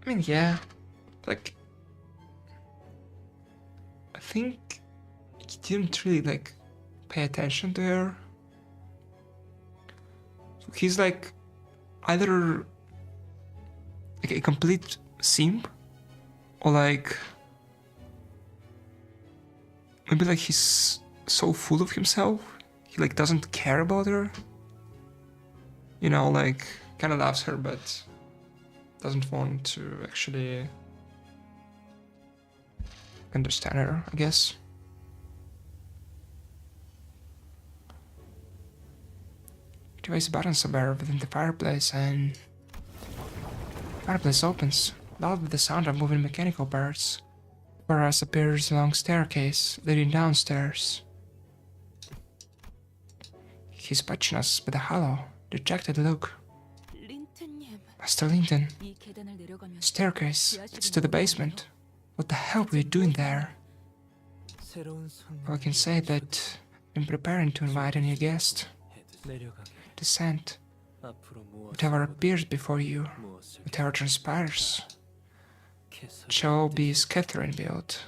I mean, yeah, like, I think he didn't really, like, pay attention to her. So he's, like, either, like, a complete simp, or, like, maybe, like, he's so full of himself, he, like, doesn't care about her. You know, like, kinda loves her, but doesn't want to actually understand her, I guess. Device button somewhere within the fireplace, and fireplace opens, loud with the sound of moving mechanical parts. Whereas appears a long staircase leading downstairs. He's watching us with a hollow, dejected look. 린튼님, Master Linton, 이 계단을 내려가면 staircase leads to the basement. What the hell were you doing there? 새로운 손님 Well, I can say that I've been preparing to invite a new guest. 내려가게. Descent. 앞으로 Whatever appears before you, 무엇을 whatever transpires, 캐서린 shall be as Catherine built.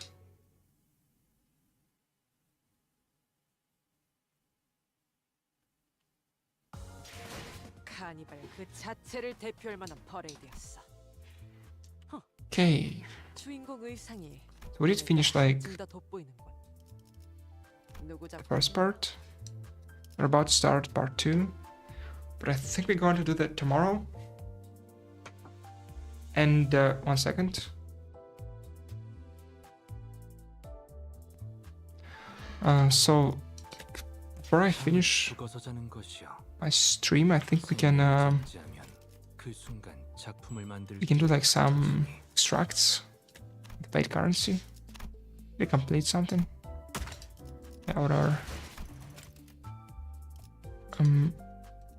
카니발 그 자체를 대표할 만한 퍼레이드였어. Okay, 주인공 의상이 so we did finish like 좀 더 돋보이는군. 누구 the 작품? first part. We're about to start part 2, but I think we're going to do that tomorrow. And 1 second. So before I finish 죽어서 자는 것이요. my stream, I think we can 정지하면 그 순간 작품을 만들 we can do like some extracts, the paid currency. We complete something. Yeah, or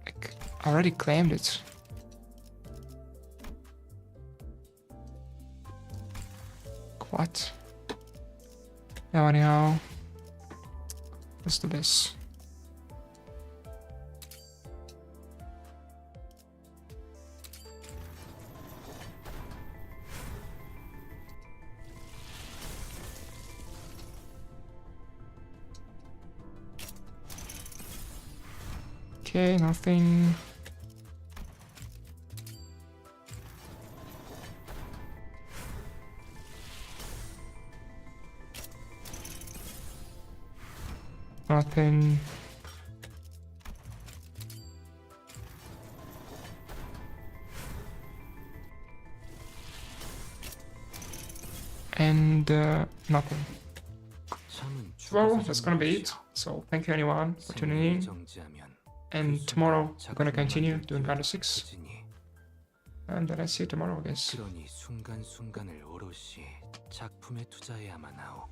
like I already claimed it. What? Yeah, anyhow, let's do this. Okay, nothing. Nothing. And nothing. Well, that's gonna be it. So thank you anyone for tuning in. And tomorrow we're gonna continue doing Canto 6. And then I see you tomorrow, I guess. 그러니 순간순간을 오롯이 작품에 투자해야만 하오.